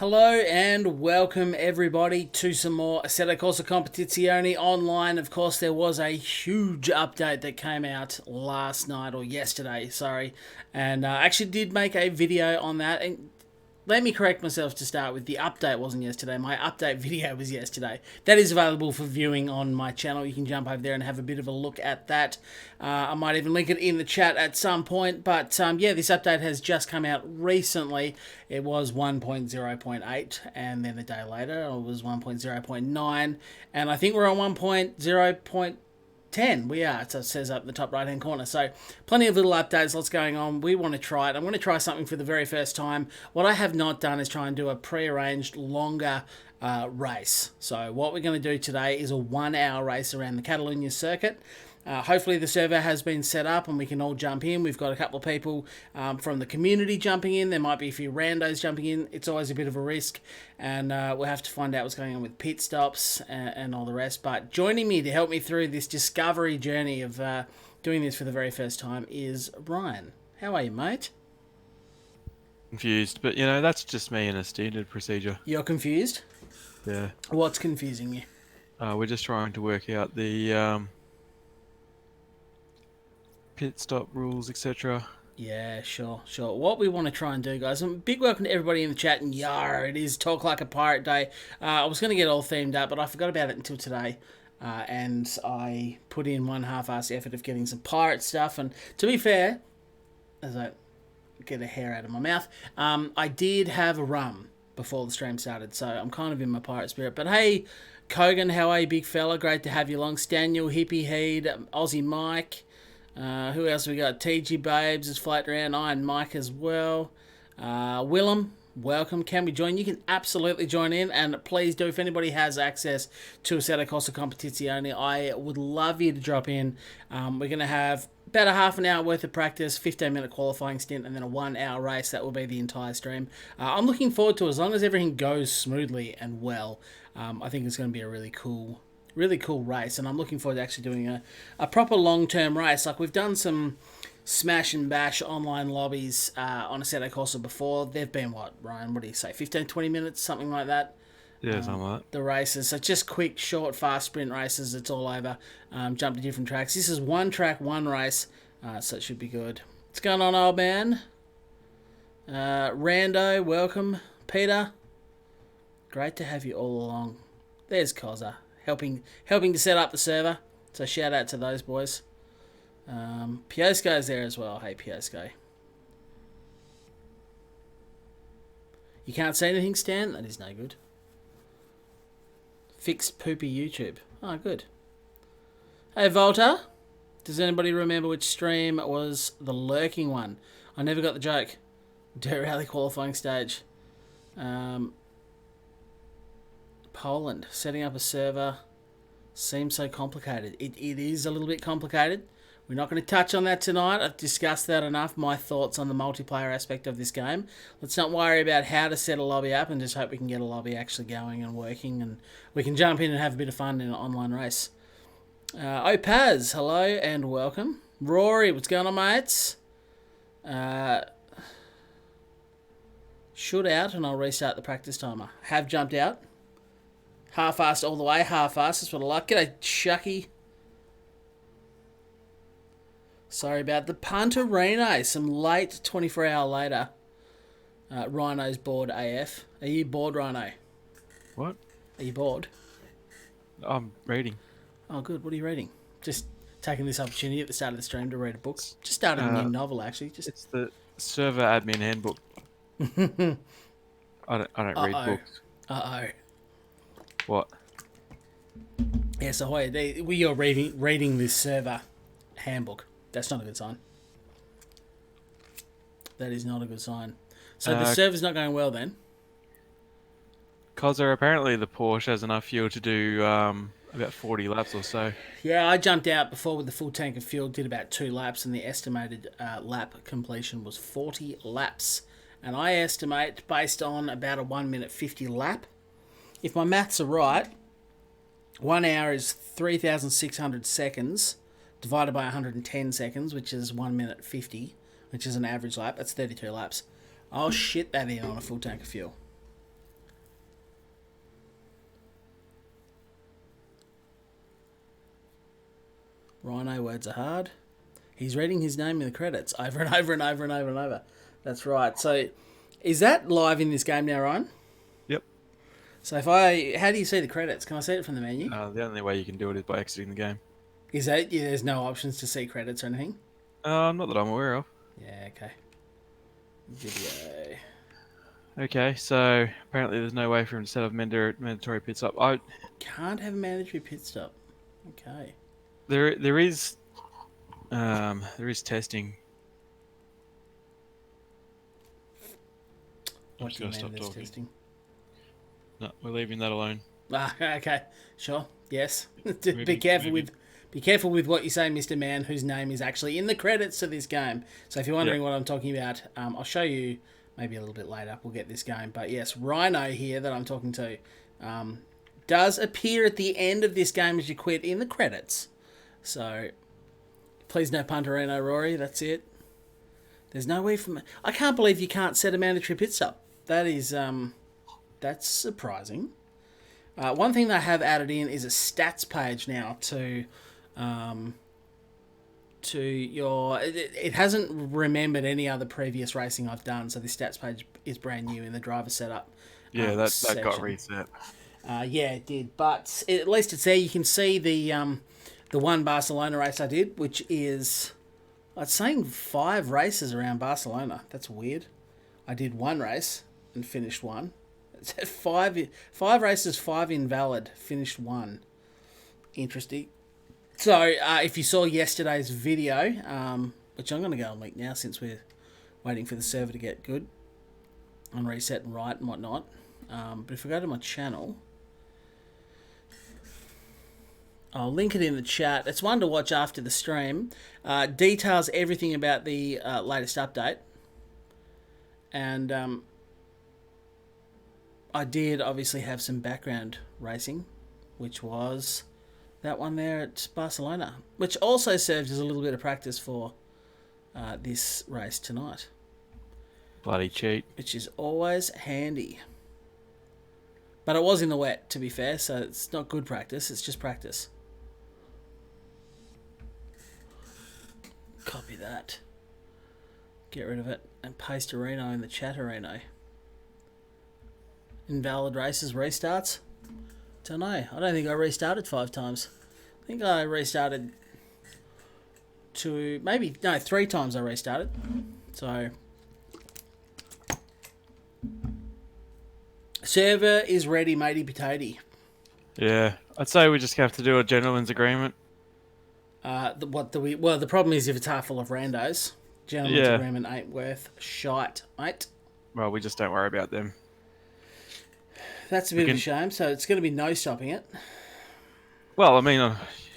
Hello and welcome everybody to some more Assetto Corsa Competizione online. Of course, there was a huge update that came out last night or yesterday, sorry, and I actually did make a video on that. And let me correct myself to start with. The update wasn't yesterday. My update video was yesterday. That is available for viewing on my channel. You can jump over there and have a bit of a look at that. I might even link it in the chat at some point. But yeah, this update has just come out recently. It was 1.0.8, and then a day later it was 1.0.9, and I think we're on 1.0.10. We are. So it says up in the top right hand corner. So plenty of little updates, lots going on. We want to try it. I'm going to try something for the very first time. What I have not done is try and do a pre-arranged longer race. So what we're going to do today is a 1 hour race around the Catalunya circuit. Hopefully the server has been set up and we can all jump in. We've got a couple of people from the community jumping in. There might be a few randos jumping in. It's always a bit of a risk, and we'll have to find out what's going on with pit stops and all the rest. But joining me to help me through this discovery journey of doing this for the very first time is Ryan. How are you, mate? Confused, but you know, that's just me in a standard procedure. You're confused? Yeah. What's confusing you? We're just trying to work out the pit stop rules, etc. Yeah, sure. What we want to try and do, guys, and big welcome to everybody in the chat, and yar, it is Talk Like a Pirate Day. I was going to get all themed up, but I forgot about it until today, and I put in one half-assed effort of getting some pirate stuff, and to be fair, as I get a hair out of my mouth, I did have a rum before the stream started, so I'm kind of in my pirate spirit. But hey, Kogan, how are you, big fella? Great to have you along. Staniel, Hippie Heed, Aussie Mike. Who else we got? TG Babes is floating around. Iron Mike as well. Willem, welcome. Can we join? You can absolutely join in, and please do. If anybody has access to Assetto Corsa Competizione, I would love you to drop in. We're going to have about a half an hour worth of practice, 15-minute qualifying stint, and then a 1 hour race. That will be the entire stream. I'm looking forward to it. As long as everything goes smoothly and well, I think it's going to be a really cool race, and I'm looking forward to actually doing a proper long-term race. Like, we've done some smash and bash online lobbies on Assetto Corsa before. They've been, what, Ryan, what do you say, 15, 20 minutes, something like that? Yeah, something like that. The races, so just quick, short, fast sprint races. It's all over. Jump to different tracks. This is one track, one race, so it should be good. What's going on, old man? Rando, welcome. Peter, great to have you all along. There's Koza, helping to set up the server. So shout out to those boys. Piosco's there as well. Hey, Piosco. You can't say anything, Stan? That is no good. Fixed poopy YouTube. Oh, good. Hey, Volta. Does anybody remember which stream was the lurking one? I never got the joke. Dirt Rally qualifying stage. Poland. Setting up a server seems so complicated. It is a little bit complicated. We're not going to touch on that tonight. I've discussed that enough. My thoughts on the multiplayer aspect of this game. Let's not worry about how to set a lobby up, and just hope we can get a lobby actually going and working, and we can jump in and have a bit of fun in an online race. Opaz, hello and welcome. Rory, what's going on, mates? Should out, and I'll restart the practice timer. Have jumped out. Half-assed all the way. Half-assed. That's what I like. G'day, Shucky. Sorry about the punter, Reno. Some late 24-hour later. Rhino's bored AF. Are you bored, Rhino? What? Are you bored? I'm reading. Oh, good. What are you reading? Just taking this opportunity at the start of the stream to read a book. Just started a new novel, actually. It's the server admin handbook. I don't read books. Uh-oh. What? Yeah, so we are reading this server handbook. That's not a good sign. That is not a good sign. So the server's not going well then? Apparently the Porsche has enough fuel to do about 40 laps or so. Yeah, I jumped out before with the full tank of fuel, did about 2 laps, and the estimated lap completion was 40 laps. And I estimate, based on about a 1 minute 50 lap, if my maths are right, 1 hour is 3,600 seconds divided by 110 seconds, which is 1 minute 50, which is an average lap. That's 32 laps. I'll shit that in on a full tank of fuel. Rhino words are hard. He's reading his name in the credits over and over and over and over and over. That's right. So, is that live in this game now, Ryan? Yep. So how do you see the credits? Can I see it from the menu? The only way you can do it is by exiting the game. Is that, yeah, there's no options to see credits or anything? Not that I'm aware of. Yeah, okay. Video. Okay, so apparently there's no way for him to set up mandatory pit stop. I Can't have a mandatory pit stop. Okay. there is testing. What do you mean stop there's talking. testing? No, we're leaving that alone. Ah, okay. Sure. Yes. Be careful with what you say, Mr. Man, whose name is actually in the credits to this game. So if you're wondering what I'm talking about, I'll show you maybe a little bit later. We'll get this going. But yes, Rhino here that I'm talking to does appear at the end of this game as you quit in the credits. So please no Punterino, Rory. That's it. There's no way from... I can't believe you can't set a mandatory pit stop. That is... that's surprising. One thing they have added in is a stats page now to your... It hasn't remembered any other previous racing I've done, so the stats page is brand new in the driver setup. Yeah, that got reset. Yeah, it did. But at least it's there. You can see the one Barcelona race I did, which is... It's saying 5 races around Barcelona. That's weird. I did 1 race and finished 1. It said 5 races, 5 invalid, finished 1. Interesting. So, if you saw yesterday's video, which I'm going to go and link now since we're waiting for the server to get good and reset and right and whatnot. But if I go to my channel, I'll link it in the chat. It's one to watch after the stream. Details everything about the latest update. And I did obviously have some background racing, which was that one there at Barcelona, which also served as a little bit of practice for this race tonight. Bloody cheat. Which is always handy. But it was in the wet, to be fair, so it's not good practice, it's just practice. Copy that. Get rid of it and paste Reno in the chat arena. Invalid races, restarts? Don't know. I don't think I restarted 5 times. I think I restarted 3 times I restarted. So, server is ready, matey potato. Yeah, I'd say we just have to do a gentleman's agreement. The problem is if it's half full of randos, gentleman's agreement ain't worth shite, mate. Well, we just don't worry about them. That's a bit of a shame, so it's going to be no stopping it. Well, I mean,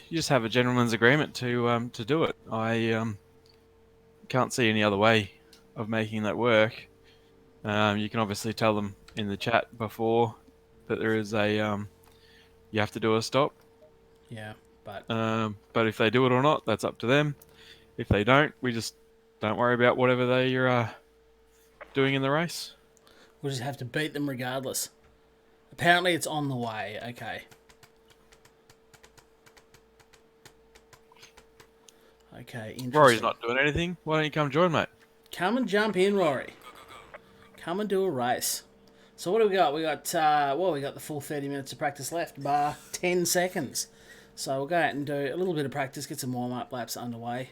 you just have a gentleman's agreement to do it. I can't see any other way of making that work. You can obviously tell them in the chat before that there is a you have to do a stop. Yeah, but if they do it or not, that's up to them. If they don't, we just don't worry about whatever they are doing in the race. We'll just have to beat them regardless. Apparently it's on the way. Okay. Okay, interesting. Rory's not doing anything. Why don't you come join, mate? Come and jump in, Rory. Come and do a race. So what do we got? We got the full 30 minutes of practice left, bar 10 seconds. So we'll go out and do a little bit of practice, get some warm-up laps underway.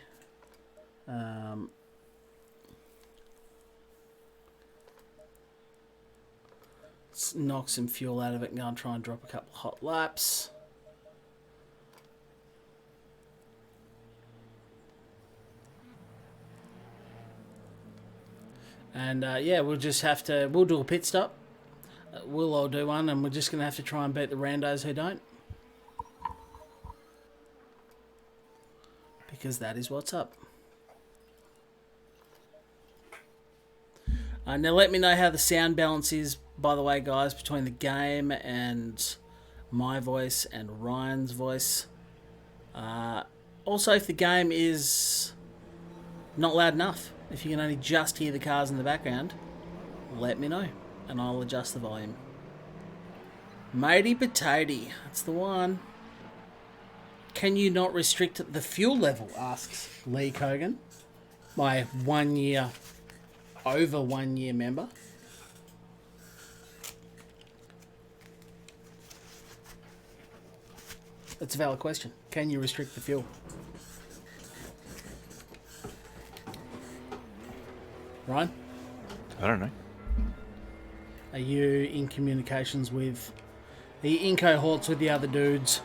Let's knock some fuel out of it and go and try and drop a couple of hot laps. And we'll do a pit stop. We'll all do one, and we're just going to have to try and beat the randos who don't. Because that is what's up. Now let me know how the sound balance is, by the way, guys, between the game and my voice and Ryan's voice. Also, if the game is not loud enough, if you can only just hear the cars in the background, let me know, and I'll adjust the volume. Matey potato, that's the one. Can you not restrict the fuel level? Asks Lee Kogan, my over 1 year member. That's a valid question. Can you restrict the fuel? Ryan? I don't know. Are you in communications with... Are you in cohorts with the other dudes?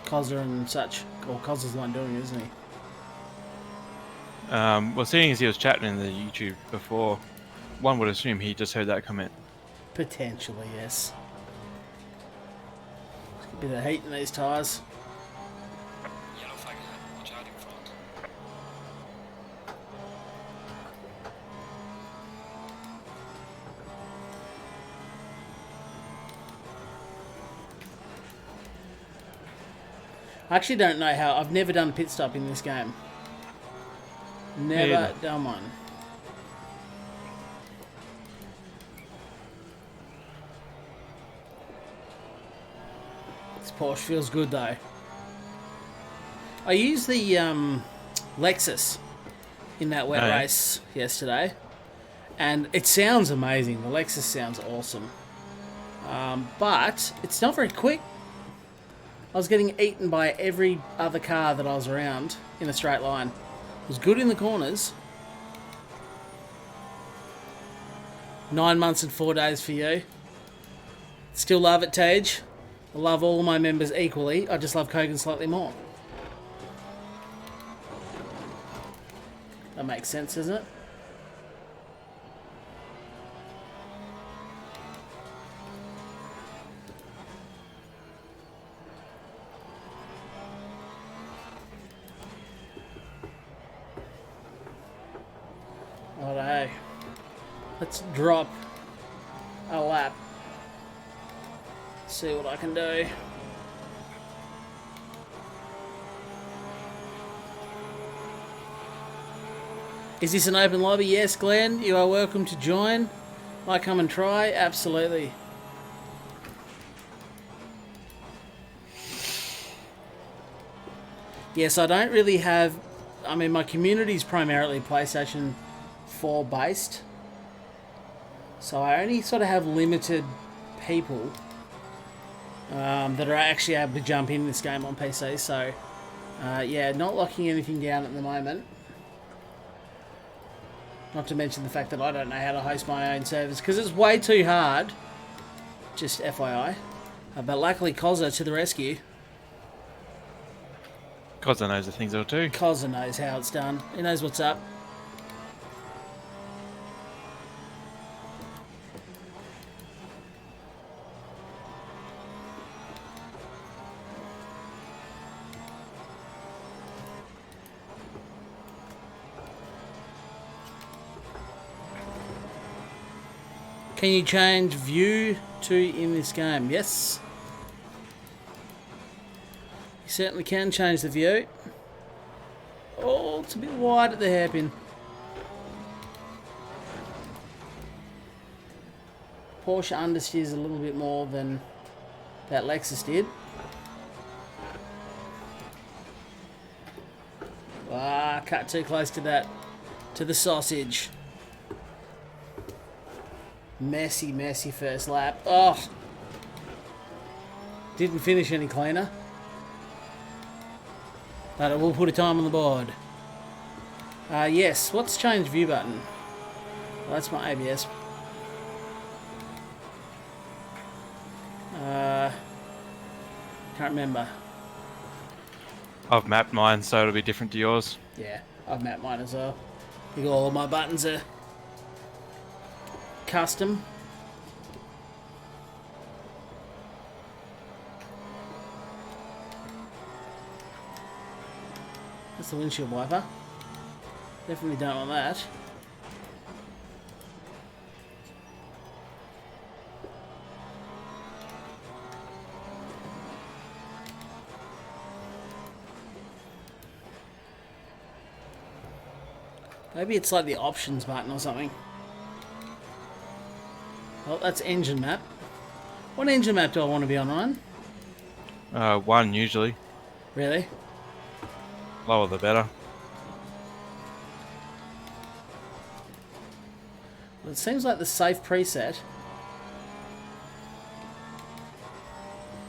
Cozza and such? Or Cozza's the one doing it, isn't he? Well, seeing as he was chatting in the YouTube before, one would assume he just heard that comment. Potentially, yes. A bit of heat in these tyres. Yellow flag ahead. Watch out in front. I actually don't know how... I've never done a pit stop in this game. Never done one. This Porsche feels good though. I used the Lexus in that wet race yesterday, and it sounds amazing. The Lexus sounds awesome, but it's not very quick. I was getting eaten by every other car that I was around in a straight line. It was good in the corners. 9 months and 4 days for you. Still love it, Tage. I love all my members equally. I just love Kogan slightly more. That makes sense, doesn't it? Righto. Let's drop a lap. See what I can do. Is this an open lobby? Yes, Glenn. You are welcome to join. Might come and try. Absolutely. Yes, I don't really have... I mean, my community is primarily PlayStation 4 based. So I only sort of have limited people that are actually able to jump in this game on PC. So, yeah, not locking anything down at the moment. Not to mention the fact that I don't know how to host my own servers because it's way too hard. Just FYI. But luckily, Cozza to the rescue. Cozza knows the things I'll do. Cozza knows how it's done. He knows what's up. Can you change view to in this game? Yes. You certainly can change the view. Oh, it's a bit wide at the hairpin. Porsche understeers a little bit more than that Lexus did. Ah, cut too close to that, to the sausage. Messy, messy first lap. Oh! Didn't finish any cleaner. But it will put a time on the board. Yes, what's change view button? Well, that's my ABS. Can't remember. I've mapped mine so it'll be different to yours. Yeah, I've mapped mine as well. I think all of my buttons are custom. That's the windshield wiper. Definitely don't want that. Maybe it's like the options button or something. Well, that's engine map. What engine map do I want to be on, Ryan? 1 usually. Really? Lower the better. Well, it seems like the safe preset.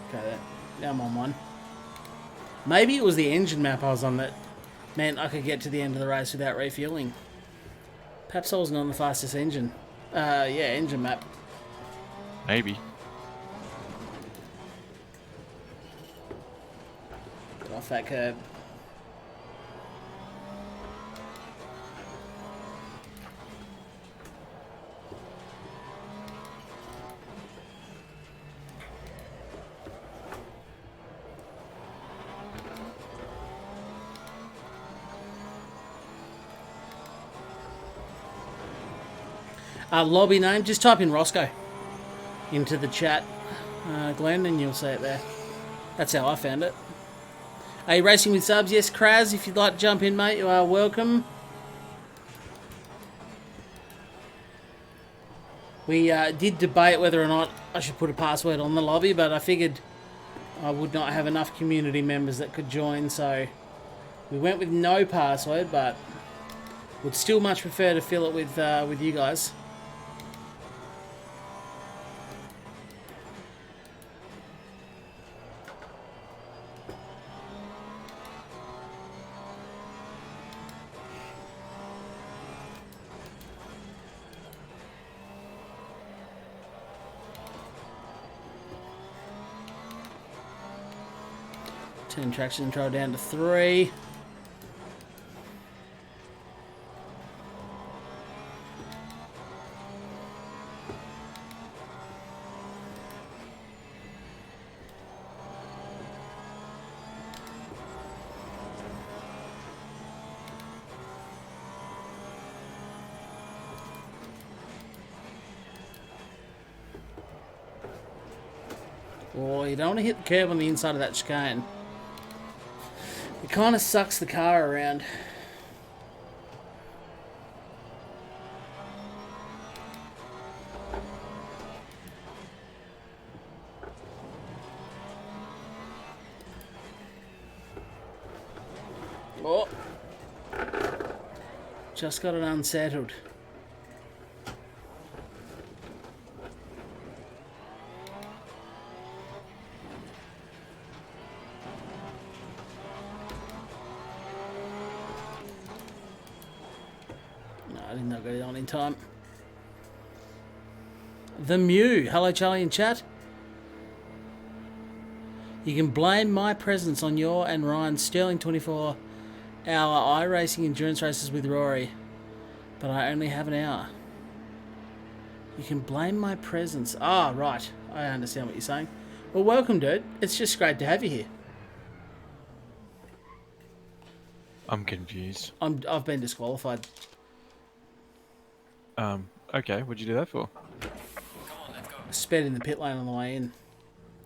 Okay, now I'm on one. Maybe it was the engine map I was on that meant I could get to the end of the race without refueling. Perhaps I wasn't on the fastest engine. Yeah, engine map. Maybe. Get off that curb. Lobby name, just type in Rosco into the chat, Glenn, and you'll see it there. That's how I found it. Are you racing with subs? Yes, Kraz, if you'd like to jump in, mate, you are welcome. We did debate whether or not I should put a password on the lobby, but I figured I would not have enough community members that could join, so we went with no password, but would still much prefer to fill it with you guys. Turn traction control down to 3. Oh, you don't want to hit the curb on the inside of that chicane. It kind of sucks the car around. Oh. Just got it unsettled. I did not get it on in time. The Mew. Hello, Charlie in chat. You can blame my presence on your and Ryan's Sterling 24-hour iRacing endurance races with Rory, but I only have an hour. You can blame my presence. Ah, right. I understand what you're saying. Well, welcome, dude. It's just great to have you here. I'm confused. I've been disqualified. Okay, what'd you do that for? Come on, let's go. Sped in the pit lane on the way in.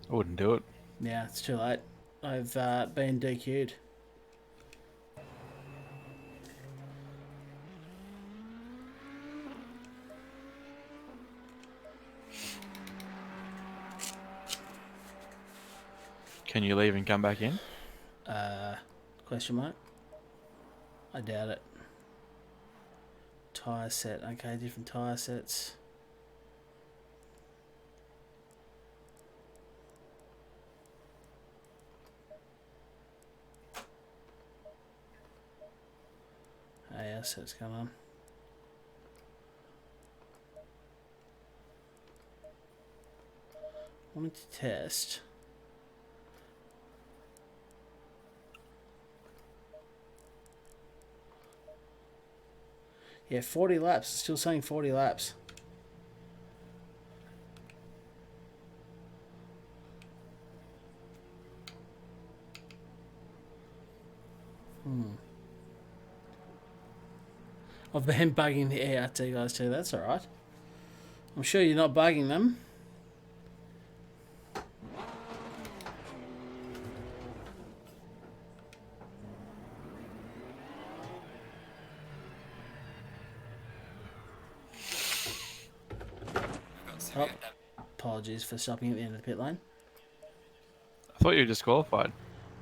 I wouldn't do it. Yeah, it's too late. I've been DQ'd. Can you leave and come back in? Question mark? I doubt it. Tyre set. Okay, different tyre sets. Hey, our set's going on. Wanted to test. Yeah, 40 laps. It's still saying 40 laps. I've been bugging the ART guys too. That's alright. I'm sure you're not bugging them. Oh, apologies for stopping at the end of the pit lane. I thought you were disqualified.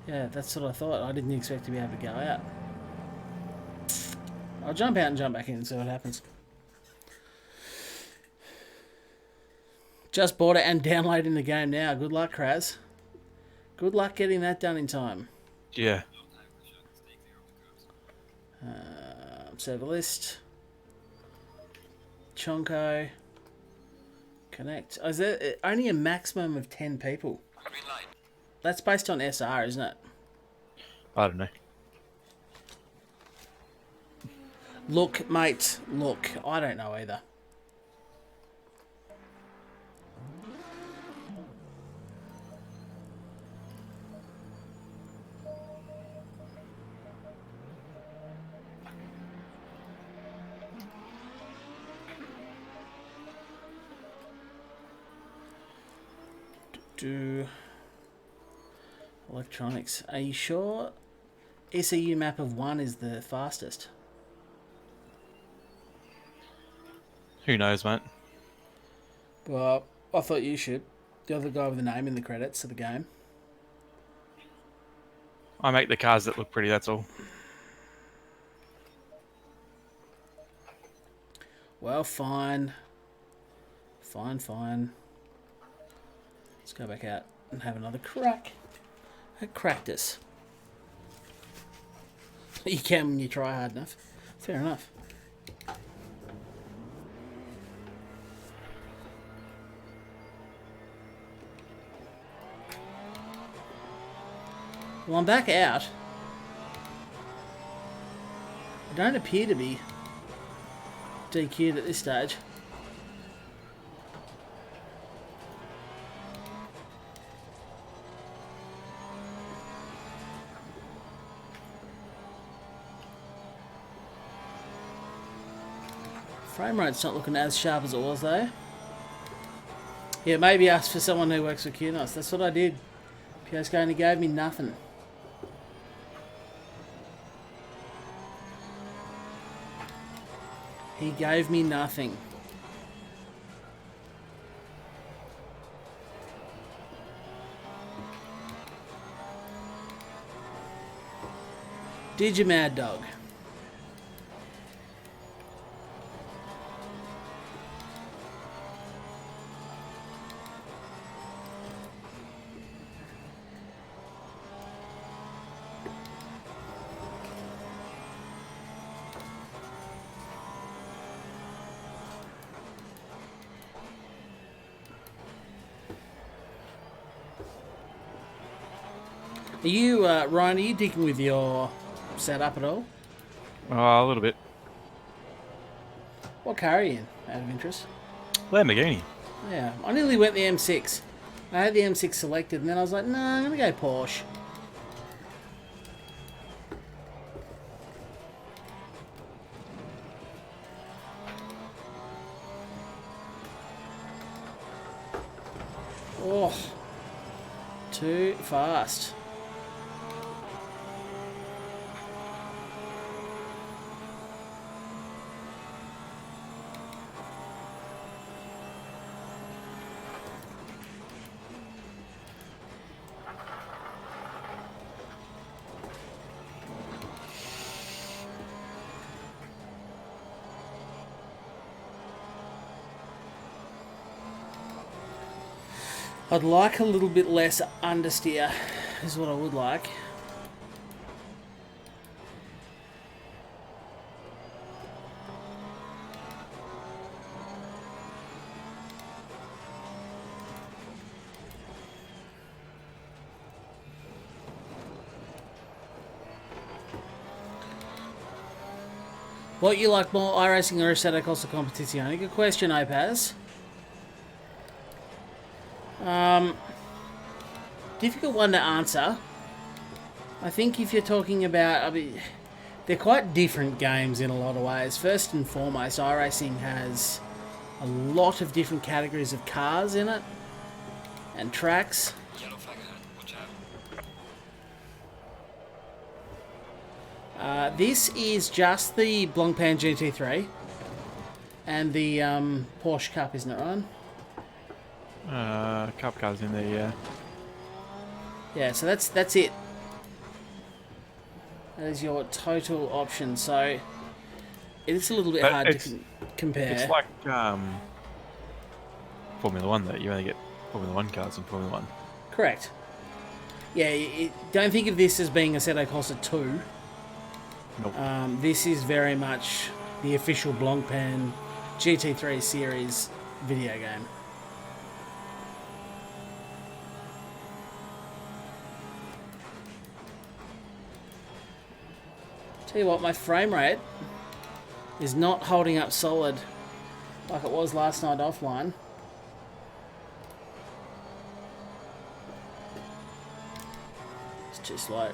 Yeah, that's what I thought. I didn't expect to be able to go out. I'll jump out and jump back in and see what happens. Just bought it and downloading the game now. Good luck, Kraz. Good luck getting that done in time. Yeah. Server list. Chonko. Connect. Oh, is there only a maximum of 10 people? Green light. That's based on SR, isn't it? I don't know. Look, mate, look. I don't know either. Electronics. Are you sure ECU map of 1 is the fastest? Who knows, mate? Well, I thought you should. The other guy with the name in the credits of the game. I make the cars that look pretty, that's all. Well, fine. Fine. Let's go back out and have another crack at practice. You can when you try hard enough. Fair enough. Well, I'm back out. I don't appear to be DQ'd at this stage. Frame rate's not looking as sharp as it was though. Yeah, maybe ask for someone who works for QNOS. That's what I did. PSK only gave me nothing. He gave me nothing. Did you, mad dog? Are you, Ryan, are you digging with your setup at all? Oh, a little bit. What car are you in, out of interest? Lamborghini. Yeah, I nearly went the M6. I had the M6 selected, and then I was like, no, I'm going to go Porsche. Oh, too fast. I'd like a little bit less understeer, is what I would like. What you like more, iRacing or Assetto Corsa Competizione? Good question, Opaz. Difficult one to answer. I think if you're talking about, I mean, they're quite different games in a lot of ways. First and foremost, iRacing has a lot of different categories of cars in it and tracks. Yellow flag ahead. Watch out. This is just the Blancpain GT3 and the Porsche Cup, isn't it, Ryan? Cup cars in there, yeah. Yeah, so that's it. That is your total option. So it is a little bit But hard to compare. It's like Formula One, though. You only get Formula One cars in Formula One. Correct. Yeah, don't think of this as being a Assetto Corsa 2. Nope. This is very much the official Blancpain GT3 series video game. Tell you what, my frame rate is not holding up solid like it was last night offline. It's too slow.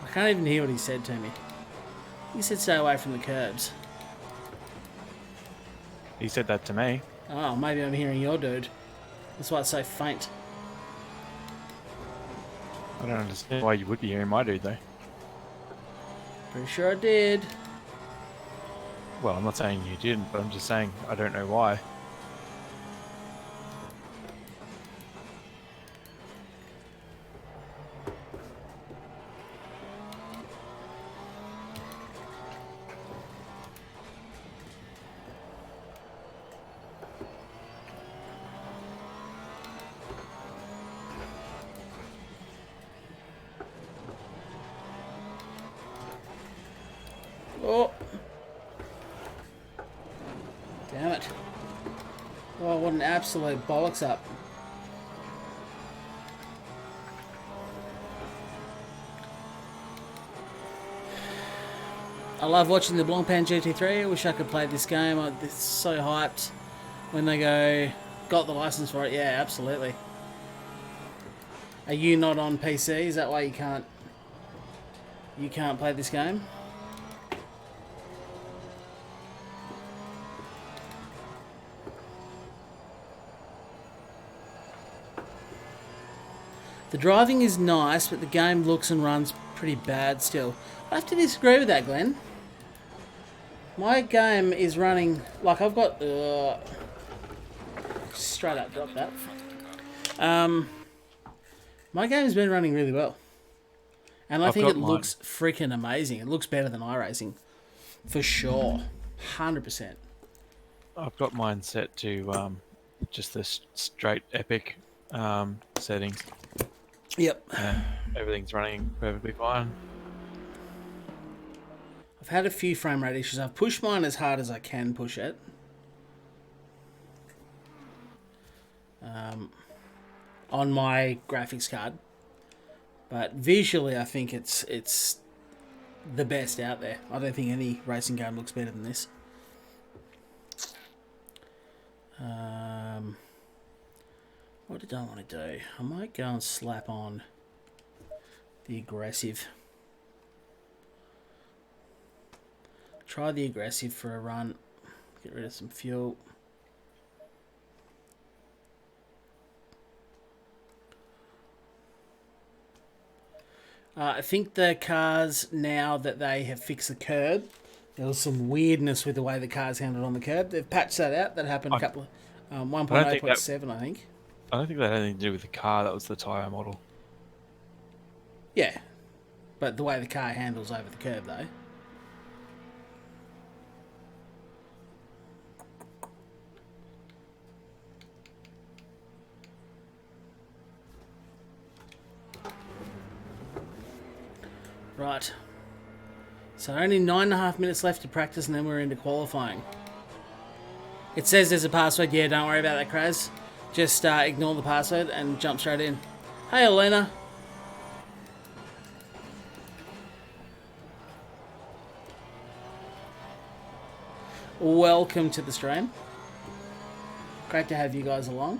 I can't even hear what he said to me. He said stay away from the curbs. He said that to me. Oh, maybe I'm hearing your dude. That's why it's so faint. I don't understand why you would be hearing my dude, though. Pretty sure I did. Well, I'm not saying you didn't, but I'm just saying I don't know why. Oh. Damn it. Oh, what an absolute bollocks up. I love watching the Blancpain GT3. I wish I could play this game. It's so hyped when they go, got the license for it. Yeah, absolutely. Are you not on PC? Is that why you can't play this game? The driving is nice, but the game looks and runs pretty bad still. I have to disagree with that, Glenn. My game is running like I've got. Straight up, drop that. My game's been running really well, and I think it looks freaking amazing. It looks better than iRacing, for sure, 100%. I've got mine set to just the straight epic settings. Yep. Everything's running perfectly fine. I've had a few frame rate issues. I've pushed mine as hard as I can push it. On my graphics card. But visually I think it's the best out there. I don't think any racing game looks better than this. What did I want to do? I might go and slap on the aggressive. Try the aggressive for a run. Get rid of some fuel. I think the cars, now that they have fixed the curb, there was some weirdness with the way the cars handled on the curb. They've patched that out. That happened a couple of 1.8.7, I think. I don't think that had anything to do with the car. That was the tyre model. Yeah, but the way the car handles over the curb, though. Right. So only 9.5 minutes left to practice and then we're into qualifying. It says there's a password. Yeah, don't worry about that, Kraz. Just ignore the password and jump straight in. Hey, Elena. Welcome to the stream. Great to have you guys along.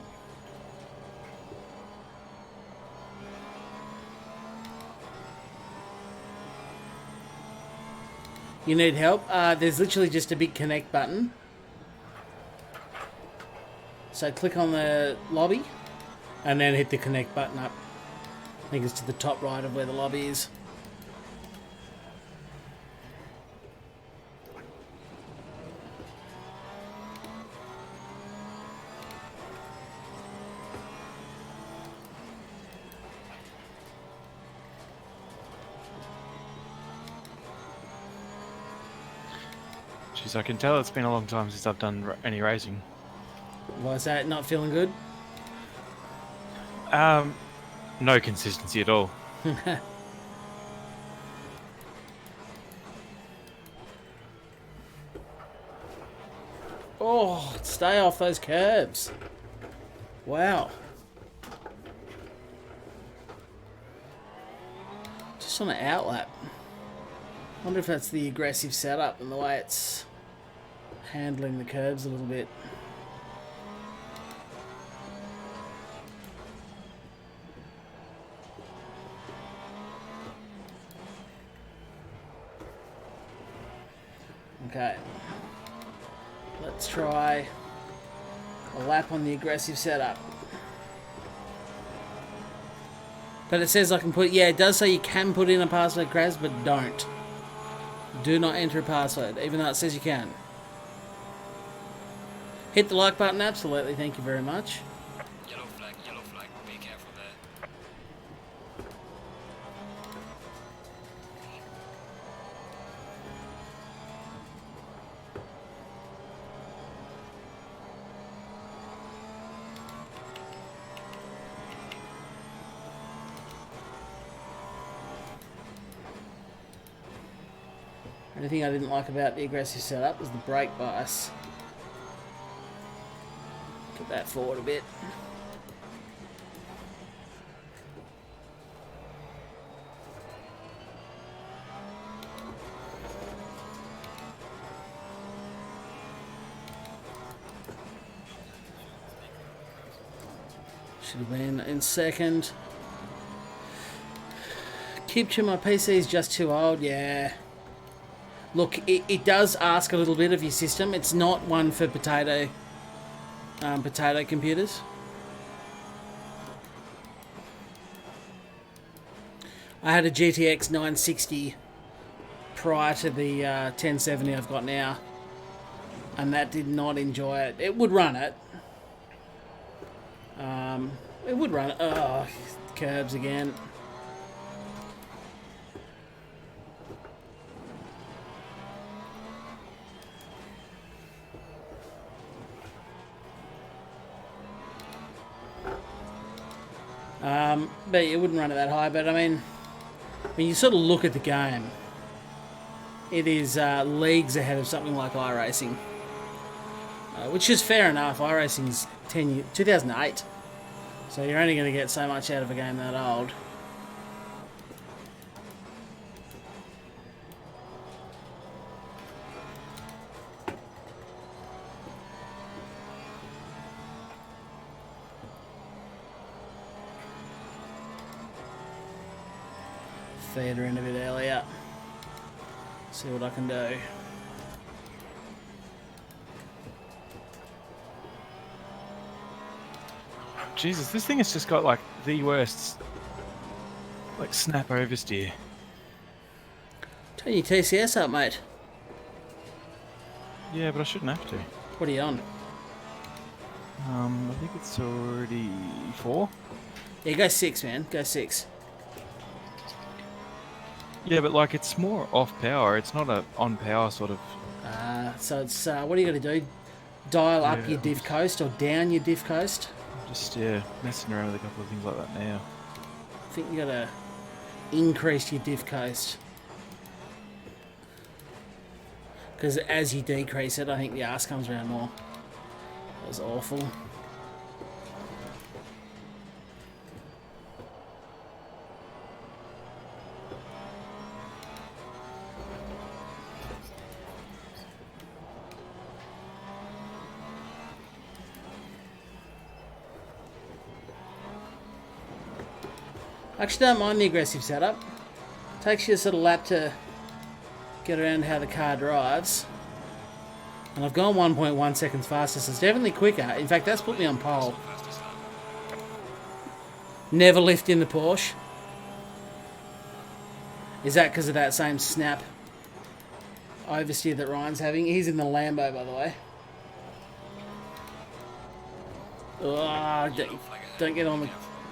You need help? There's literally just a big connect button. So click on the lobby And then hit the connect button up. I think it's to the top right of where the lobby is. Jeez, I can tell it's been a long time since I've done any racing. Why is that? Not feeling good? No consistency at all. Oh, stay off those curbs. Wow. Just on an outlap. Wonder if that's the aggressive setup and the way it's handling the curbs a little bit. Okay. Let's try a lap on the aggressive setup. But it says I can put... Yeah, it does say you can put in a password, Kraz, but don't. Do not enter a password, even though it says you can. Hit the like button, absolutely. Thank you very much. Yellow flag, be careful there. Anything I didn't like about the aggressive setup was the brake bias. Get that forward a bit. Should have been in second. Keep to my PC is just too old, yeah. Look, it does ask a little bit of your system. It's not one for potato computers. I had a GTX 960 prior to the 1070 I've got now, and that did not enjoy it. It would run it. It would run it. Oh, curbs again. But it wouldn't run it that high. But I mean, when you sort of look at the game, it is leagues ahead of something like iRacing, which is fair enough. iRacing's 2008, so you're only going to get so much out of a game that old. Feed her in a bit earlier. See what I can do. Jesus, this thing has just got like the worst, like snap oversteer. Turn your TCS up, mate. Yeah, but I shouldn't have to. What are you on? I think it's already 4. Yeah, go 6, man. Go 6. Yeah, but like it's more off power. It's not a on power sort of. So it's what are you going to do? Dial up your diff coast or down your diff coast? Just messing around with a couple of things like that now. I think you got to increase your diff coast, because as you decrease it, I think the arse comes around more. That was awful. I actually don't mind the aggressive setup. Takes you a sort of lap to get around how the car drives. And I've gone 1.1 seconds faster, so it's definitely quicker. In fact, that's put me on pole. Never lift in the Porsche. Is that because of that same snap oversteer that Ryan's having? He's in the Lambo, by the way. Oh, don't get on the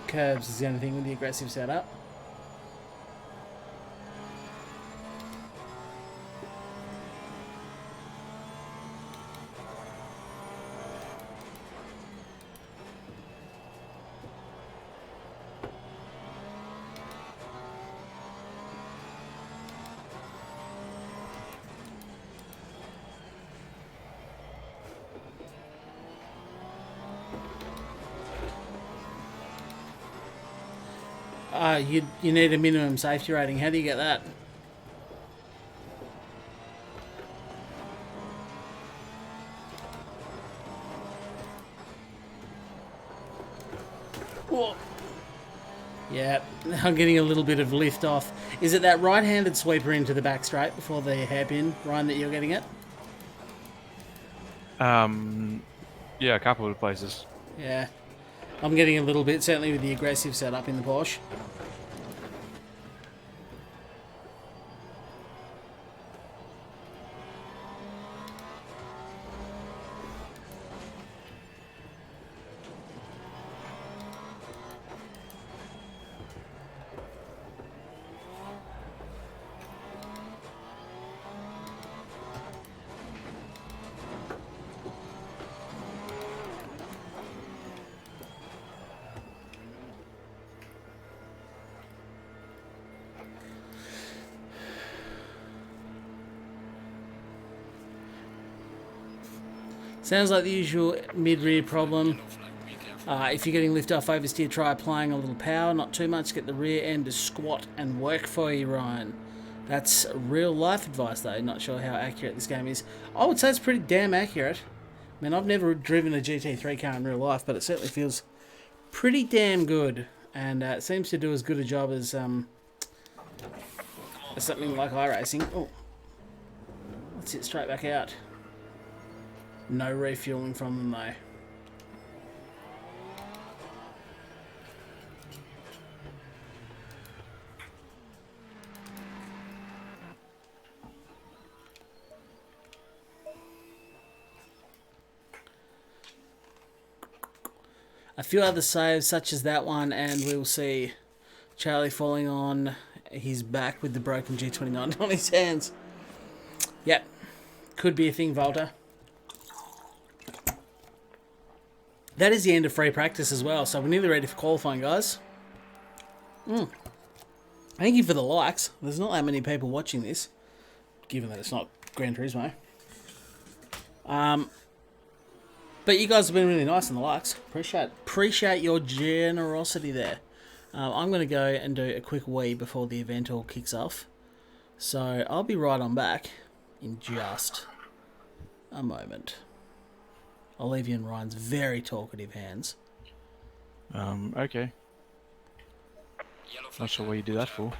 curbs is the only thing with the aggressive setup. You need a minimum safety rating. How do you get that? Whoa. Yeah, I'm getting a little bit of lift off. Is it that right-handed sweeper into the back straight before the hairpin, Ryan, that you're getting it? Yeah, a couple of places. Yeah. I'm getting a little bit, certainly with the aggressive setup in the Porsche. Sounds like the usual mid-rear problem. If you're getting lift off oversteer, try applying a little power, not too much. Get the rear end to squat and work for you, Ryan. That's real life advice, though. Not sure how accurate this game is. I would say it's pretty damn accurate. I mean, I've never driven a GT3 car in real life, but it certainly feels pretty damn good. And it seems to do as good a job as something like iRacing. Oh, let's hit straight back out. No refueling from them, though. A few other saves, such as that one, and we'll see Charlie falling on his back with the broken G29 on his hands. Yep, could be a thing, Volta. That is the end of free practice as well, so we're nearly ready for qualifying, guys. Thank you for the likes. There's not that many people watching this, given that it's not Gran Turismo. But you guys have been really nice in the likes. Appreciate your generosity there. I'm going to go and do a quick wee before the event all kicks off. So I'll be right on back in just a moment. I'll leave you in Ryan's very talkative hands. Okay. Not sure what you do that for.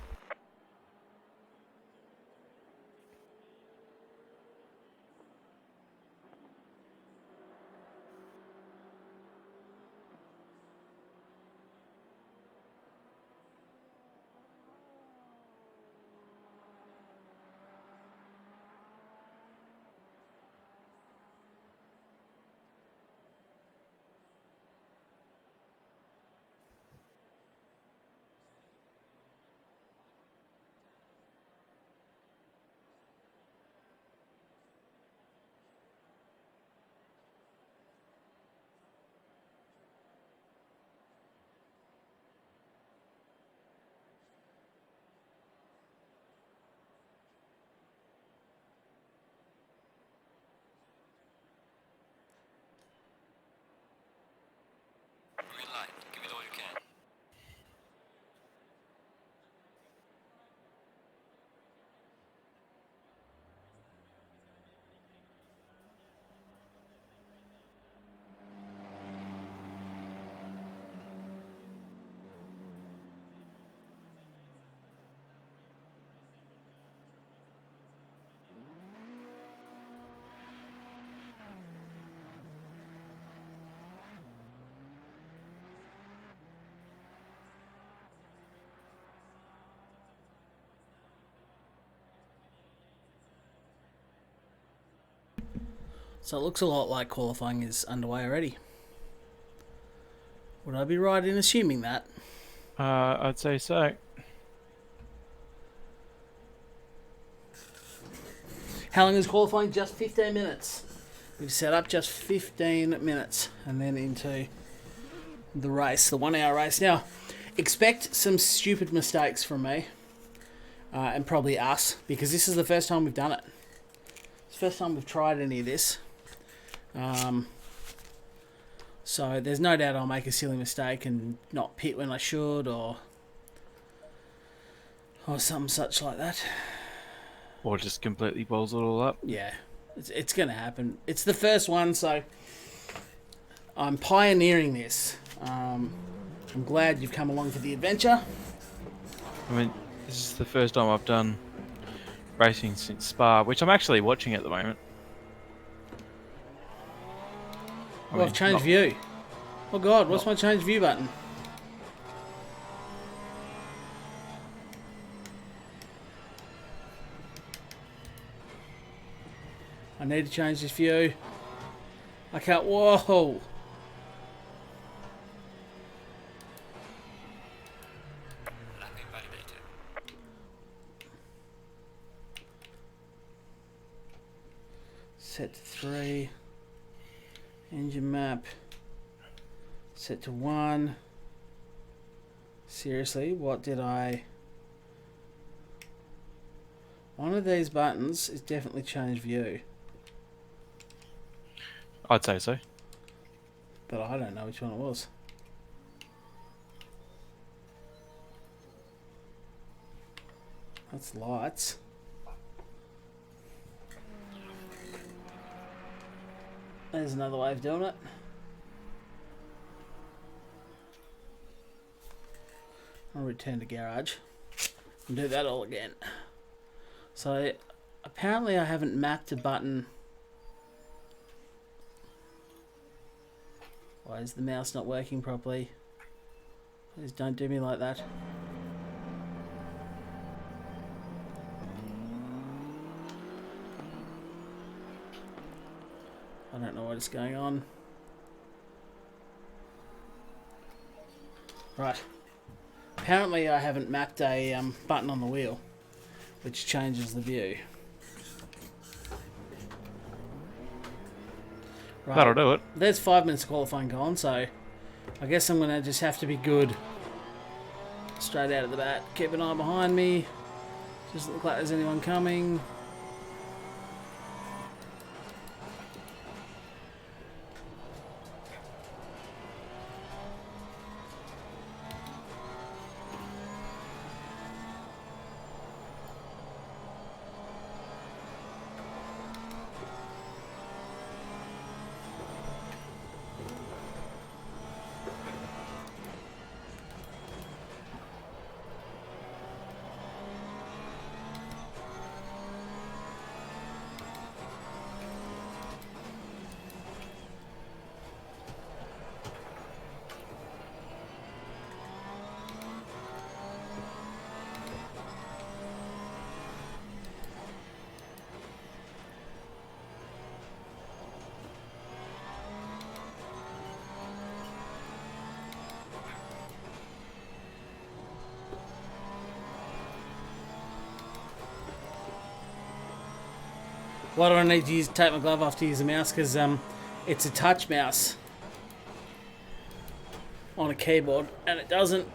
So it looks a lot like qualifying is underway already. Would I be right in assuming that? I'd say so. How long is qualifying? Just 15 minutes. We've set up just 15 minutes and then into the race, the 1 hour race. Now, expect some stupid mistakes from me and probably us, because this is the first time we've done it. It's the first time we've tried any of this. So there's no doubt I'll make a silly mistake and not pit when I should, or something such like that. Or just completely balls it all up. Yeah, it's going to happen. It's the first one, so I'm pioneering this. I'm glad you've come along for the adventure. I mean, this is the first time I've done racing since Spa, which I'm actually watching at the moment. I've changed view. Oh God, what's my change view button? I need to change this view. I can't. Whoa! Landing validated. Set to 3. Engine map. Set to 1. Seriously, what did I... One of these buttons is definitely change view, I'd say so. but I don't know which one it was. That's lights. There's another way of doing it. I'll return to garage and do that all again. So apparently I haven't mapped a button. Why is the mouse not working properly? Please don't do me like that. I don't know what is going on. Right. Apparently I haven't mapped a button on the wheel, which changes the view. Right. That'll do it. There's 5 minutes of qualifying gone, so I guess I'm going to just have to be good straight out of the bat. Keep an eye behind me. Doesn't look like there's anyone coming. Why do I need to take my glove off to use the mouse? Because it's a touch mouse on a keyboard, and it doesn't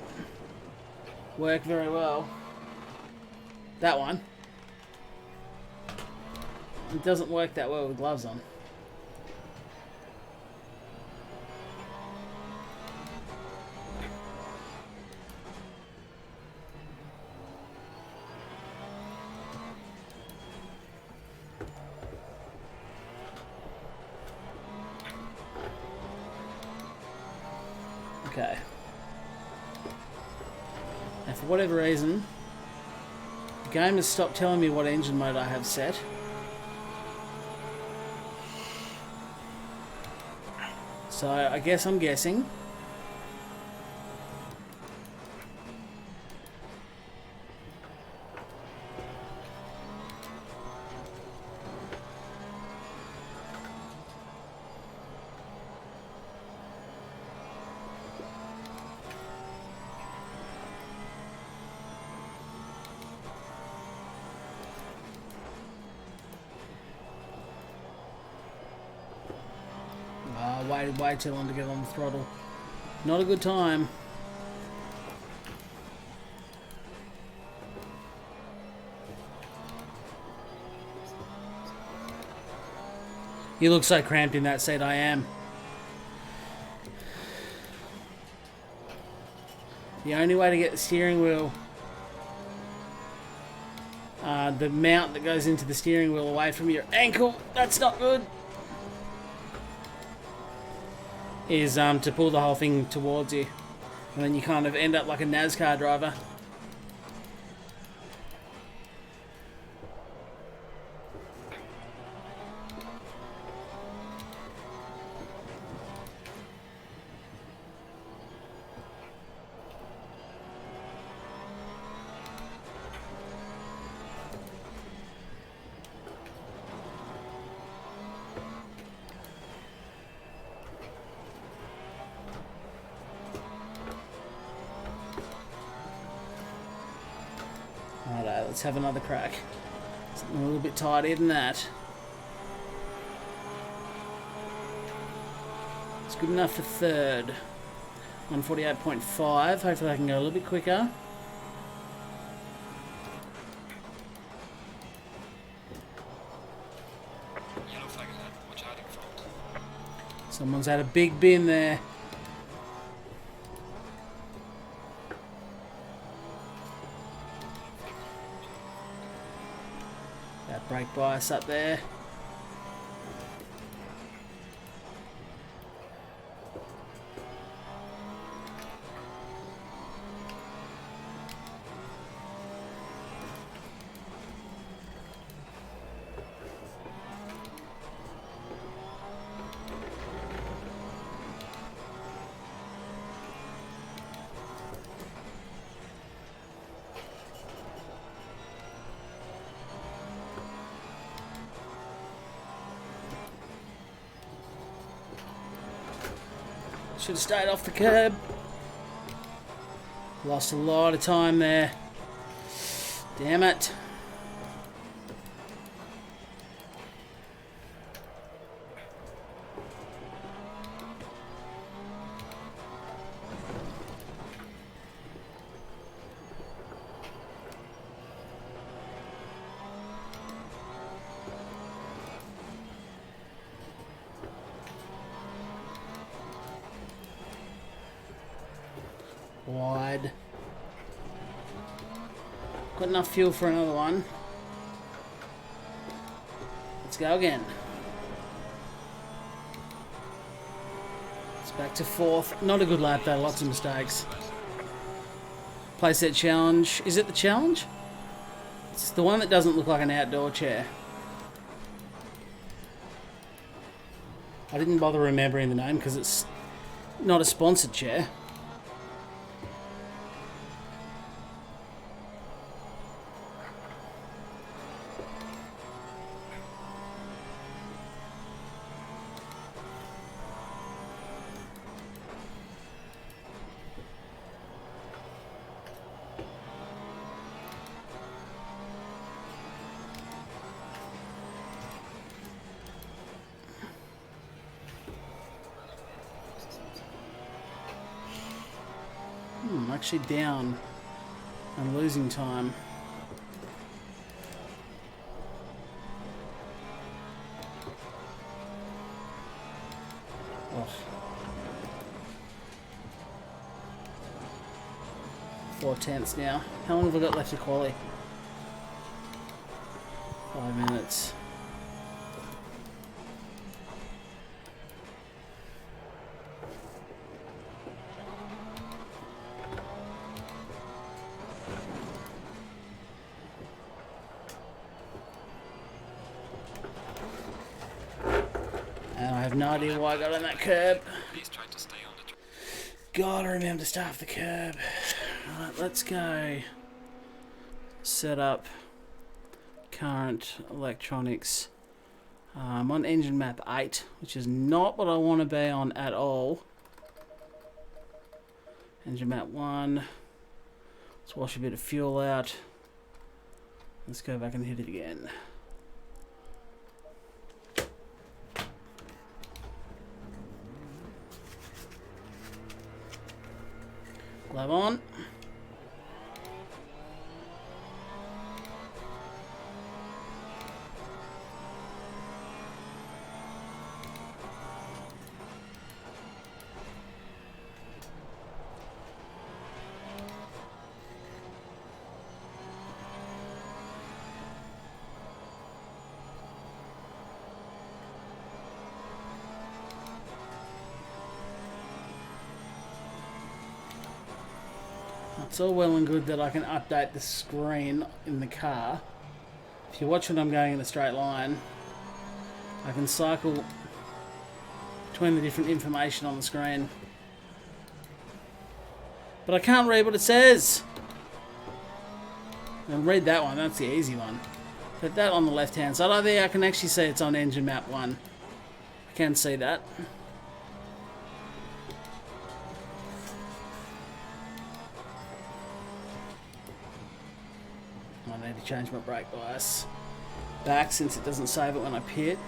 work very well. That one. It doesn't work that well with gloves on. Okay. And for whatever reason, the game has stopped telling me what engine mode I have set. So I guess I'm guessing. waited way too long to get on the throttle. Not a good time. You look so cramped in that seat, I am. The only way to get the steering wheel, the mount that goes into the steering wheel away from your ankle, that's not good, is to pull the whole thing towards you. And then you kind of end up like a NASCAR driver. Alright, let's have another crack. Something a little bit tighter than that. It's good enough for third. 148.5. Hopefully I can go a little bit quicker. Yellow flag ahead. Watch out in front. Someone's had a big bin there. That brake bias up there. Should have stayed off the curb. Lost a lot of time there. Damn it. Wide. Got enough fuel for another one. Let's go again. It's back to fourth. Not a good lap though, lots of mistakes. Playset challenge. Is it the challenge? It's the one that doesn't look like an outdoor chair. I didn't bother remembering the name because it's not a sponsored chair. I'm actually down and losing time. Oh. 4/10 now. How long have I got left to quali? 5 minutes. And I have no idea why I got on that curb. Please try to stay on the track. Gotta remember to start off the curb. Alright, let's go. Set up current electronics. I'm on engine map 8, which is not what I want to be on at all. Engine map 1. Let's wash a bit of fuel out. Let's go back and hit it again. Love on. It's all well and good that I can update the screen in the car. If you watch when I'm going in a straight line, I can cycle between the different information on the screen. But I can't read what it says. And read that one, that's the easy one. But that on the left hand side, oh there I can actually see it's on engine map 1. I can see that. I need to change my brake bias back since it doesn't save it when I pit.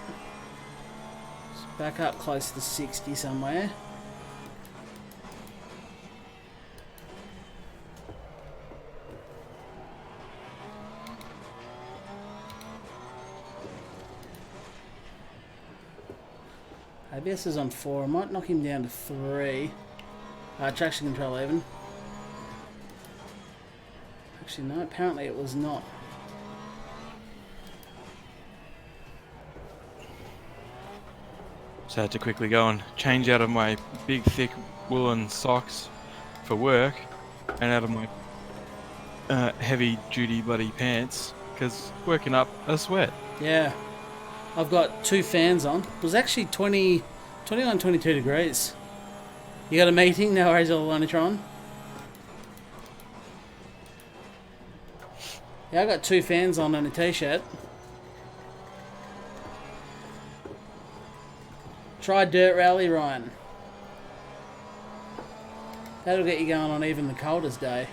So back up close to 60 somewhere. ABS is on 4. I might knock him down to 3. Traction control even. Actually, no, apparently it was not. So I had to quickly go and change out of my big, thick woolen socks for work and out of my heavy-duty bloody pants because working up a sweat. Yeah. I've got 2 fans on. It was actually 21, 22 degrees. You got a meeting? No worries, Lonitron. Yeah, I got 2 fans on and a t-shirt. Try Dirt Rally, Ryan. That'll get you going on even the coldest day.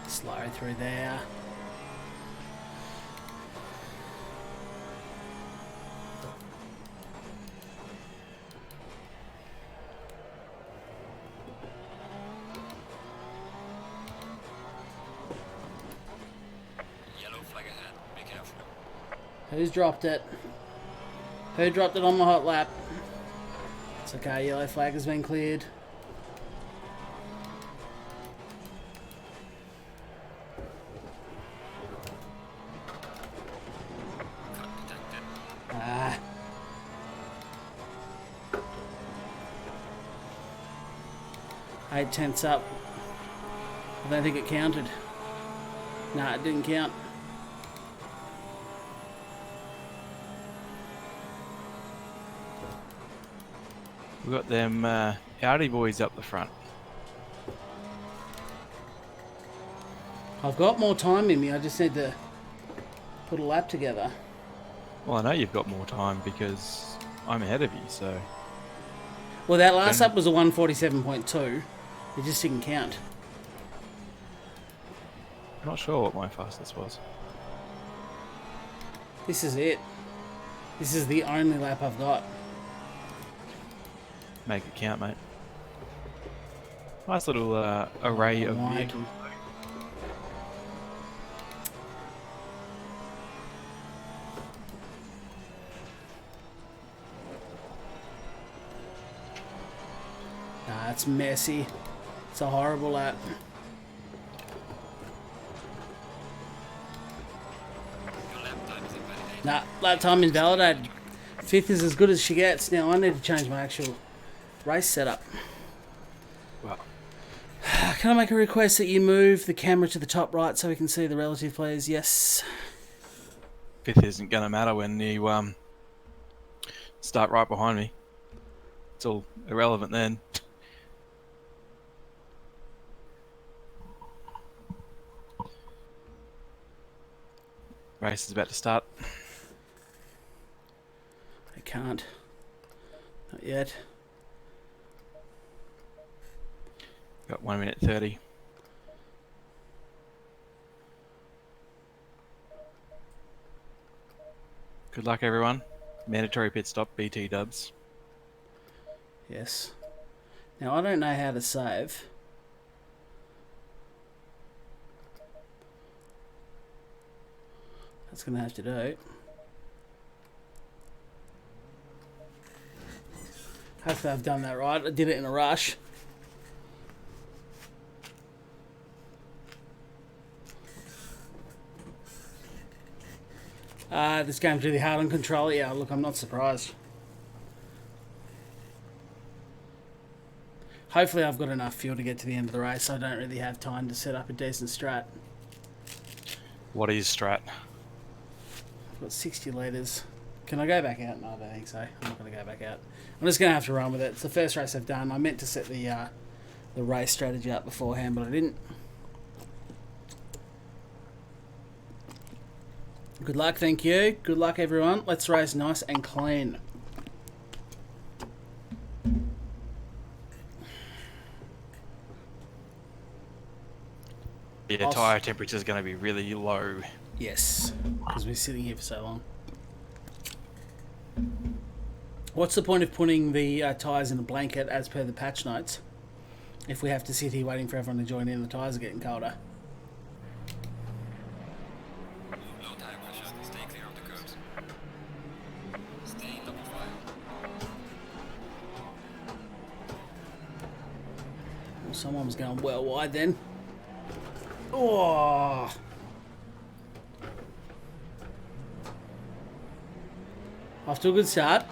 Slow through there. Yellow flag ahead. Be careful. Who's dropped it? Who dropped it on my hot lap? It's okay, yellow flag has been cleared. Ah. Eight tenths up. I don't think it counted. Nah, it didn't count. We've got them Audi boys up the front. I've got more time in me, I just need to put a lap together. Well, I know you've got more time because I'm ahead of you, so... Well, that last lap was a 147.2. It just didn't count. I'm not sure what my fastest was. This is it. This is the only lap I've got. Make it count, mate. Nice little array of Right. vehicles. Nah, it's messy. It's a horrible lap. Your lap time is invalidated. Nah, lap time invalidated. 5th is as good as she gets. Now I need to change my actual race setup. Well, Can I make a request that you move the camera to the top right so we can see the relative players? Yes. fifth isn't going to matter when you start right behind me. It's all irrelevant then. Race is about to start. I can't. Not yet. Got 1 minute 30. Good luck, everyone. Mandatory pit stop, BT dubs. Yes. Now, I don't know how to save. That's going to have to do. Hopefully I've done that right. I did it in a rush. This game's really hard on control. Yeah, look, I'm not surprised. Hopefully I've got enough fuel to get to the end of the race. I don't really have time to set up a decent strat. What is strat? I've got 60 litres. Can I go back out? No, I don't think so. I'm not going to go back out. I'm just going to have to run with it. It's the first race I've done. I meant to set the race strategy up beforehand, but I didn't. Good luck, thank you. Good luck, everyone. Let's race nice and clean. Yeah, tyre temperature is going to be really low. Yes, because we're sitting here for so long. What's the point of putting the tyres in a blanket as per the patch notes if we have to sit here waiting for everyone to join in? The tyres are getting colder. Low tire pressure. Stay clear of the curbs. Stay in double file. Well, someone was going well wide then. Oh! Off to a good start.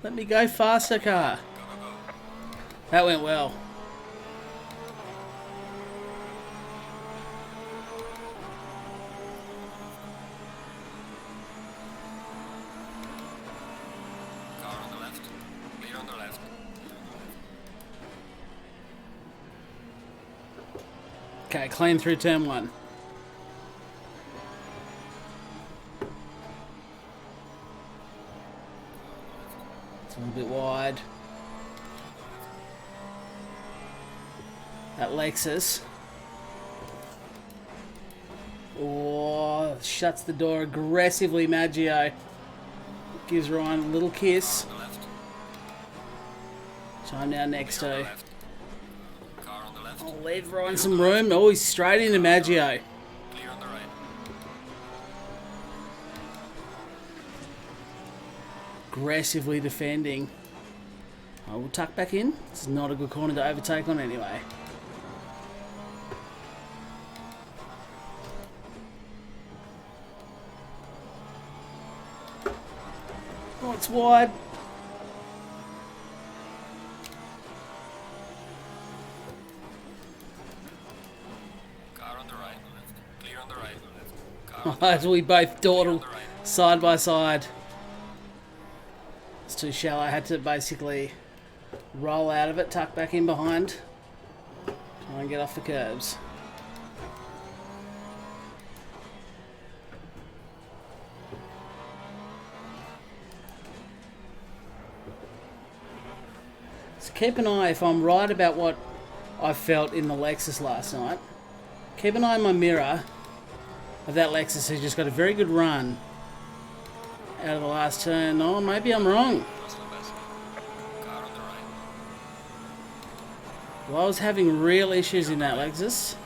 Let me go faster, car. That went well. Car on the left. Clear on the left. Okay, clean through turn one. It's a little bit wide. That Lexus. Oh, shuts the door aggressively, Maggio. Gives Ryan a little kiss. On the left. Time now next Clear on the to. left. Car on the left. I'll leave Ryan some room. Oh, he's straight into Maggio. Clear on the right. Aggressively defending. I will tuck back in. This is not a good corner to overtake on anyway. Oh, it's wide. Car on the right. Clear on the right. Car on As we both dawdle the right. side by side. It's too shallow. I had to basically roll out of it, tuck back in behind, try and get off the curbs. So keep an eye, if I'm right about what I felt in the Lexus last night, keep an eye on my mirror of that Lexus who just got a very good run out of the last turn. Oh, maybe I'm wrong. Russell Best. Car on the right. Well, I was having real issues in that Lexus.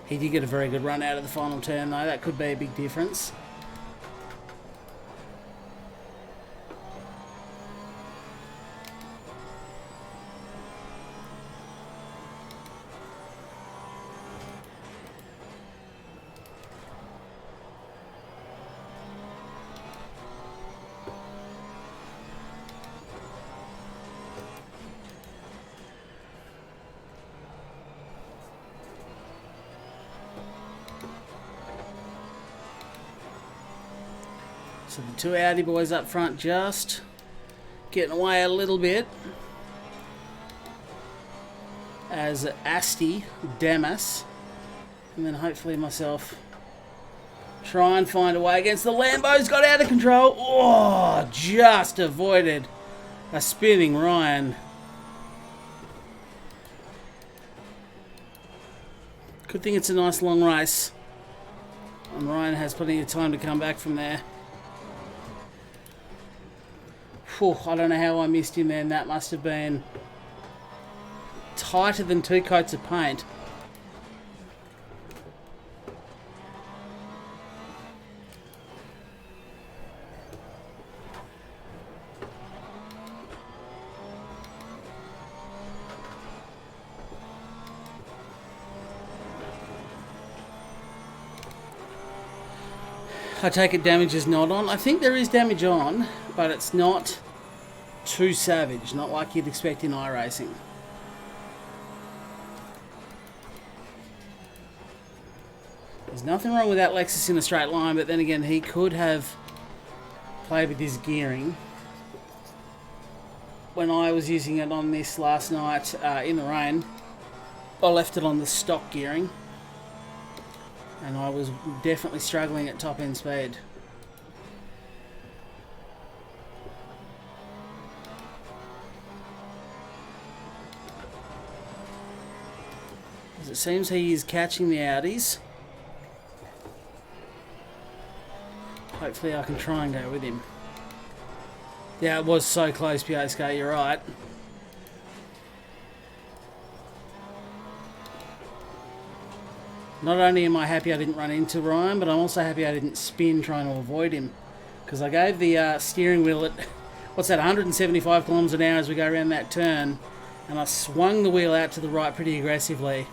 He did get a very good run out of the final turn though. That could be a big difference. So the two Audi boys up front just getting away a little bit. As Asti, Damas, and then hopefully myself try and find a way against the Lambos. Got out of control. Oh, just avoided a spinning Ryan. Good thing it's a nice long race. And Ryan has plenty of time to come back from there. Whew, I don't know how I missed him then. That must have been tighter than two coats of paint. I take it damage is not on. I think there is damage on, but it's not too savage, not like you'd expect in iRacing. There's nothing wrong with that Lexus in a straight line, but then again, he could have played with his gearing. When I was using it on this last night in the rain, I left it on the stock gearing, and I was definitely struggling at top end speed. As it seems he is catching the Audis. Hopefully I can try and go with him. Yeah, it was so close, PSK, you're right. Not only am I happy I didn't run into Ryan, but I'm also happy I didn't spin trying to avoid him. Because I gave the steering wheel at, what's that, 175 kilometers an hour as we go around that turn. And I swung the wheel out to the right pretty aggressively.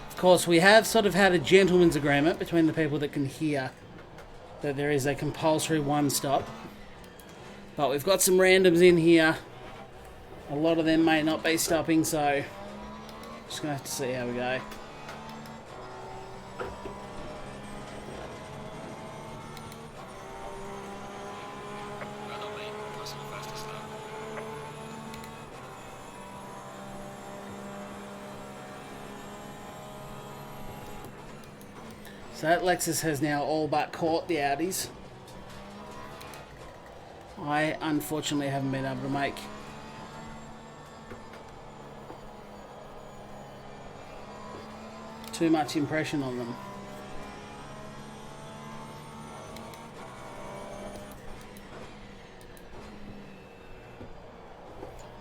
Of course, we have sort of had a gentleman's agreement between the people that can hear that there is a compulsory one stop. But we've got some randoms in here. A lot of them may not be stopping, so just going to have to see how we go. So that Lexus has now all but caught the Audis. I unfortunately haven't been able to make too much impression on them.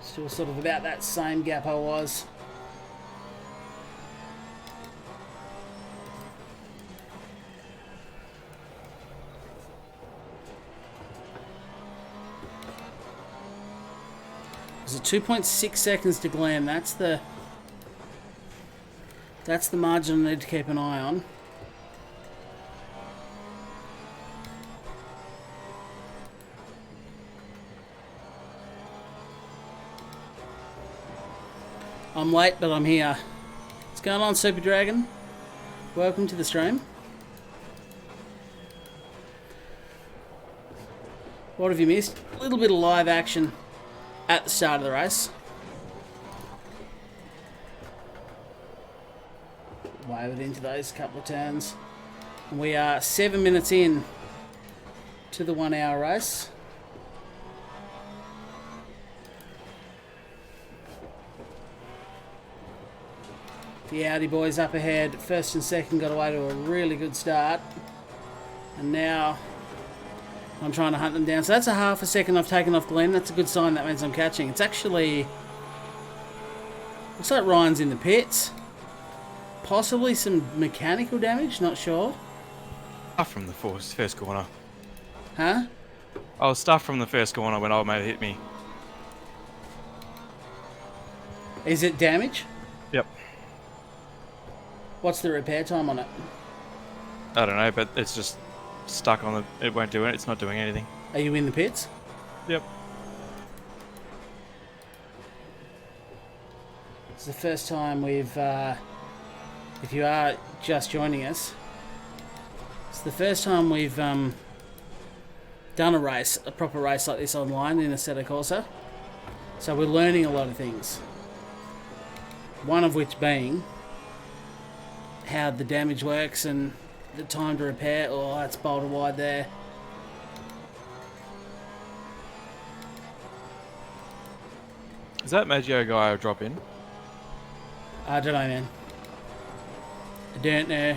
Still sort of about that same gap I was. There's a 2.6 seconds to glam. That's the margin I need to keep an eye on. I'm late, but I'm here. What's going on, Super Dragon? Welcome to the stream. What have you missed? A little bit of live action at the start of the race. Wave it into those couple of turns. And we are 7 minutes in to the 1 hour race. The Audi boys up ahead. First and second got away to a really good start. And now I'm trying to hunt them down. So that's a half a second I've taken off Glenn. That's a good sign. That means I'm catching. It's actually... looks like Ryan's in the pits. Possibly some mechanical damage. Not sure. Stuff from the first corner. Huh? I was stuffed from the first corner when old mate hit me. Is it damage? Yep. What's the repair time on it? I don't know, but it's just stuck on the... it won't do it. It's not doing anything. Are you in the pits? Yep. It's the first time we've, if you are just joining us, it's the first time we've done a race, a proper race like this online in Assetto Corsa. So we're learning a lot of things. One of which being how the damage works and the time to repair. Oh, that's bolted wide there. Is that Maggio guy a drop in? I don't know, man. I don't know.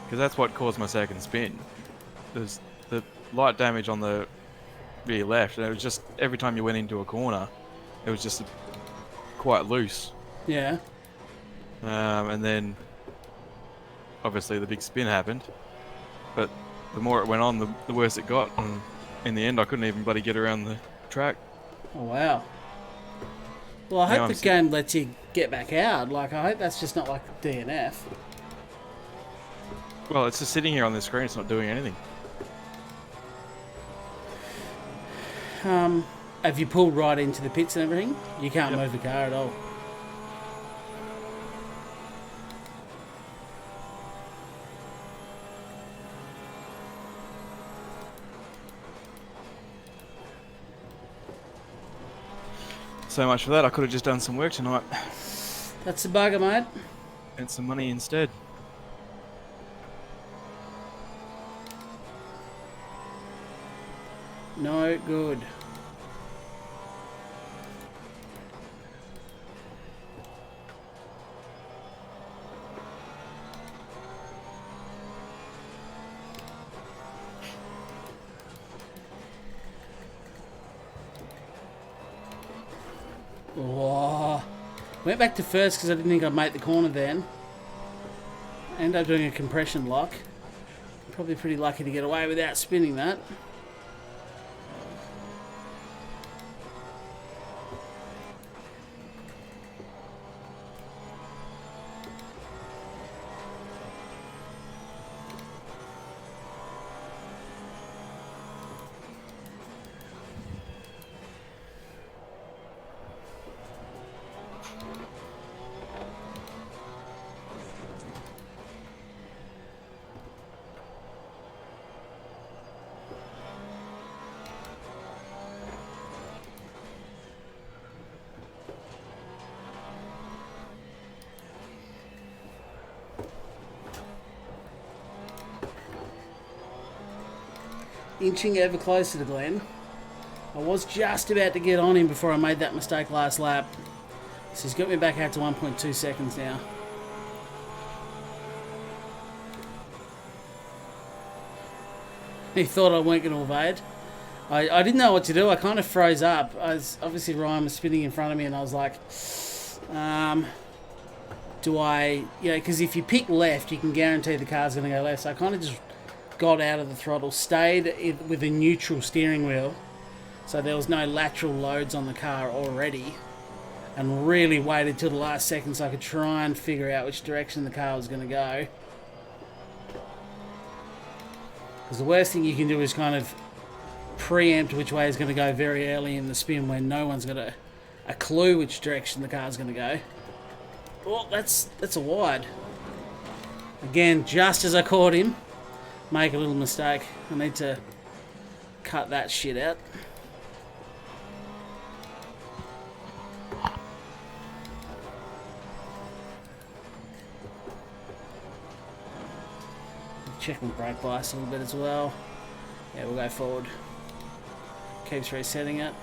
Because that's what caused my second spin. There's the light damage on the rear left, and it was just every time you went into a corner, it was just quite loose. Yeah. And then obviously the big spin happened, but the more it went on, the worse it got, and in the end I couldn't even bloody get around the track. Oh, wow. Well, I hope the game lets you get back out. Like, I hope that's just not like DNF. Well, it's just sitting here on the screen, it's not doing anything. Have you pulled right into the pits and everything? You can't move the car at all. So much for that, I could have just done some work tonight. That's the bugger, mate. And some money instead. No good. Oh. Went back to first because I didn't think I'd make the corner then. Ended up doing a compression lock. Probably pretty lucky to get away without spinning that. Inching ever closer to Glenn. I was just about to get on him before I made that mistake last lap. So he's got me back out to 1.2 seconds now. He thought I weren't going to evade. I didn't know what to do. I kind of froze up. Obviously Ryan was spinning in front of me and I was like, do I, because if you pick left, you can guarantee the car's going to go left. So I kind of just got out of the throttle, stayed with a neutral steering wheel, so there was no lateral loads on the car already, and really waited till the last second so I could try and figure out which direction the car was going to go. Because the worst thing you can do is kind of preempt which way is going to go very early in the spin when no one's got a clue which direction the car's going to go. Oh, that's a wide. Again, just as I caught him, make a little mistake. I need to cut that shit out. Check my brake bias a little bit as well. Yeah, we'll go forward. Keeps resetting it.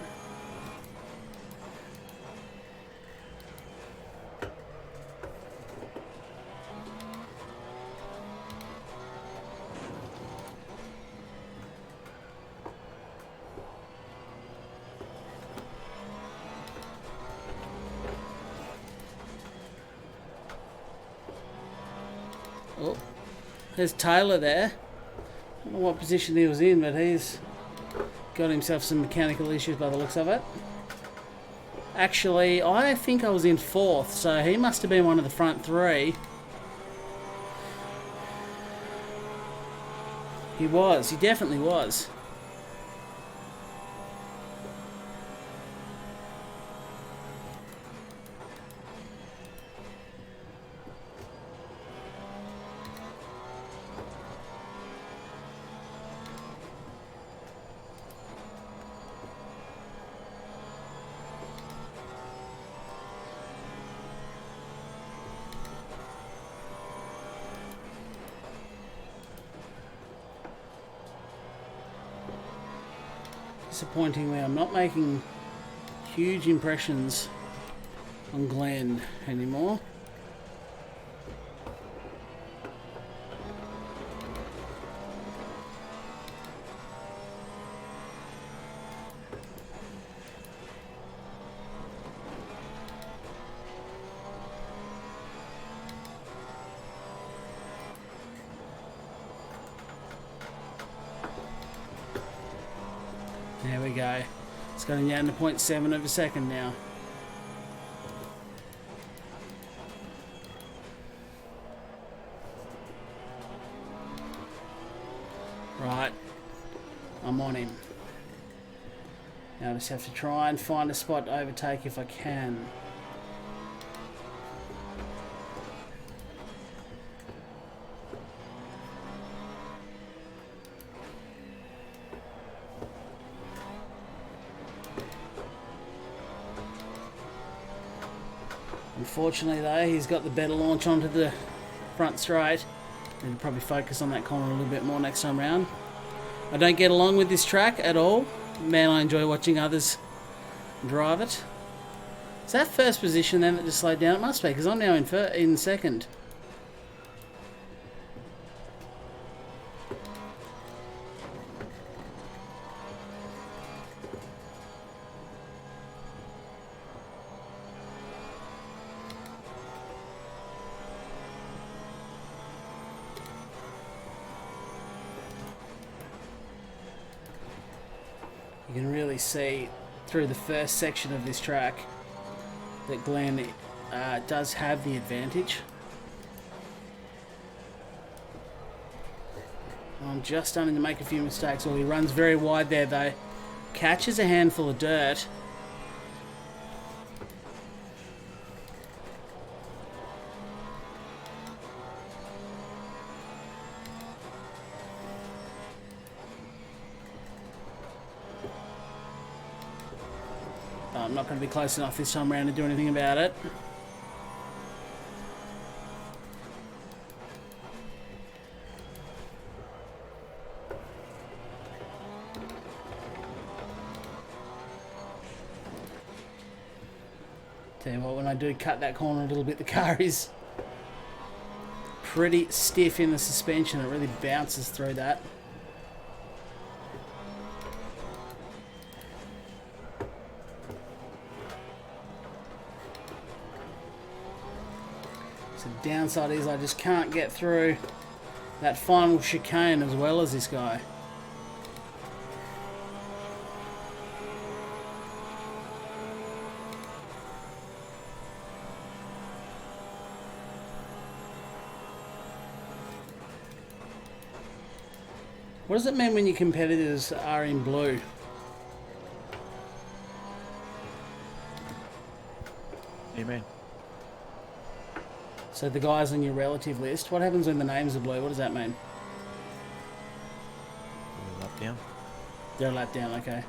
Oh, there's Taylor there. I don't know what position he was in, but he's got himself some mechanical issues by the looks of it. Actually, I think I was in fourth, so he must have been one of the front three. He was. He definitely was. Disappointingly, I'm not making huge impressions on Glenn anymore. There we go. It's going down to 0.7 of a second now. Right. I'm on him. Now I just have to try and find a spot to overtake if I can. Unfortunately though, he's got the better launch onto the front straight. And probably focus on that corner a little bit more next time round. I don't get along with this track at all. Man, I enjoy watching others drive it. Is that first position then that just slowed down? It must be, because I'm now in second. You can really see through the first section of this track that Glenn does have the advantage. I'm just starting to make a few mistakes. Well, he runs very wide there though. Catches a handful of dirt. I'm not going to be close enough this time around to do anything about it. Tell you what, when I do cut that corner a little bit, the car is pretty stiff in the suspension. It really bounces through that. So the downside is I just can't get through that final chicane as well as this guy. What does it mean when your competitors are in blue? What do you mean? So the guys on your relative list, what happens when the names are blue? What does that mean? Lap down. They're a lap down, okay.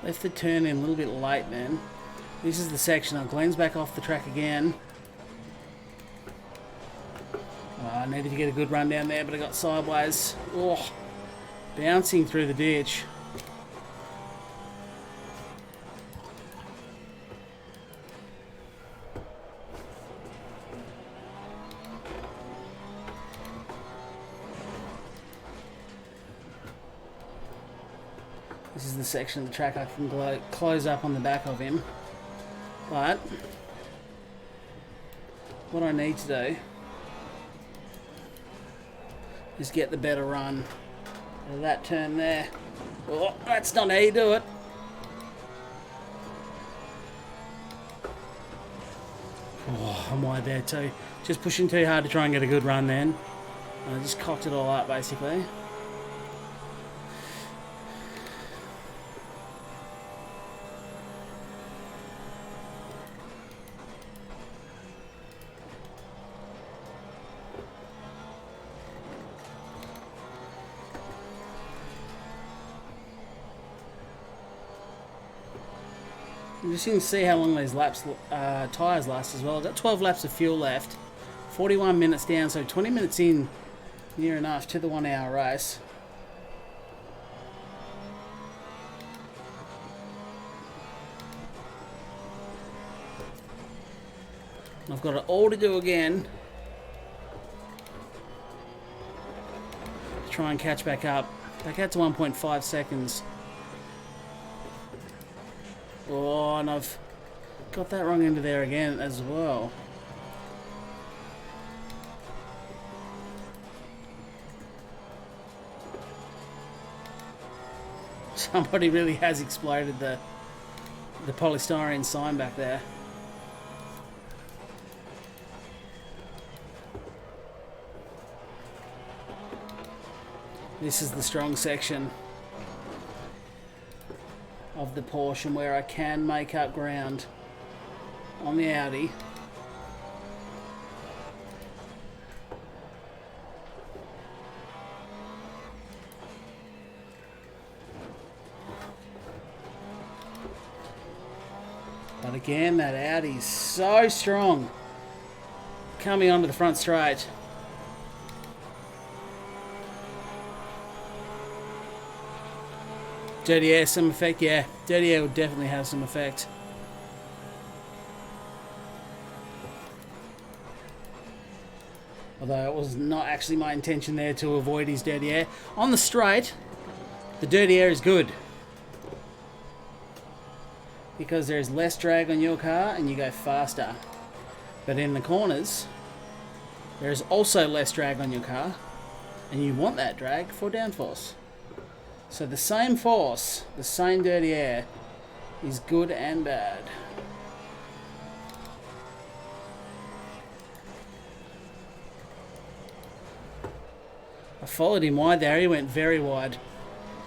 Left the turn in a little bit late then. This is the section. Glenn's back off the track again. I needed to get a good run down there, but I got sideways. Oh, bouncing through the ditch. This is the section of the track I can close up on the back of him. But what I need to do is get the better run of that turn there. Oh, that's not how you do it. Oh, I'm wide there too. Just pushing too hard to try and get a good run then. I just cocked it all up basically. I'm just going to see how long these laps tyres last as well. I've got 12 laps of fuel left, 41 minutes down, so 20 minutes in, near enough to the 1 hour race. I've got it all to do again to try and catch back up. Back out to 1.5 seconds. Oh, and I've got that wrong into there again as well. Somebody really has exploded the polystyrene sign back there. This is the strong section of the portion where I can make up ground on the Audi. But again, that Audi's so strong coming onto the front straight. Dirty air, some effect, yeah. Dirty air would definitely have some effect. Although it was not actually my intention there to avoid his dirty air. On the straight, the dirty air is good, because there's less drag on your car and you go faster. But in the corners, there's also less drag on your car, and you want that drag for downforce. So the same force, the same dirty air, is good and bad. I followed him wide there, he went very wide.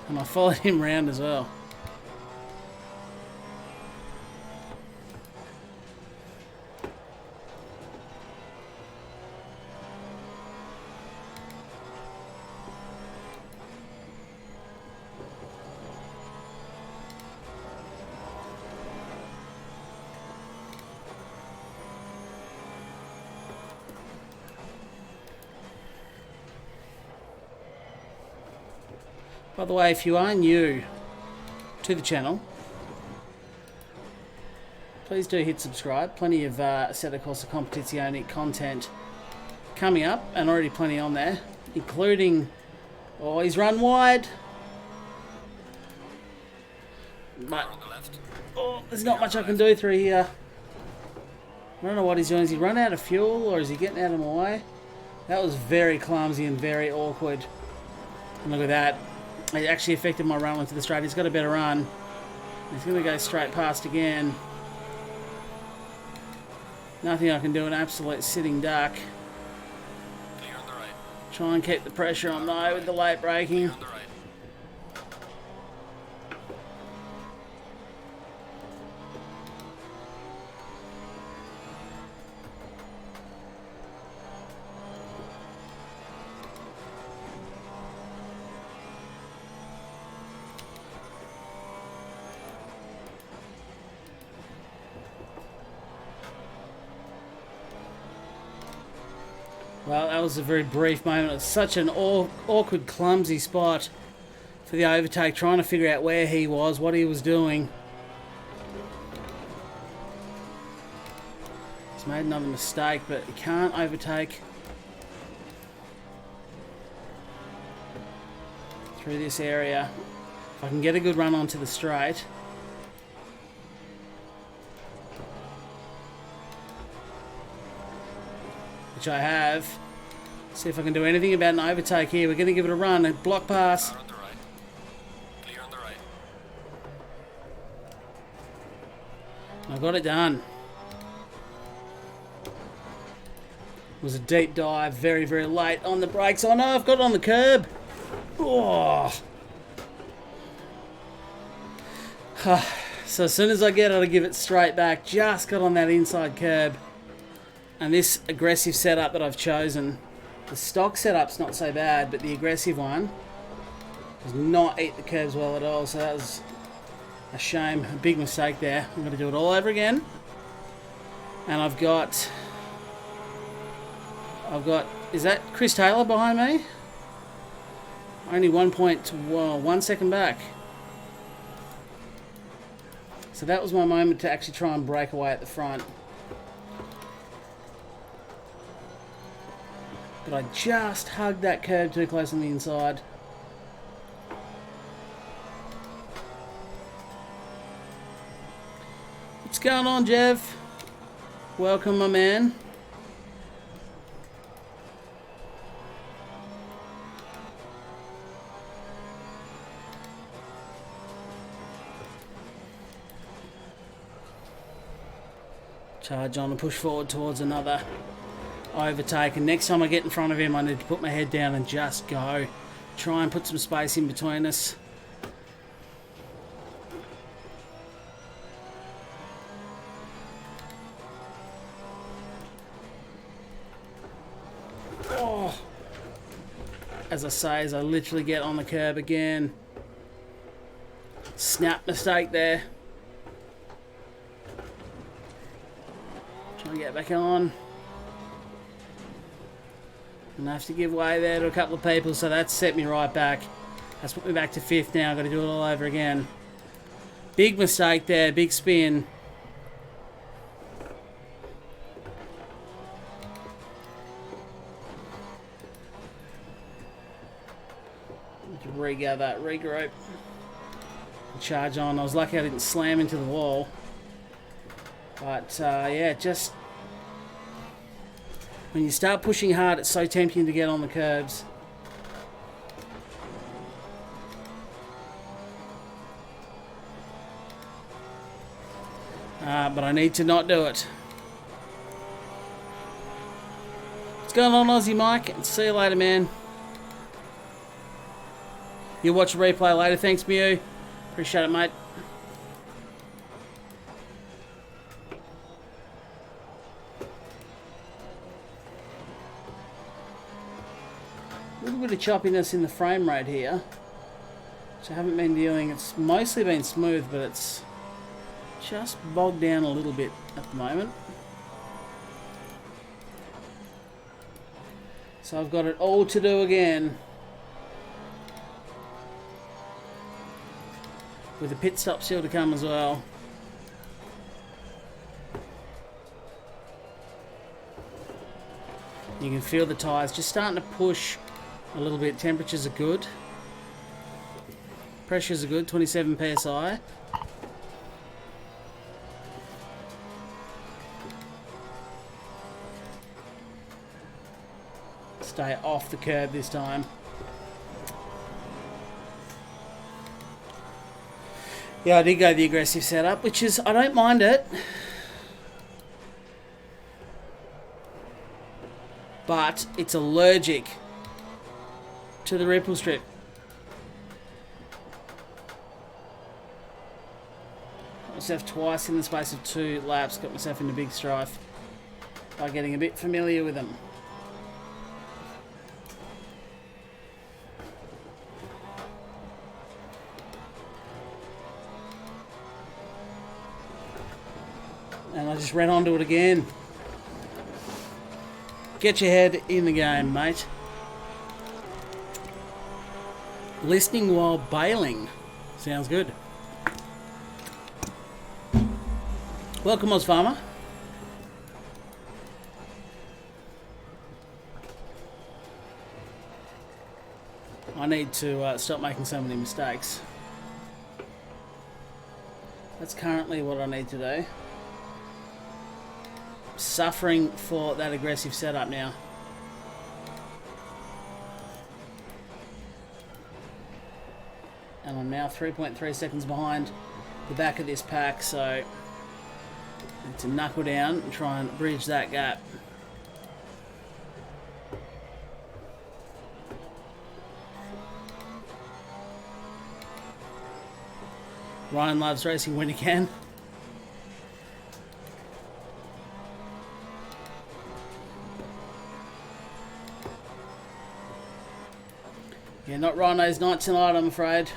And I followed him round as well. By the way, if you are new to the channel, please do hit subscribe. Plenty of Assetto Corsa Competizione content coming up, and already plenty on there, including... Oh, he's run wide. But, oh, there's not much I can do through here. I don't know what he's doing. Is he run out of fuel, or is he getting out of my way? That was very clumsy and very awkward. And look at that. It actually affected my run onto the straight. He's got a better run. He's going to go straight past again. Nothing I can do, an absolute sitting duck. Clear on the right. Try and keep the pressure on though with the late braking. On the right. Well, that was a very brief moment. It was such an awkward, clumsy spot for the overtake, trying to figure out where he was, what he was doing. He's made another mistake, but he can't overtake through this area. If I can get a good run onto the straight. which I have. See if I can do anything about an overtake here. We're going to give it a run. A block pass. Car on the right. Clear on the right. I got it done. It was a deep dive, very, very late on the brakes. Oh no, I've got it on the curb. Oh. So as soon as I get it, I give it straight back. Just got on that inside curb. And this aggressive setup that I've chosen, the stock setup's not so bad, but the aggressive one does not eat the curbs well at all. So that was a shame, a big mistake there. I'm going to do it all over again. And I've got, is that Chris Taylor behind me? Only 1 second back. So that was my moment to actually try and break away at the front. But I just hugged that curb too close on the inside. What's going on, Jeff? Welcome, my man. Charge on and push forward towards another overtake, and next time I get in front of him I need to put my head down and just go. Try and put some space in between us. Oh. As I say, as I literally get on the curb again. Snap mistake there. Trying to get back on. And I have to give way there to a couple of people, so that's set me right back. That's put me back to 5th now. I've got to do it all over again. Big mistake there, big spin. To regather, regroup. Charge on. I was lucky I didn't slam into the wall. But yeah, just when you start pushing hard, it's so tempting to get on the curbs. But I need to not do it. What's going on, Aussie Mike? See you later, man. You'll watch a replay later. Thanks, Mew. Appreciate it, mate. A little bit of choppiness in the frame rate here, which I haven't been dealing. It's mostly been smooth, but it's just bogged down a little bit at the moment. So I've got it all to do again. With a pit stop still to come as well. You can feel the tyres just starting to push a little bit. Temperatures are good. Pressures are good, 27 psi. Stay off the curb this time. Yeah, I did go the aggressive setup, which is, I don't mind it. But it's allergic to the ripple strip. Got myself twice in the space of 2 laps, got myself into big strife by getting a bit familiar with them. And I just ran onto it again. Get your head in the game, mate. Listening while bailing. Sounds good. Welcome, Oz Farmer. I need to stop making so many mistakes. That's currently what I need to do. suffering for that aggressive setup now. And I'm now 3.3 seconds behind the back of this pack, so I need to knuckle down and try and bridge that gap. Ryan loves racing when he can. Yeah, not Rhino's night tonight, I'm afraid.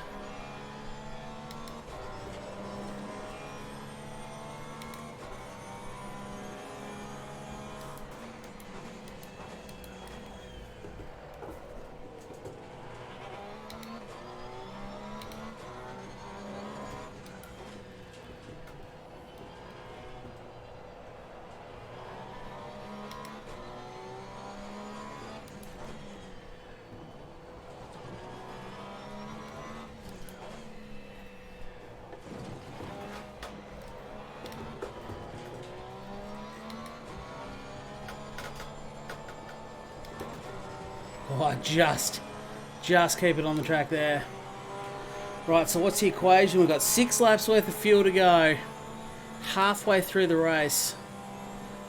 Oh, just keep it on the track there. Right, so what's the equation? We've got 6 laps worth of fuel to go. Halfway through the race.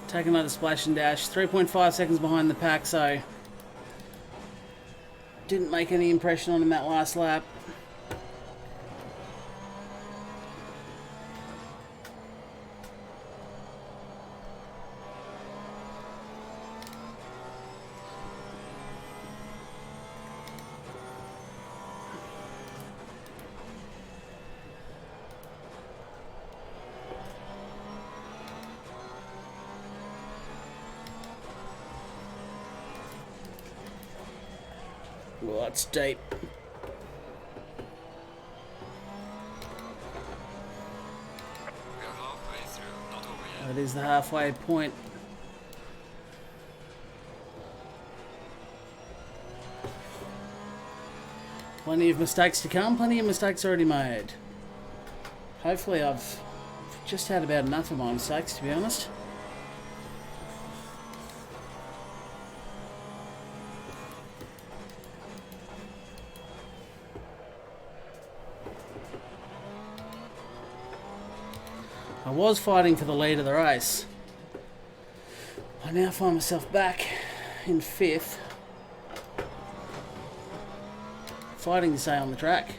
Take another splash and dash. 3.5 seconds behind the pack, so didn't make any impression on him that last lap. Well, that's deep. We are halfway through, not over yet. That is the halfway point. Plenty of mistakes to come, plenty of mistakes already made. Hopefully I've just had about enough of my mistakes, to be honest. I was fighting for the lead of the race. I now find myself back in 5th. Fighting to stay on the track.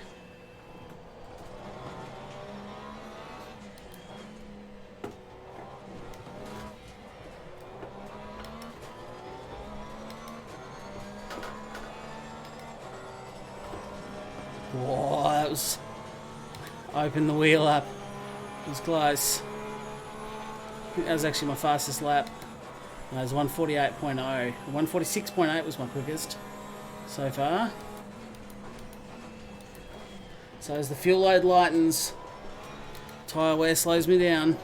Whoa, that was... Open the wheel up. It was close. I think that was actually my fastest lap. It was 148.0. 146.8 was my quickest so far. So as the fuel load lightens, tyre wear slows me down.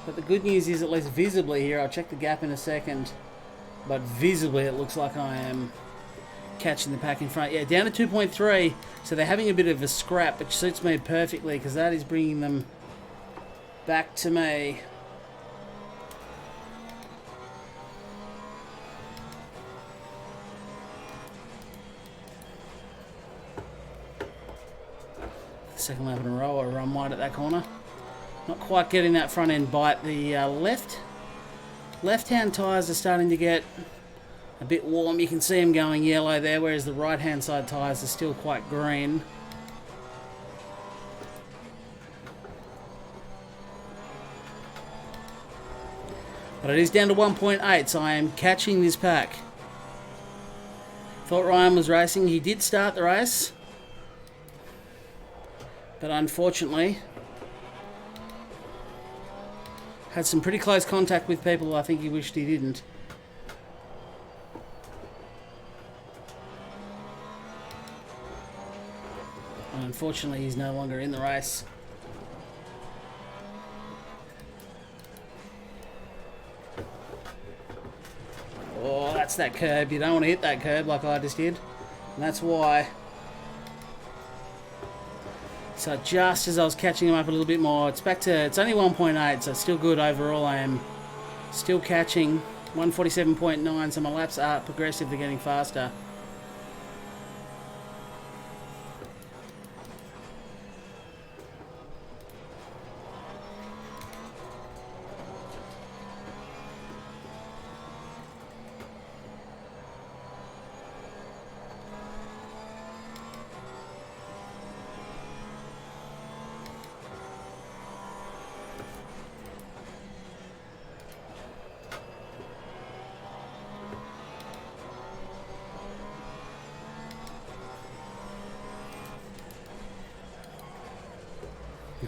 But the good news is, at least visibly here, I'll check the gap in a second, but visibly it looks like I am catching the pack in front. Yeah, down to 2.3, so they're having a bit of a scrap, which suits me perfectly because that is bringing them back to me. Second lap in a row, I run wide at that corner. Not quite getting that front end bite. The left-hand tyres are starting to get a bit warm. You can see them going yellow there, whereas the right-hand side tyres are still quite green. But it is down to 1.8, so I am catching this pack. Thought Ryan was racing. He did start the race, but unfortunately had some pretty close contact with people I think he wished he didn't. And unfortunately he's no longer in the race. Oh, that's that curb. You don't want to hit that curb like I just did. And that's why. So just as I was catching him up a little bit more, it's back to, it's only 1.8, so it's still good overall. I am still catching 147.9, so my laps are progressively getting faster.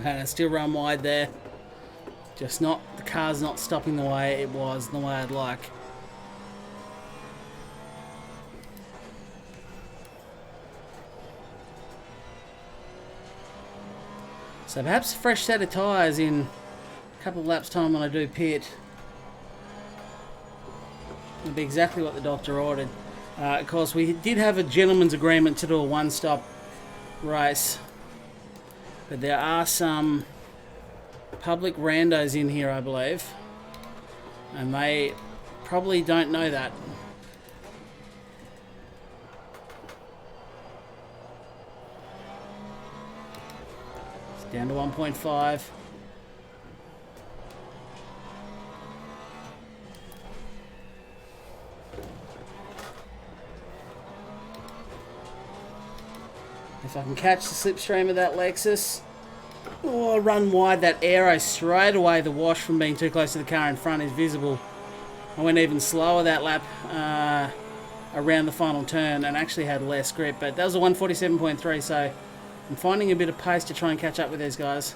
And I still run wide there. Just not, the car's not stopping the way it was, the way I'd like. So perhaps a fresh set of tyres in a couple of laps time when I do pit. It'll be exactly what the doctor ordered. Of course, we did have a gentleman's agreement to do a one-stop race. But there are some public randos in here, I believe. And they probably don't know that. It's down to 1.5. If I can catch the slipstream of that Lexus. Oh, run wide, that aero straight away. The wash from being too close to the car in front is visible. I went even slower that lap around the final turn and actually had less grip. But that was a 147.3, so I'm finding a bit of pace to try and catch up with these guys.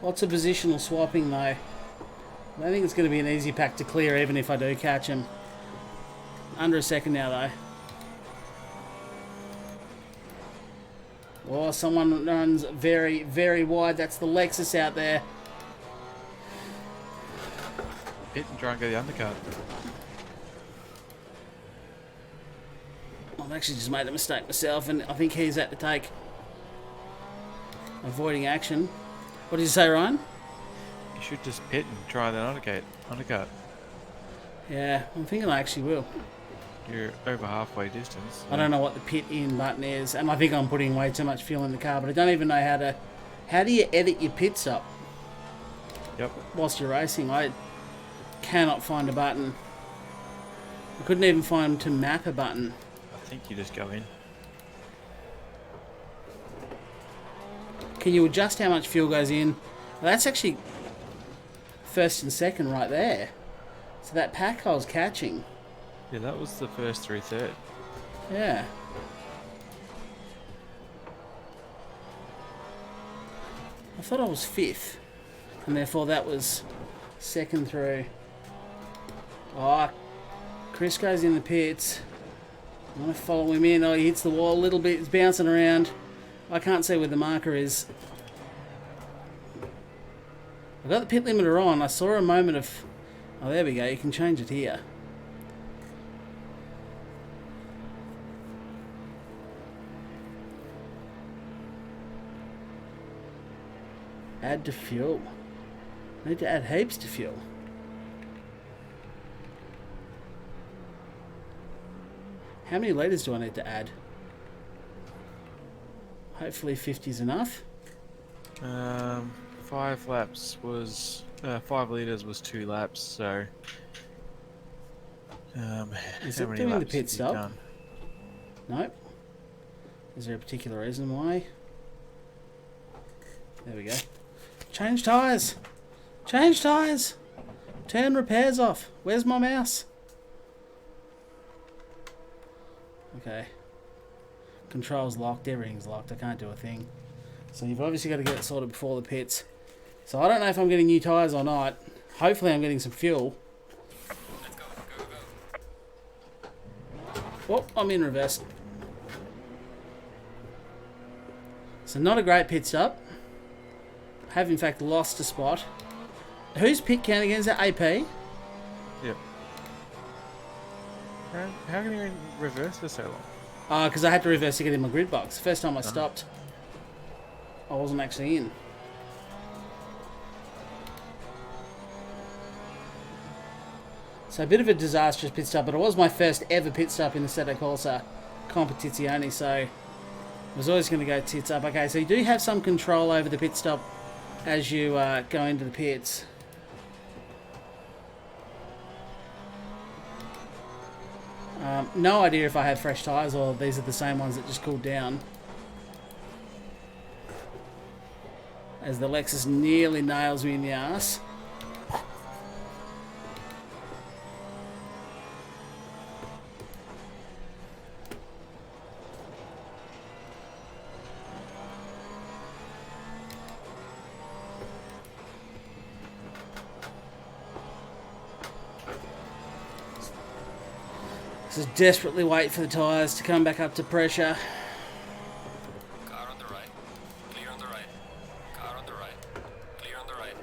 Lots of positional swapping though. I don't think it's going to be an easy pack to clear even if I do catch him. Under a second now though. Oh, someone runs very, very wide. That's the Lexus out there. Pit and try and go the undercut. I've actually just made a mistake myself and I think he's at the take. Avoiding action. What did you say, Ryan? You should just pit and try that undercut. Yeah, I'm thinking I actually will. You're over halfway distance. So. I don't know what the pit in button is, and I think I'm putting way too much fuel in the car, but I don't even know how to... How do you edit your pit stop? Yep. Whilst you're racing, I cannot find a button. I couldn't even find to map a button. I think you just go in. Can you adjust how much fuel goes in? Well, that's actually first and second right there. So that pack I was catching. Yeah, that was the first 3/3. Yeah. I thought I was fifth. And therefore that was second through. Oh, Chris goes in the pits. I'm going to follow him in. Oh, he hits the wall a little bit. It's bouncing around. I can't see where the marker is. I've got the pit limiter on. I saw a moment of... Oh, there we go. You can change it here. Add to fuel. I need to add heaps to fuel. How many litres do I need to add? Hopefully 50 is enough. 5 laps was 5 litres was 2 laps, so Is how it many doing the laps pit have you stop? done? Nope. Is there a particular reason why? There we go. Change tyres! Change tyres! Turn repairs off. Where's my mouse? Okay. Controls locked, everything's locked, I can't do a thing. So you've obviously got to get it sorted before the pits. So I don't know if I'm getting new tyres or not. Hopefully I'm getting some fuel. Let's go, go, go. Oh, I'm in reverse. So not a great pit stop. Have in fact lost a spot. Who's pit count again? Is that AP? Yep. How can you reverse for so long? Because I had to reverse to get in my grid box. First time I stopped, I wasn't actually in. So a bit of a disastrous pit stop, but it was my first ever pit stop in the Assetto Corsa Competizione, so I was always going to go tits up. Okay, so you do have some control over the pit stop as you go into the pits. No idea if I have fresh tyres or these are the same ones that just cooled down. As the Lexus nearly nails me in the ass. Just desperately wait for the tyres to come back up to pressure. Car on the right. Clear on the right. Car on the right. Clear on the right.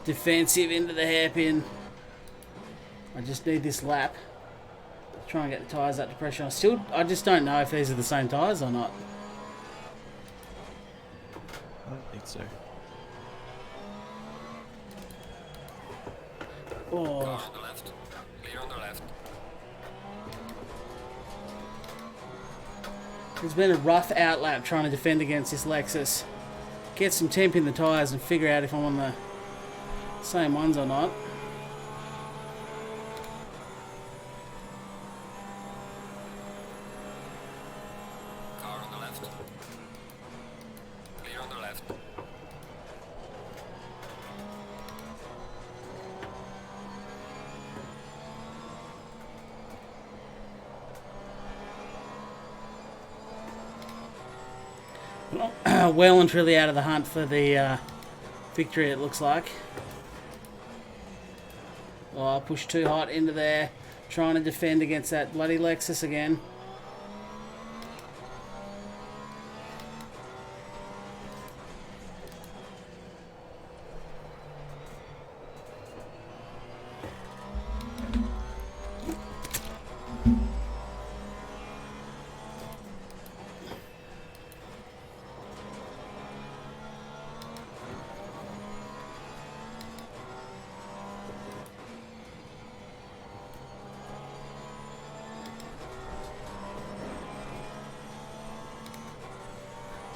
Defensive into the hairpin. I just need this lap. Try and get the tyres up to pressure. I just don't know if these are the same tyres or not. I don't think so. Car Oh, on the left. Clear on the left. it's been a rough outlap trying to defend against this Lexus. Get some temp in the tyres and figure out if I'm on the same ones or not. Car on the left. Clear on the left. Well and truly out of the hunt for the victory, it looks like. Oh, I pushed too hot into there, trying to defend against that bloody Lexus again.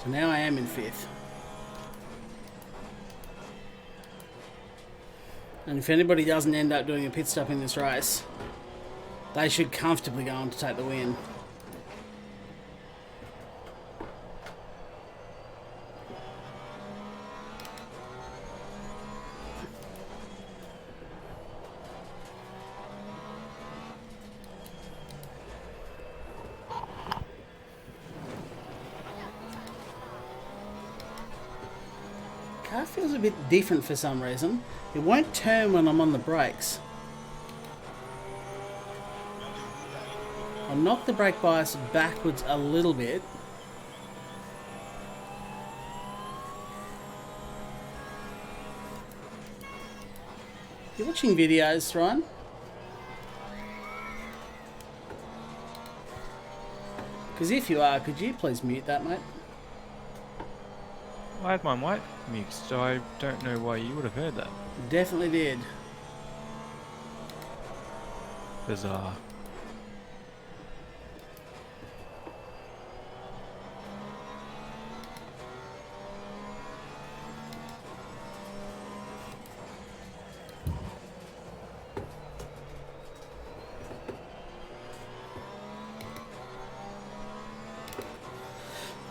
So now I am in 5th. And if anybody doesn't end up doing a pit stop in this race, they should comfortably go on to take the win. Car feels a bit different for some reason. It won't turn when I'm on the brakes. I'll knock the brake bias backwards a little bit. You're watching videos, Ryan? Because if you are, could you please mute that, mate? I had my mic mixed, so I don't know why you would have heard that. Definitely did. Bizarre.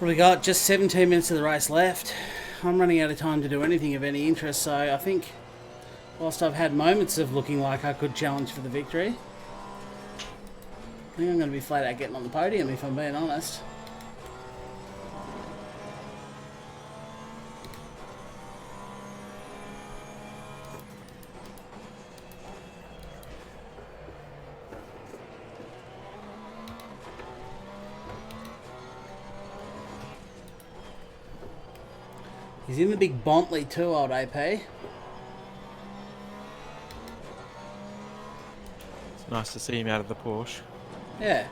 What we got? Just 17 minutes of the race left. I'm running out of time to do anything of any interest, so I think whilst I've had moments of looking like I could challenge for the victory, I think I'm going to be flat out getting on the podium if I'm being honest. He's in the big Bontley too, old AP. Nice to see him out of the Porsche. Yeah.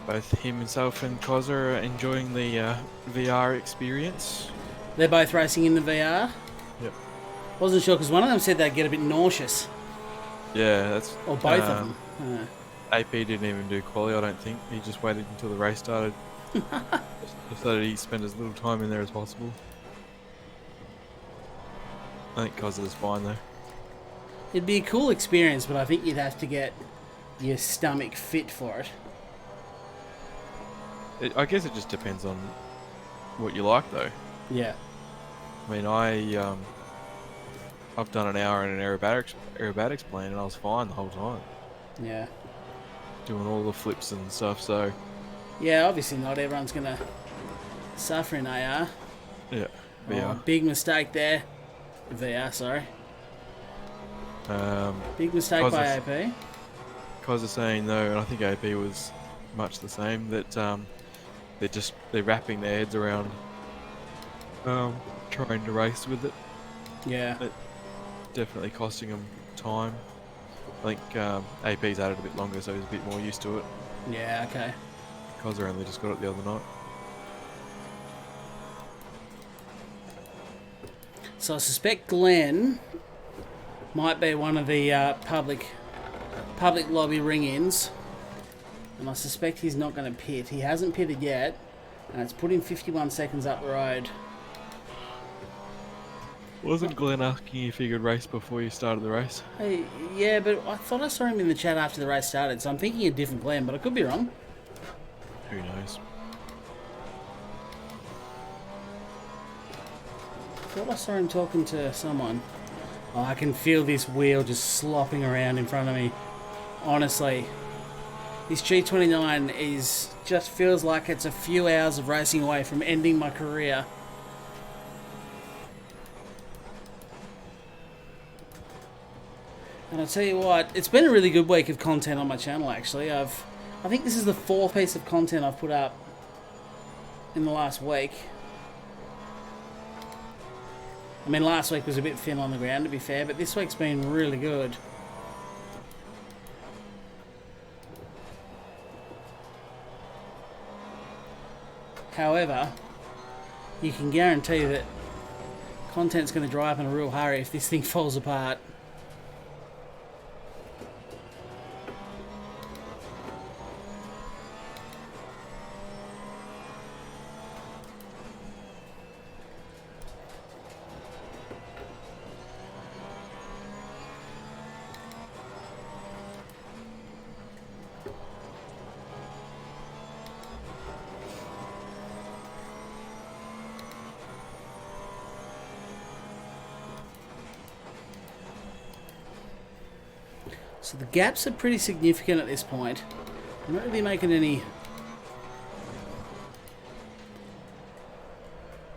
Both himself and Koza are enjoying the VR experience. They're both racing in the VR. Yep. Wasn't sure because one of them said they'd get a bit nauseous. Yeah, that's... Or both of them. AP didn't even do quali, I don't think. He just waited until the race started. just so that he spent as little time in there as possible. I think Koza's fine though. It'd be a cool experience, but I think you'd have to get your stomach fit for it. I guess it just depends on what you like though. Yeah. I mean, I've done an hour in an aerobatics plane and I was fine the whole time. Yeah. Doing all the flips and stuff, so... Yeah, obviously not everyone's going to suffer in AR. Yeah, Oh, VR. big mistake there. VR, sorry. Big mistake by AP. Koza's saying though, and I think AP was much the same, that they're wrapping their heads around trying to race with it. Yeah. It definitely costing them time. I think AP's had it a bit longer, so he's a bit more used to it. Yeah, okay. Koza only just got it the other night. So I suspect Glenn might be one of the public lobby ring-ins. And I suspect he's not going to pit. He hasn't pitted yet. And it's put him 51 seconds up the road. Wasn't Glenn asking if he could race before you started the race? Hey, yeah, but I thought I saw him in the chat after the race started. So I'm thinking a different Glenn, but I could be wrong. Who knows? I thought I saw him talking to someone. Oh, I can feel this wheel just slopping around in front of me. Honestly. This G29 just feels like it's a few hours of racing away from ending my career. And I'll tell you what, it's been a really good week of content on my channel actually. I think this is the 4th piece of content I've put up in the last week. I mean, last week was a bit thin on the ground, to be fair, but this week's been really good. However, you can guarantee that content's going to dry up in a real hurry if this thing falls apart. So the gaps are pretty significant at this point. I'm not really making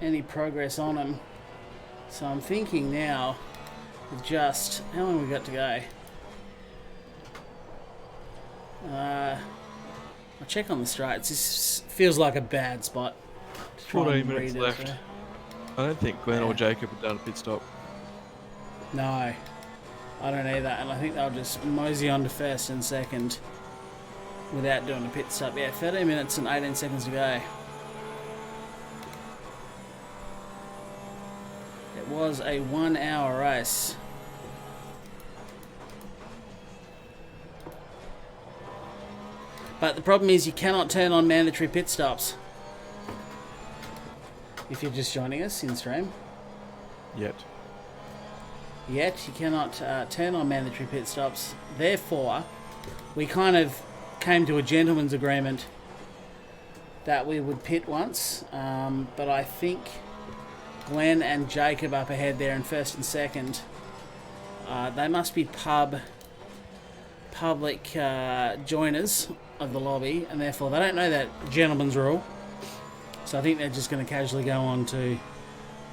any progress on them. So I'm thinking now of just... How long have we got to go? I'll check on the straights. This feels like a bad spot. 14 minutes left. I don't think Glenn or Jacob have done a pit stop. No, I don't either, and I think they'll just mosey on to first and second without doing a pit stop. Yeah, 13 minutes and 18 seconds to go. It was a 1 hour race. But the problem is you cannot turn on mandatory pit stops. If you're just joining us in stream. Yet you cannot turn on mandatory pit stops. Therefore, we kind of came to a gentleman's agreement that we would pit once. But I think Glenn and Jacob up ahead there in first and second. They must be public joiners of the lobby, and therefore they don't know that gentleman's rule. So I think they're just going to casually go on to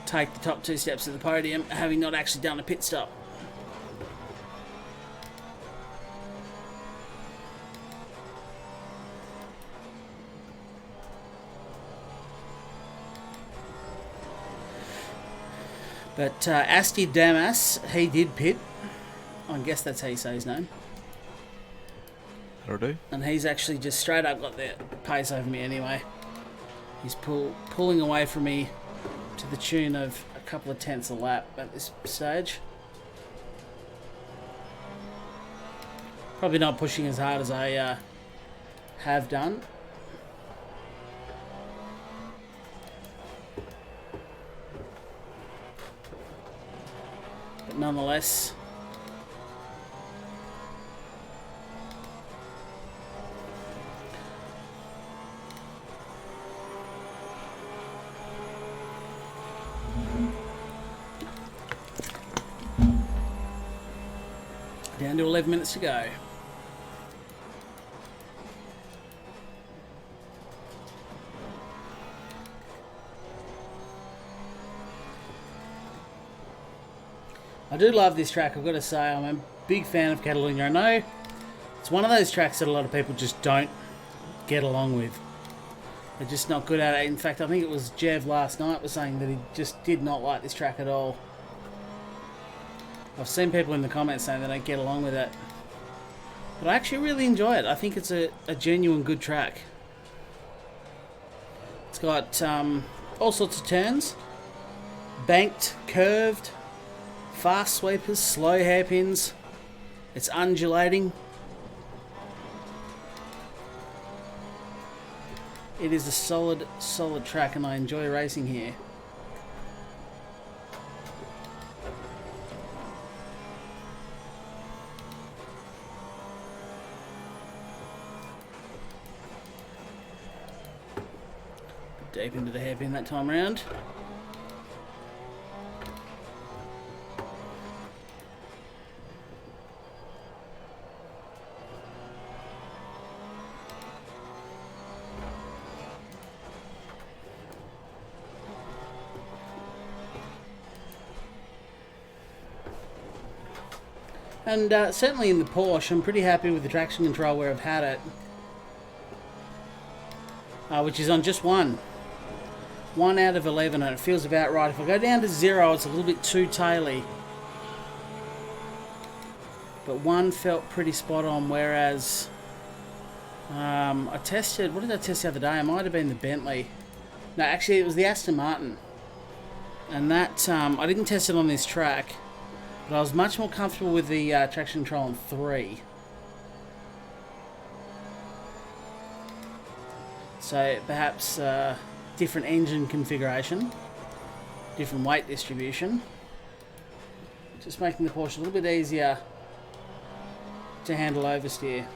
take the top 2 steps of the podium, having not actually done a pit stop. But Asti Damas, he did pit. I guess that's how you say his name. That'll do. And he's actually just straight up got the pace over me anyway. He's pulling away from me to the tune of a couple of tenths a lap at this stage. Probably not pushing as hard as I have done. But nonetheless, down to 11 minutes to go. I do love this track, I've got to say. I'm a big fan of Catalunya. I know it's one of those tracks that a lot of people just don't get along with. They're just not good at it. In fact, I think it was Jev last night was saying that he just did not like this track at all. I've seen people in the comments saying they don't get along with it. But I actually really enjoy it. I think it's a genuine good track. It's got all sorts of turns. Banked, curved, fast sweepers, slow hairpins. It's undulating. It is a solid track and I enjoy racing here. Deep into the hairpin that time round. And certainly in the Porsche, I'm pretty happy with the traction control where I've had it. Which is on just one. 1 out of 11, and it feels about right. If I go down to 0, it's a little bit too taily. But 1 felt pretty spot on, whereas I tested, what did I test the other day? It might have been the Bentley. No, actually it was the Aston Martin. And that, I didn't test it on this track, but I was much more comfortable with the traction control on 3. So perhaps different engine configuration, different weight distribution, just making the Porsche a little bit easier to handle oversteer.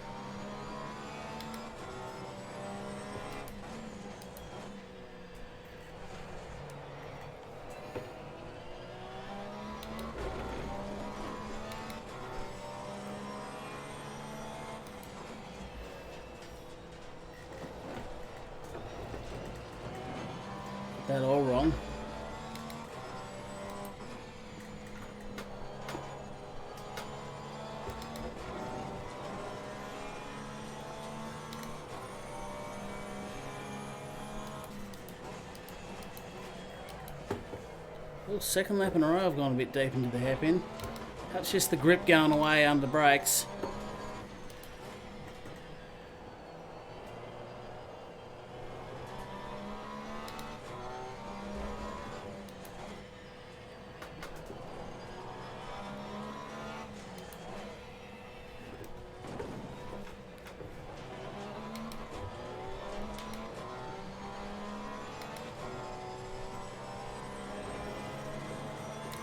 That all wrong. Well, second lap in a row I've gone a bit deep into the hairpin. That's just the grip going away under brakes.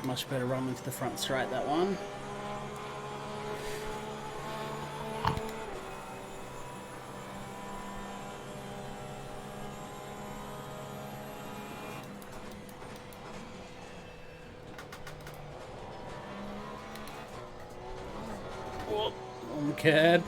Much better run into the front straight, that one. Whoop, on the curb.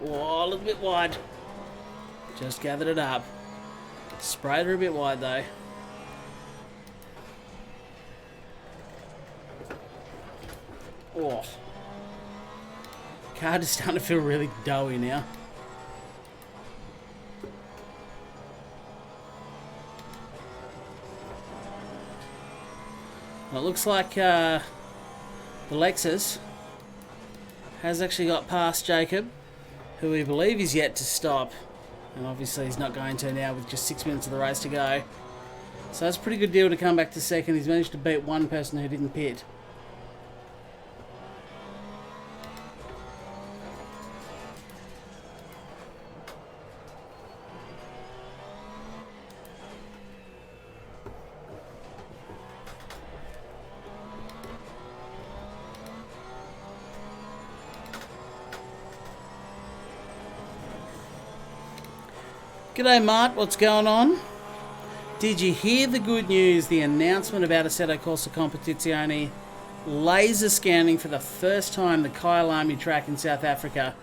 Oh, a little bit wide. Just gathered it up. Sprayed her a bit wide though. Oh. Card is starting to feel really doughy now. Well, it looks like the Lexus has actually got past Jacob, who we believe is yet to stop. And obviously he's not going to now with just 6 minutes of the race to go. So that's a pretty good deal to come back to second. He's managed to beat one person who didn't pit. G'day Mart, what's going on? Did you hear the good news, the announcement about Assetto Corsa Competizione laser scanning for the first time the Kyalami track in South Africa?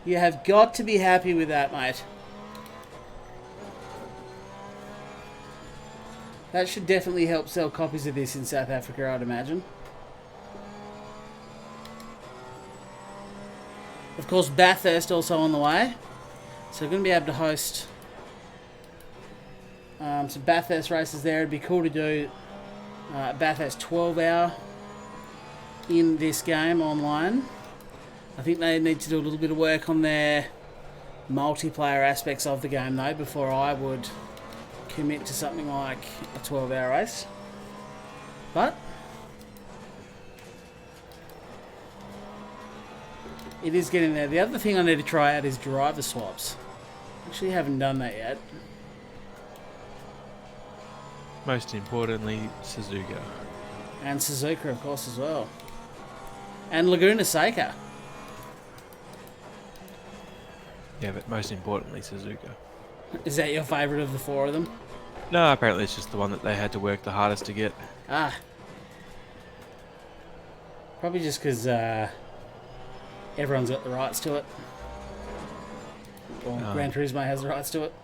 You have got to be happy with that, mate. That should definitely help sell copies of this in South Africa, I'd imagine. Of course, Bathurst also on the way. So we're going to be able to host some Bathurst races there. It'd be cool to do Bathurst 12-hour in this game online. I think they need to do a little bit of work on their multiplayer aspects of the game though before I would commit to something like a 12-hour race. But it is getting there. The other thing I need to try out is driver swaps. Actually haven't done that yet. Most importantly, Suzuka. And Suzuka, of course, as well. And Laguna Seca. Yeah, but most importantly, Suzuka. Is that your favourite of the four of them? No, apparently it's just the one that they had to work the hardest to get. Ah. Probably just because everyone's got the rights to it. Or Gran Turismo has the rights to it.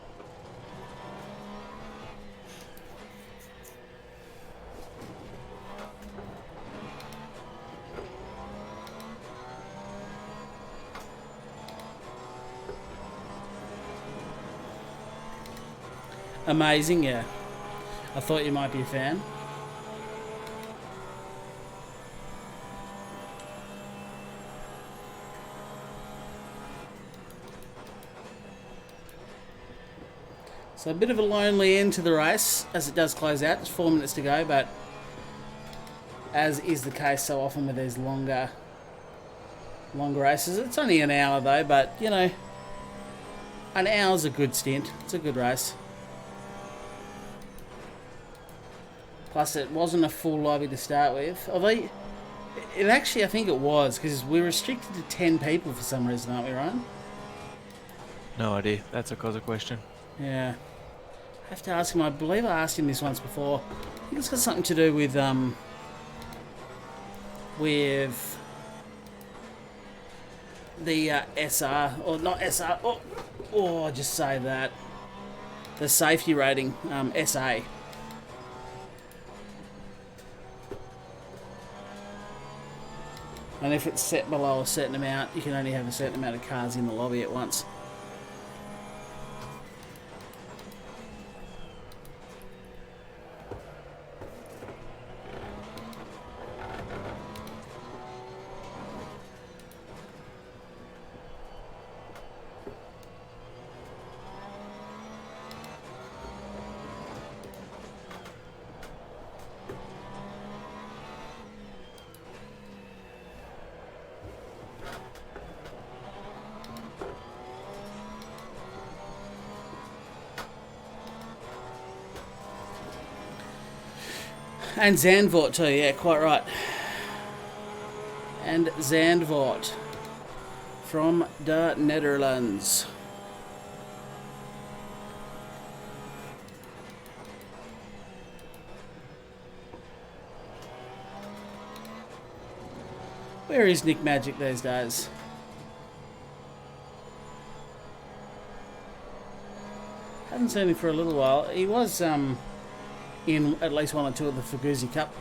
Amazing, yeah. I thought you might be a fan. So a bit of a lonely end to the race as it does close out. There's 4 minutes to go, but as is the case so often with these longer races, it's only an hour though, but you know, an hour's a good stint. It's a good race. Plus it wasn't a full lobby to start with. Although it actually, I think it was, because we're restricted to 10 people for some reason, aren't we, Ryan? No idea. That's a cause of question. Yeah. I have to ask him. I believe I asked him this once before. I think it's got something to do with the SR, or not SR, I just say that. The safety rating, SA. And if it's set below a certain amount, you can only have a certain amount of cars in the lobby at once. And Zandvoort too, yeah, quite right. And Zandvoort from the Netherlands. Where is Nick Magic these days? Haven't seen him for a little while. He was in at least one or two of the Faguzi Cup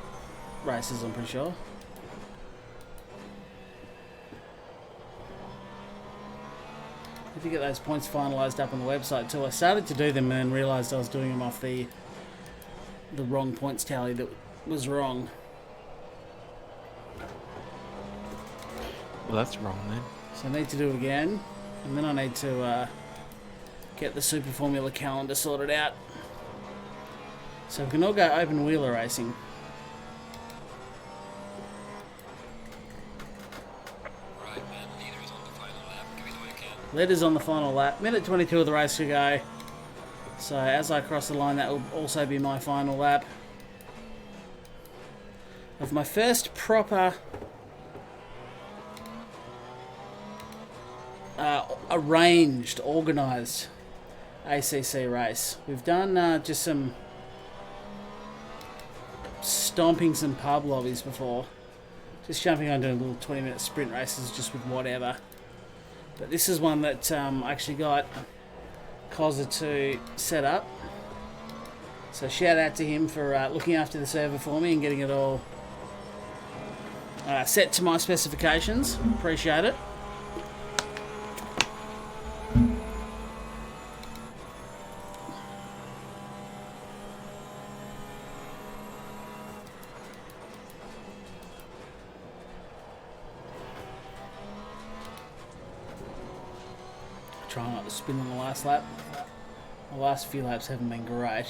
races, I'm pretty sure. If you get those points finalised up on the website too. I started to do them and then realised I was doing them off the wrong points tally that was wrong. Well, that's wrong then. So I need to do it again, and then I need to get the Super Formula calendar sorted out. So we can all go open wheeler racing. Right, man. Leader is on the final lap. Give it all you can. Leaders on the final lap. Minute 22 of the race to go. So as I cross the line, that will also be my final lap of my first proper arranged, organised ACC race. We've done just some stomping some pub lobbies before. Just jumping on doing little 20-minute sprint races just with whatever. But this is one that I actually got Cozza to set up. So shout out to him for looking after the server for me and getting it all set to my specifications. Appreciate it. Trying not to spin on the last lap. The last few laps haven't been great.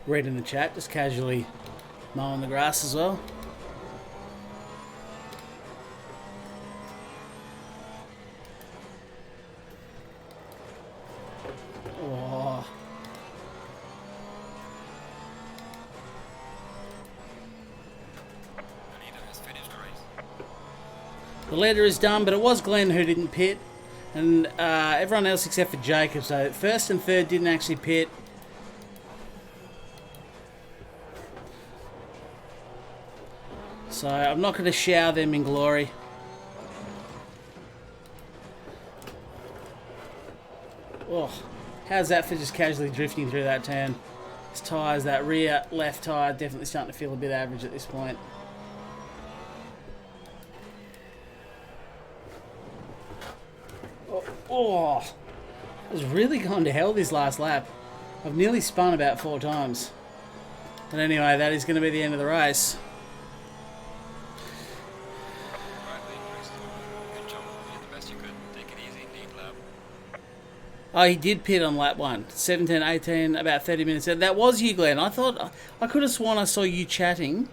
Read in the chat, just casually mowing the grass as well. Oh. The leader has finished the race. The leader is done, but it was Glenn who didn't pit, and everyone else except for Jacob. So first and third didn't actually pit. So I'm not going to shower them in glory. Oh, how's that for just casually drifting through that turn? His tyres, that rear left tyre, definitely starting to feel a bit average at this point. Oh, it was really gone to hell this last lap. I've nearly spun about 4 times. But anyway, that is going to be the end of the race. Right, Lee. Race is over. Good job. You did the best you could. Take it easy. Lead lap. Oh, he did pit on lap 1. 17, 18, about 30 minutes. That was you, Glenn. I thought, I could have sworn I saw you chatting.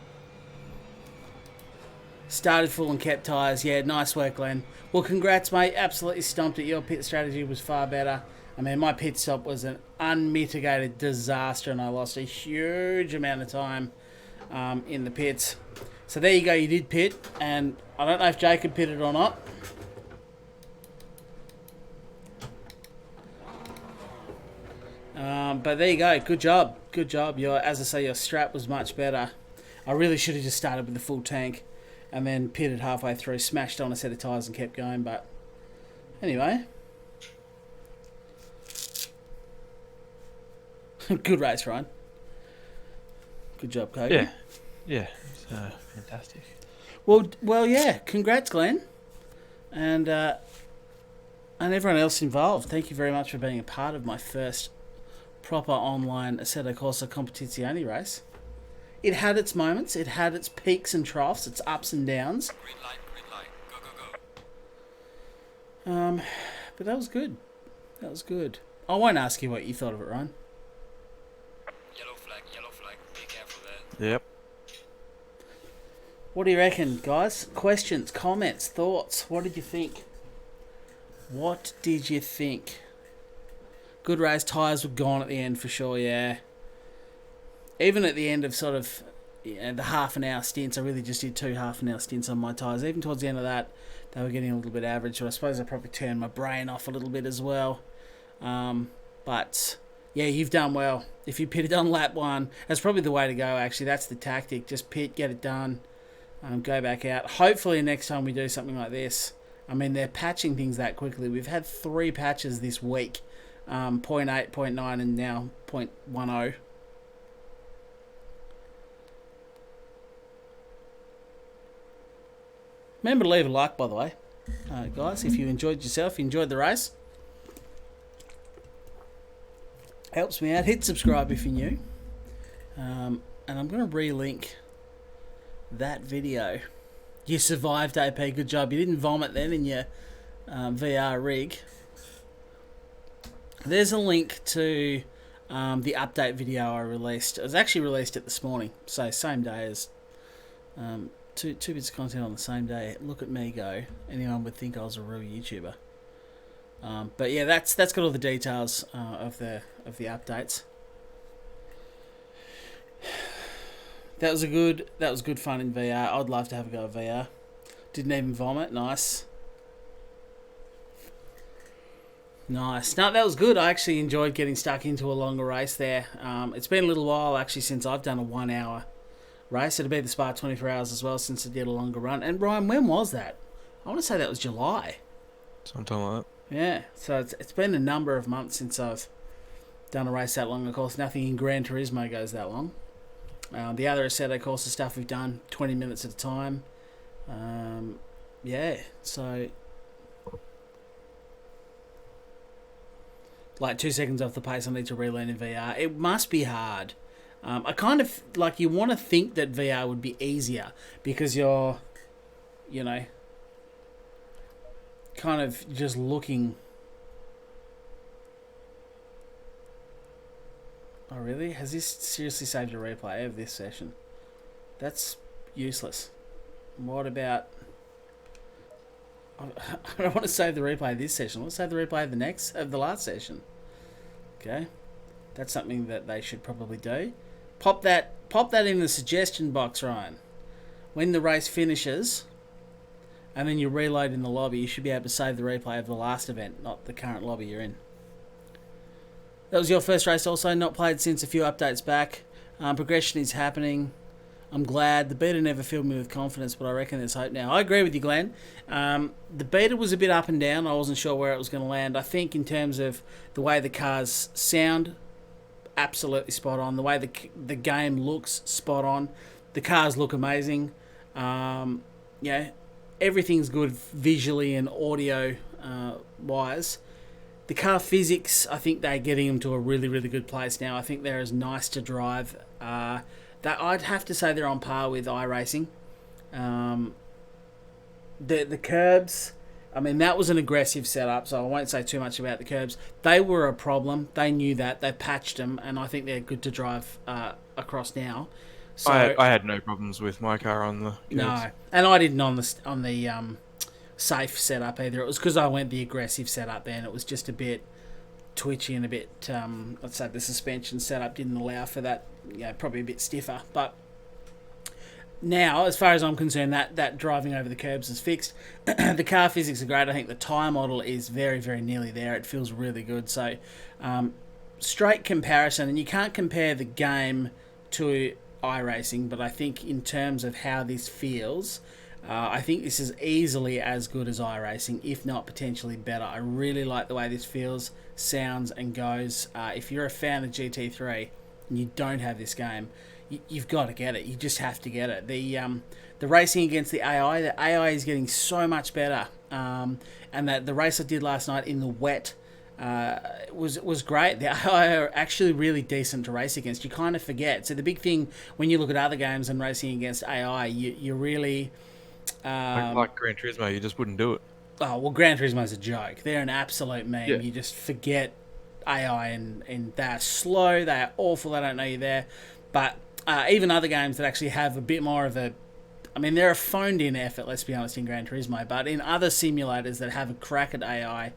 Started full and kept tyres. Yeah, nice work, Glenn. Well, congrats, mate. Absolutely stumped it. Your pit strategy was far better. I mean, my pit stop was an unmitigated disaster, and I lost a huge amount of time in the pits. So there you go. You did pit, and I don't know if Jacob pitted or not. But there you go. Good job. Good job. As I say, your strap was much better. I really should have just started with the full tank and then pitted halfway through, smashed on a set of tyres and kept going. But anyway. Good race, Ryan. Good job, Cody. Yeah. Yeah. It's fantastic. Well, yeah. Congrats, Glenn. And everyone else involved. Thank you very much for being a part of my first proper online Assetto Corsa Competizione race. It had its moments, it had its peaks and troughs, its ups and downs. Green light. Go, go, go. But that was good. That was good. I won't ask you what you thought of it, Ryan. Yellow flag. Be careful there. Yep. What do you reckon, guys? Questions, comments, thoughts? What did you think? What did you think? Good race. Tyres were gone at the end for sure, yeah. Even at the end of sort of the half an hour stints. I really just did 2 half-an-hour stints on my tyres. Even towards the end of that, they were getting a little bit average, so I suppose I probably turned my brain off a little bit as well. But yeah, you've done well. If you pitted on lap 1, that's probably the way to go, actually. That's the tactic. Just pit, get it done, go back out. Hopefully next time we do something like this, I mean, they're patching things that quickly. We've had 3 patches this week, 0.8, 0.9, and now 0.10. Remember to leave a like, by the way, guys, if you enjoyed yourself, you enjoyed the race. Helps me out. Hit subscribe if you're new. And I'm going to relink that video. You survived, AP. Good job. You didn't vomit then in your VR rig. There's a link to the update video I released. It was actually released it this morning, so same day as two bits of content on the same day. Look at me go. Anyone would think I was a real YouTuber. But yeah, that's got all the details of the updates. That was good fun in VR. I'd love to have a go at VR. Didn't even vomit. Nice. No, that was good. I actually enjoyed getting stuck into a longer race there. It's been a little while actually since I've done a 1 hour race. It'll be the Spa 24 hours as well since I did a longer run. And Ryan, when was that? I want to say that was July. Sometime like that. Yeah, so it's been a number of months since I've done a race that long. Of course, nothing in Gran Turismo goes that long. The other Assetto Corsa stuff we've done 20 minutes at a time. Yeah, so like 2 seconds off the pace I need to relearn in VR. It must be hard. I kind of like, you want to think that VR would be easier because you're, you know, kind of just looking. Oh really? Has this seriously saved a replay of this session? That's useless. What about... I don't want to save the replay of this session. Let's save the replay of the last session. Okay, that's something that they should probably do. Pop that in the suggestion box, Ryan. When the race finishes, and then you reload in the lobby, you should be able to save the replay of the last event, not the current lobby you're in. That was your first race also, not played since a few updates back. Progression is happening. I'm glad. The beta never filled me with confidence, but I reckon there's hope now. I agree with you, Glenn. The beta was a bit up and down. I wasn't sure where it was going to land. I think in terms of the way the cars sound, absolutely spot on. The way the game looks, spot on. The cars look amazing. Yeah, everything's good visually and audio wise. The car physics, I think they're getting them to a really, really good place now. I think they're as nice to drive. That I'd have to say they're on par with iRacing. The curbs, I mean, that was an aggressive setup, so I won't say too much about the curbs. They were a problem. They knew that. They patched them, and I think they're good to drive across now. So, I had no problems with my car on the curbs. No, and I didn't on the safe setup either. It was because I went the aggressive setup there, and it was just a bit twitchy and a bit, let's say the suspension setup didn't allow for that, you know, probably a bit stiffer. But now, as far as I'm concerned, that driving over the curbs is fixed. The car physics are great. I think the tyre model is very, very nearly there. It feels really good. So, straight comparison, and you can't compare the game to iRacing, but I think in terms of how this feels, I think this is easily as good as iRacing, if not potentially better. I really like the way this feels, sounds, and goes. If you're a fan of GT3 and you don't have this game, you've got to get it. You just have to get it. The racing against the AI is getting so much better. And that the race I did last night in the wet was great. The AI are actually really decent to race against. You kind of forget. So the big thing when you look at other games and racing against AI, you really... like Gran Turismo, you just wouldn't do it. Oh, well, Gran Turismo's a joke. They're an absolute meme. Yeah. You just forget AI, and they're slow, they're awful, they don't know you're there. But even other games that actually have a bit more of a... I mean, they're a phoned-in effort, let's be honest, in Gran Turismo. But in other simulators that have a crack at AI,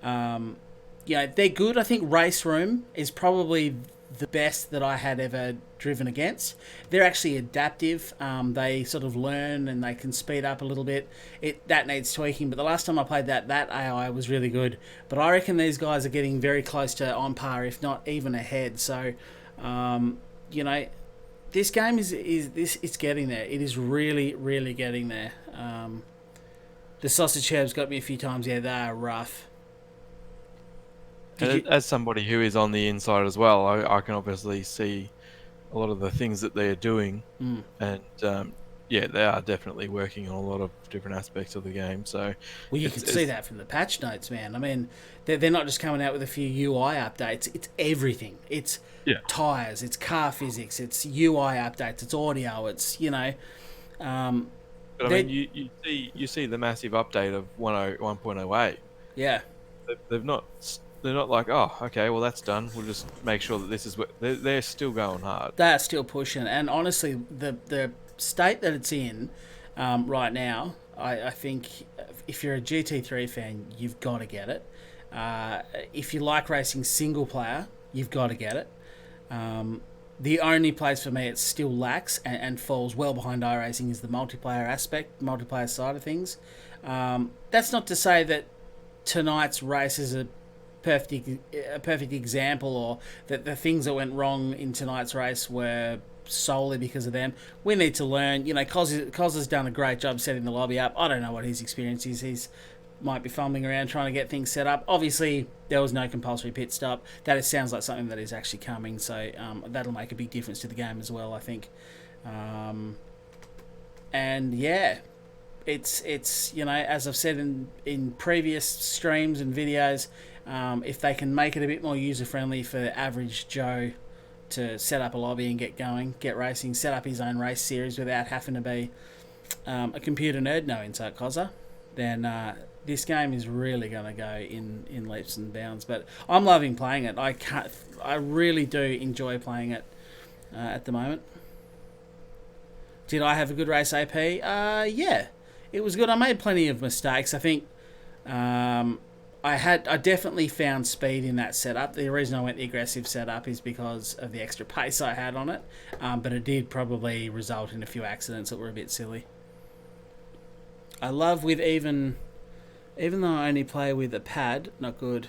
you know, they're good. I think Race Room is probably the best that I had ever driven against. They're actually adaptive. They sort of learn and they can speed up a little bit. That needs tweaking, but the last time I played that AI was really good. But I reckon these guys are getting very close to on par, if not even ahead. So, you know, this game it's getting there. It is really, really getting there. The sausage herbs got me a few times. Yeah, they are rough. As somebody who is on the inside as well, I can obviously see a lot of the things that they are doing, and yeah, they are definitely working on a lot of different aspects of the game. So, well, you can see that from the patch notes, man. I mean, they're not just coming out with a few UI updates. It's everything. It's tires, it's car physics, it's UI updates, it's audio, it's, you know. But I mean, you see the massive update of 1.08. Yeah. They're not like, oh, okay, well that's done. We'll just make sure that this is what they're still going hard. They're still pushing, and honestly, the state that it's in right now, I think if you're a GT3 fan, you've got to get it. If you like racing single player, you've got to get it. The only place for me it still lacks and falls well behind iRacing is the multiplayer side of things. That's not to say that tonight's race is a perfect example, or that the things that went wrong in tonight's race were solely because of them. We need to learn. You know, Cos has done a great job setting the lobby up. I don't know what his experience is. He's might be fumbling around trying to get things set up. Obviously, there was no compulsory pit stop. That sounds like something that is actually coming, so that'll make a big difference to the game as well, I think. And yeah, it's you know, as I've said in previous streams and videos, if they can make it a bit more user-friendly for the average Joe to set up a lobby and get going, get racing, set up his own race series without having to be a computer nerd, no inside Cozza, then this game is really going to go in leaps and bounds. But I'm loving playing it. I really do enjoy playing it at the moment. Did I have a good race, AP? Yeah, it was good. I made plenty of mistakes. I think I definitely found speed in that setup. The reason I went the aggressive setup is because of the extra pace I had on it, but it did probably result in a few accidents that were a bit silly. I love with even though I only play with a pad, not good.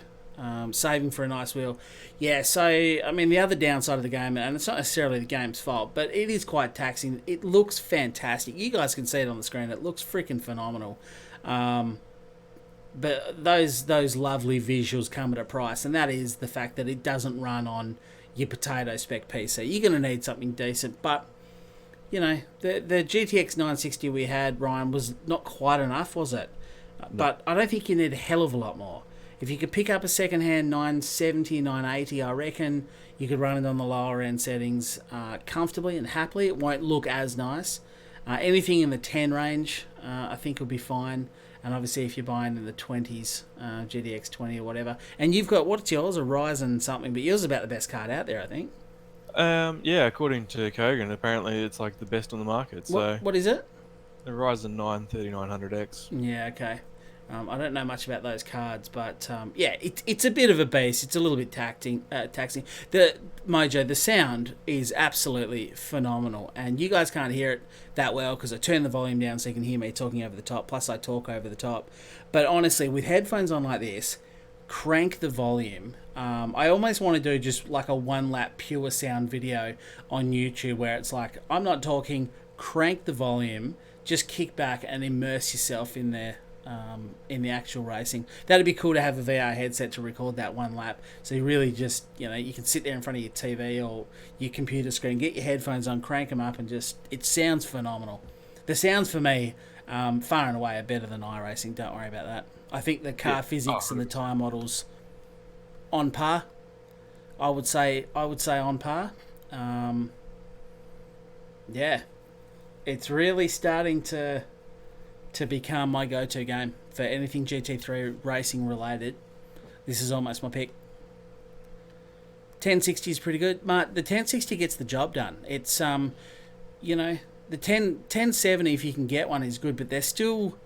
Saving for a nice wheel. Yeah, so, I mean, the other downside of the game, and it's not necessarily the game's fault, but it is quite taxing. It looks fantastic. You guys can see it on the screen. It looks freaking phenomenal. But those lovely visuals come at a price, and that is the fact that it doesn't run on your potato spec PC. You're going to need something decent, but, you know, the GTX 960 we had, Ryan, was not quite enough, was it? No. But I don't think you need a hell of a lot more. If you could pick up a second-hand 970, 980, I reckon you could run it on the lower-end settings comfortably and happily. It won't look as nice. Anything in the 10 range, I think, would be fine. And obviously, if you're buying in the 20s, GTX 20 or whatever. And you've got, what's yours? A Ryzen something, but yours is about the best card out there, I think. Yeah, according to Kogan, apparently it's like the best on the market. So what is it? The Ryzen 9 3900X. Yeah, okay. I don't know much about those cards, but yeah, it's a bit of a beast. It's a little bit taxing. The sound is absolutely phenomenal, and you guys can't hear it that well because I turned the volume down so you can hear me talking over the top, plus I talk over the top. But honestly, with headphones on like this, crank the volume. I almost want to do just like a one-lap pure sound video on YouTube where it's like, I'm not talking, crank the volume, just kick back and immerse yourself in there. In the actual racing. That'd be cool to have a VR headset to record that one lap. So you really just, you know, you can sit there in front of your TV or your computer screen, get your headphones on, crank them up, and just, it sounds phenomenal. The sounds for me, far and away, are better than iRacing. Don't worry about that. I think the car physics and the tyre models on par. I would say on par. Yeah, it's really starting to become my go-to game for anything GT3 racing related. This is almost my pick. 1060 is pretty good. Mark, the 1060 gets the job done. It's you know, the 1070, if you can get one, is good, but they're still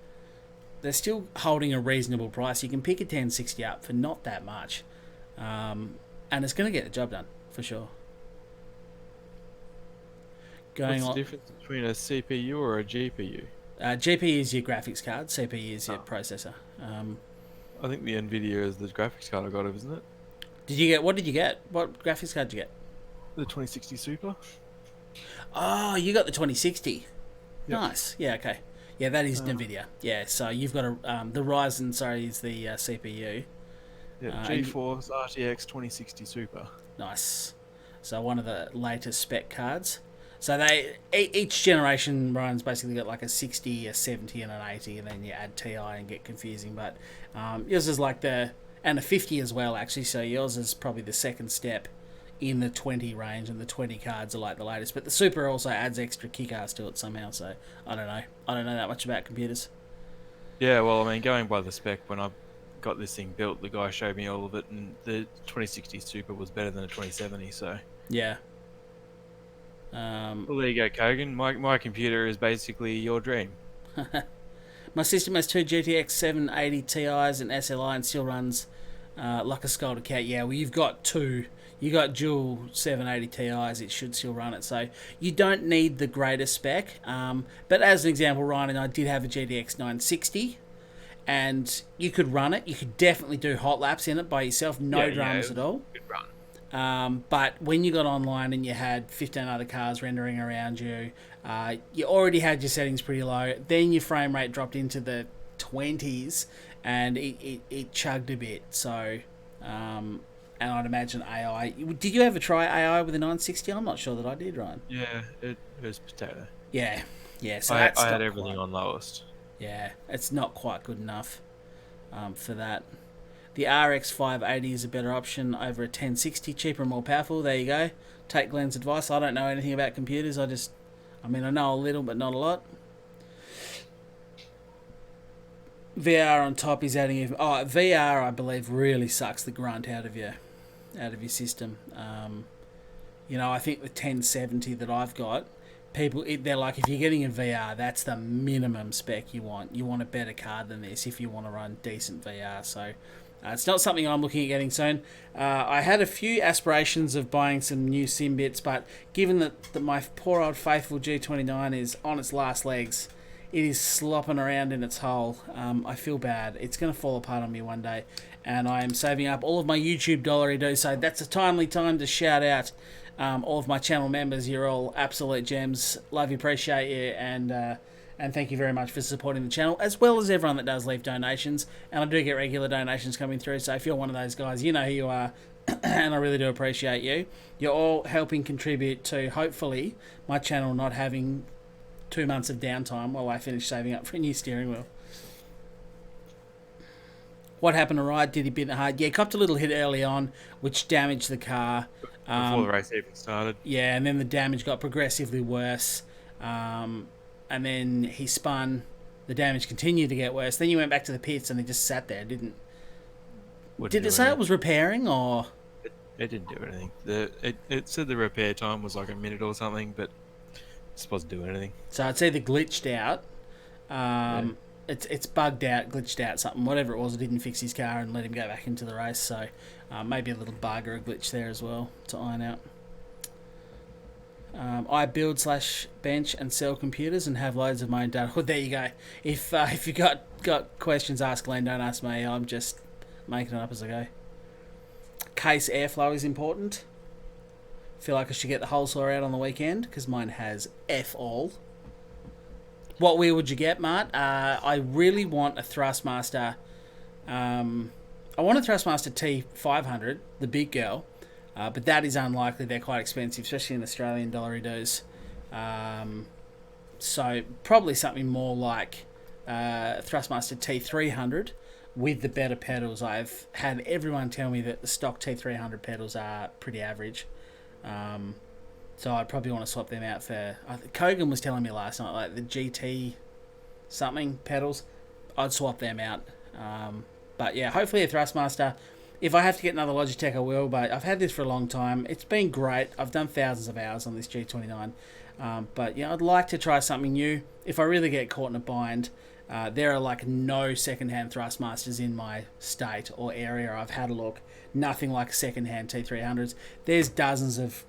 holding a reasonable price. You can pick a 1060 up for not that much, and it's going to get the job done for sure. going What's the on. difference between a CPU or a GPU? GPU is your graphics card, CPU is your processor. I think the Nvidia is the graphics card I got, isn't it? What did you get? What graphics card did you get? The 2060 Super. Oh, you got the 2060. Yep. Nice. Yeah, okay. Yeah, that is NVIDIA. Yeah, so you've got the Ryzen, sorry, is the CPU. Yeah, GeForce RTX 2060 Super. Nice. So one of the latest spec cards. So each generation runs basically got like a 60, a 70, and an 80, and then you add TI and get confusing. But yours is like and a 50 as well, actually. So yours is probably the second step in the 20 range, and the 20 cards are like the latest. But the Super also adds extra kick-ass to it somehow. So I don't know. I don't know that much about computers. Yeah, well, I mean, going by the spec, when I got this thing built, the guy showed me all of it, and the 2060 Super was better than the 2070. So Yeah. well, there you go, Kogan. My computer is basically your dream. My system has two GTX 780 Ti's and SLI and still runs like a scalded cat. Yeah, well, you've got two. You got dual 780 Ti's. It should still run it. So you don't need the greatest spec. But as an example, Ryan and I did have a GTX 960, and you could run it. You could definitely do hot laps in it by yourself. No drums at all. Good run. But when you got online and you had 15 other cars rendering around you, you already had your settings pretty low. Then your frame rate dropped into the 20s, and it chugged a bit. So, and I'd imagine AI. Did you ever try AI with a 960? I'm not sure that I did, Ryan. Yeah, it was potato. Yeah. So I had everything on lowest. Yeah, it's not quite good enough for that. The RX 580 is a better option over a 1060, cheaper and more powerful. There you go. Take Glenn's advice. I don't know anything about computers. I know a little, but not a lot. VR on top is adding even. Oh, VR, I believe, really sucks the grunt out of your system. I think the 1070 that I've got, they're like, if you're getting a VR, that's the minimum spec you want. You want a better card than this if you want to run decent VR. So it's not something I'm looking at getting soon. I had a few aspirations of buying some new sim bits, but given that my poor old faithful G29 is on its last legs, it is slopping around in its hole. I feel bad. It's going to fall apart on me one day, and I am saving up all of my YouTube dollary-do, so that's a timely time to shout out all of my channel members. You're all absolute gems. Love you, appreciate you, and thank you very much for supporting the channel, as well as everyone that does leave donations. And I do get regular donations coming through, so if you're one of those guys, you know who you are, and I really do appreciate you. You're all helping contribute to, hopefully, my channel not having 2 months of downtime while I finish saving up for a new steering wheel. What happened to Ride? Did he bit it hard? Yeah, copped a little hit early on, which damaged the car. Before the race even started. Yeah, and then the damage got progressively worse. And then he spun. The damage continued to get worse. Then you went back to the pits and he just sat there. Did it say it was repairing, or? It didn't do anything. It said the repair time was like a minute or something, but it's supposed to do anything. So it's either glitched out, it's bugged out, glitched out, something, whatever it was. It didn't fix his car and let him go back into the race. So maybe a little bug or a glitch there as well to iron out. I build / bench and sell computers and have loads of my own data. Well, there you go. If you got questions, ask Glenn. Don't ask me. I'm just making it up as I go. Case airflow is important. Feel like I should get the whole saw out on the weekend because mine has F all. What wheel would you get, Mart? I really want a Thrustmaster. I want a Thrustmaster T500, the big girl. But that is unlikely. They're quite expensive, especially in Australian dollary-dos. So probably something more like Thrustmaster T300 with the better pedals. I've had everyone tell me that the stock T300 pedals are pretty average. So I'd probably want to swap them out for... Kogan was telling me last night, like the GT something pedals. I'd swap them out. But yeah, hopefully a Thrustmaster. If I have to get another Logitech, I will, but I've had this for a long time. It's been great. I've done thousands of hours on this G29. But yeah, I'd like to try something new. If I really get caught in a bind, there are like no second-hand Thrustmasters in my state or area. I've had a look. Nothing like second-hand T300s. There's dozens of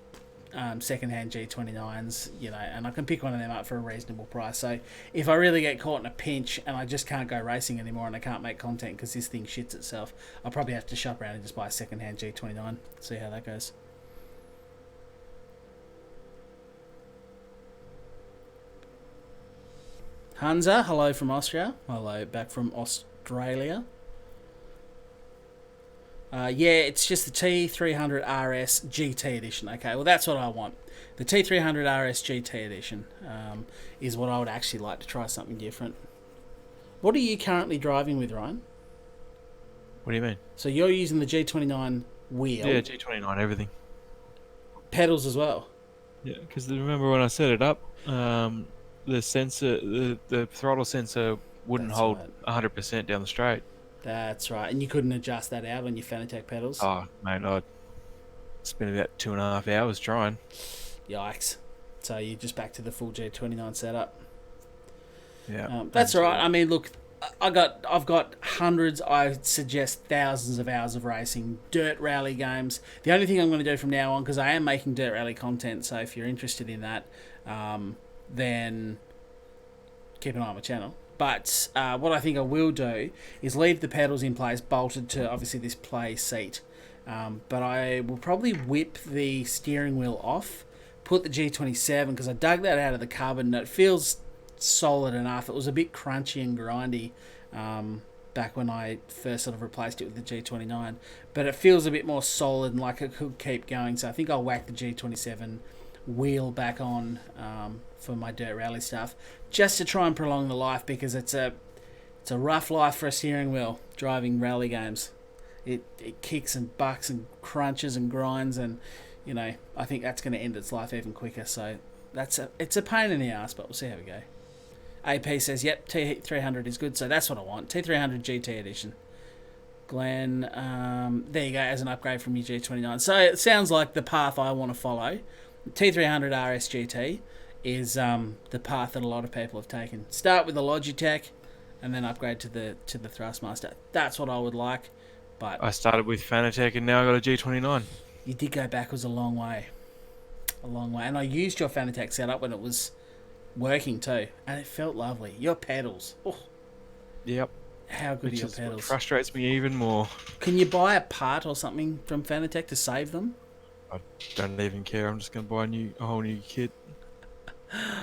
second-hand G29s, and I can pick one of them up for a reasonable price. So if I really get caught in a pinch and I just can't go racing anymore and I can't make content because this thing shits itself, I'll probably have to shop around and just buy a second-hand G29, see how that goes. Hansa, hello from Austria. Hello back from Australia. It's just the T300 RS GT edition. Okay, well that's what I want. The T300 RS GT edition is what I would actually like to try something different. What are you currently driving with, Ryan? What do you mean? So you're using the G29 wheel. Yeah, G29, everything. Pedals as well. Yeah, because remember when I set it up, the sensor, the throttle sensor wouldn't hold 100% down the straight. That's right, and you couldn't adjust that out on your Fanatec pedals. Oh, mate, I'd spent about 2.5 hours trying. Yikes! So you're just back to the full G29 setup. Yeah, that's all right. I mean, look, I've got hundreds, I suggest thousands of hours of racing, dirt rally games. The only thing I'm going to do from now on, because I am making dirt rally content, so if you're interested in that, then keep an eye on my channel. But what I think I will do is leave the pedals in place, bolted to obviously this play seat. But I will probably whip the steering wheel off, put the G27, because I dug that out of the cupboard and it feels solid enough. It was a bit crunchy and grindy back when I first sort of replaced it with the G29. But it feels a bit more solid and like it could keep going. So I think I'll whack the G27 wheel back on for my dirt rally stuff, just to try and prolong the life, because it's a rough life for a steering wheel driving rally games. It kicks and bucks and crunches and grinds, and I think that's going to end its life even quicker. So it's a pain in the ass, but we'll see how we go. AP says, yep, T300 is good, so that's what I want. T300 GT edition. Glenn, there you go, as an upgrade from your G29. So it sounds like the path I want to follow. T300 RS GT is the path that a lot of people have taken. Start with the Logitech and then upgrade to the Thrustmaster. That's what I would like. But I started with Fanatec and now I got a G29. You did go backwards a long way. And I used your Fanatec setup when it was working too, and it felt lovely. Your pedals. Oh. Yep. How good are your pedals? pedals? What frustrates me even more. Can you buy a part or something from Fanatec to save them? I don't even care. I'm just going to buy a whole new kit.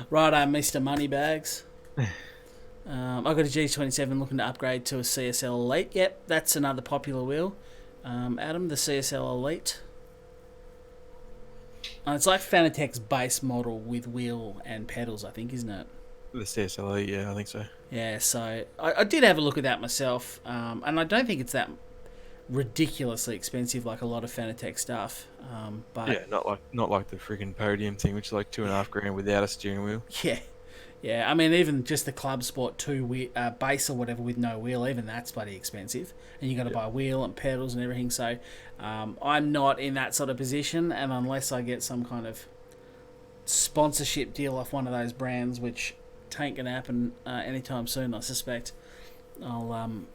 Right, Mr. Moneybags. I've got a G27 looking to upgrade to a CSL Elite. Yep, that's another popular wheel. Adam, the CSL Elite. It's like Fanatec's base model with wheel and pedals, I think, isn't it? The CSL Elite, yeah, I think so. Yeah, so I did have a look at that myself, and I don't think it's that ridiculously expensive like a lot of Fanatec stuff. But yeah, not like the freaking podium thing, which is like $2,500 without a steering wheel. Yeah. I mean, even just the Club Sport 2 base or whatever with no wheel, even that's bloody expensive, and you got to buy wheel and pedals and everything. So I'm not in that sort of position, and unless I get some kind of sponsorship deal off one of those brands, which ain't gonna happen anytime soon, I suspect, I'll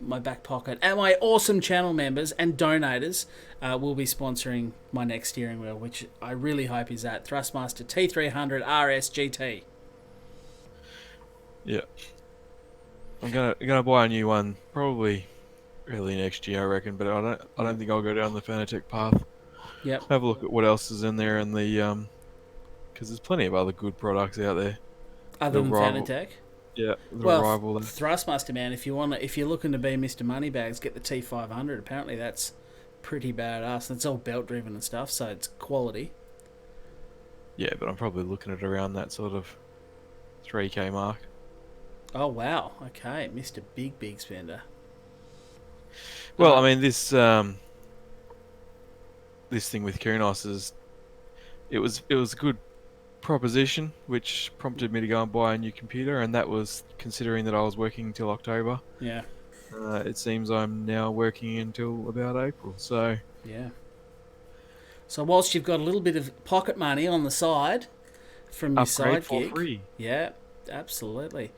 my back pocket and my awesome channel members and donators will be sponsoring my next steering wheel, which I really hope is that Thrustmaster T300 RS GT. Yeah, I'm gonna buy a new one probably early next year, I reckon. But I don't think I'll go down the Fanatec path. Yep. Have a look at what else is in there, and the because there's plenty of other good products out there. Other than Fanatec. Yeah, rival. Thrustmaster, man. If you're looking to be Mr. Moneybags, get the T500. Apparently, that's pretty badass. It's all belt driven and stuff, so it's quality. Yeah, but I'm probably looking at around that sort of 3K mark. Oh wow! Okay, Mr. Big spender. Well, I mean this thing with Kunos it was a good proposition, which prompted me to go and buy a new computer, and that was considering that I was working until October. Yeah. It seems I'm now working until about April, so... Yeah. So whilst you've got a little bit of pocket money on the side from your side gig... for free. Yeah, absolutely.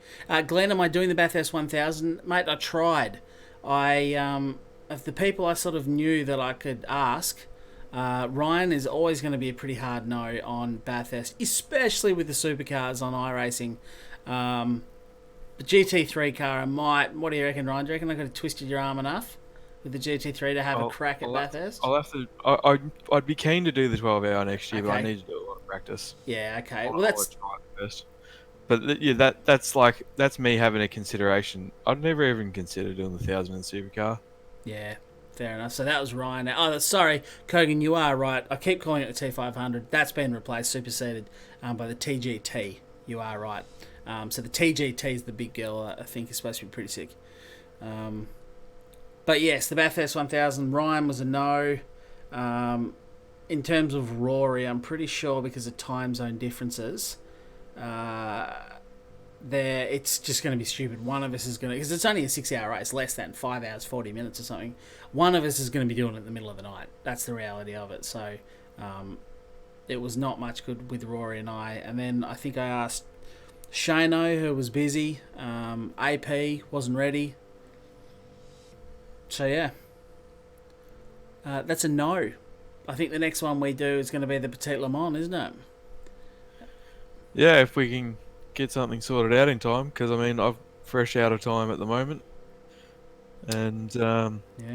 Glenn, am I doing the Bathurst 1000? Mate, I tried. Of the people I sort of knew that I could ask, Ryan is always going to be a pretty hard no on Bathurst, especially with the supercars on iRacing. The GT3 car, I might. What do you reckon, Ryan? Do you reckon I could have twisted your arm enough with the GT3 to have a crack at Bathurst? I'll have to. I'd be keen to do the 12-hour next year, but I need to do a lot of practice. Yeah. Okay. I'll Well, that's try it first. But yeah, that's me having a consideration. I'd never even consider doing the 1,000 in supercar. yeah. Fair enough. So that was Ryan. Oh, sorry, Kogan, you are right. I keep calling it the T500. That's been replaced, superseded by the TGT. You are right. So the TGT is the big girl. I think is supposed to be pretty sick. But yes, the Bathurst 1000. Ryan was a no. In terms of Rory, I'm pretty sure because of time zone differences, it's just going to be stupid. One of us is going to, because it's only a 6-hour race, less than 5 hours 40 minutes or something. One of us is going to be doing it in the middle of the night. That's the reality of it. So it was not much good with Rory and I. And then I think I asked Shano, who was busy. AP wasn't ready. So yeah, that's a no. I think the next one we do is going to be the Petit Le Mans, isn't it? Yeah, if we can get something sorted out in time, because I mean I'm fresh out of time at the moment, and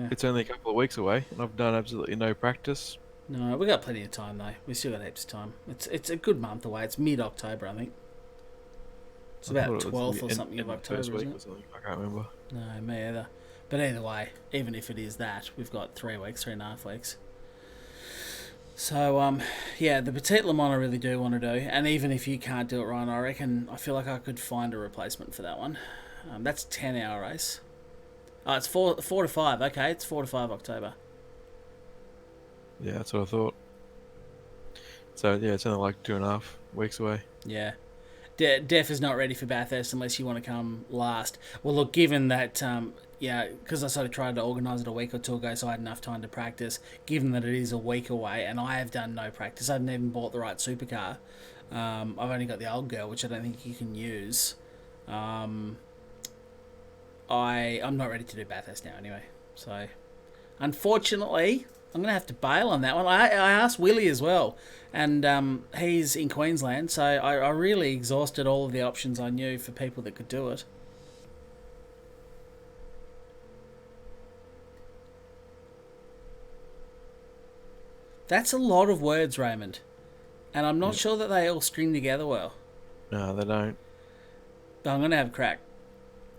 it's only a couple of weeks away, and I've done absolutely no practice. No, we got plenty of time though. We still got heaps of time. It's a good month away. It's mid-October, I think. It's about 12th or something of October, isn't it? Or something. I can't remember. No, me either. But either way, even if it is that, we've got 3.5 weeks. So, yeah, the Petit Le Mans I really do want to do. And even if you can't do it, Ryan, I feel like I could find a replacement for that one. That's a 10-hour race. Oh, it's 4 to 5. Okay, it's 4 to 5 October. Yeah, that's what I thought. So, yeah, it's only like 2.5 weeks away. Yeah. Def is not ready for Bathurst unless you want to come last. Well, look, given that, because I sort of tried to organise it a week or two ago so I had enough time to practice, given that it is a week away and I have done no practice, I haven't even bought the right supercar. I've only got the old girl, which I don't think you can use. I'm not ready to do Bathurst now anyway. So, unfortunately, I'm going to have to bail on that one. I asked Willie as well, and he's in Queensland, so I really exhausted all of the options I knew for people that could do it. That's a lot of words, Raymond, and I'm not sure that they all string together well. No, they don't. But I'm going to have a crack.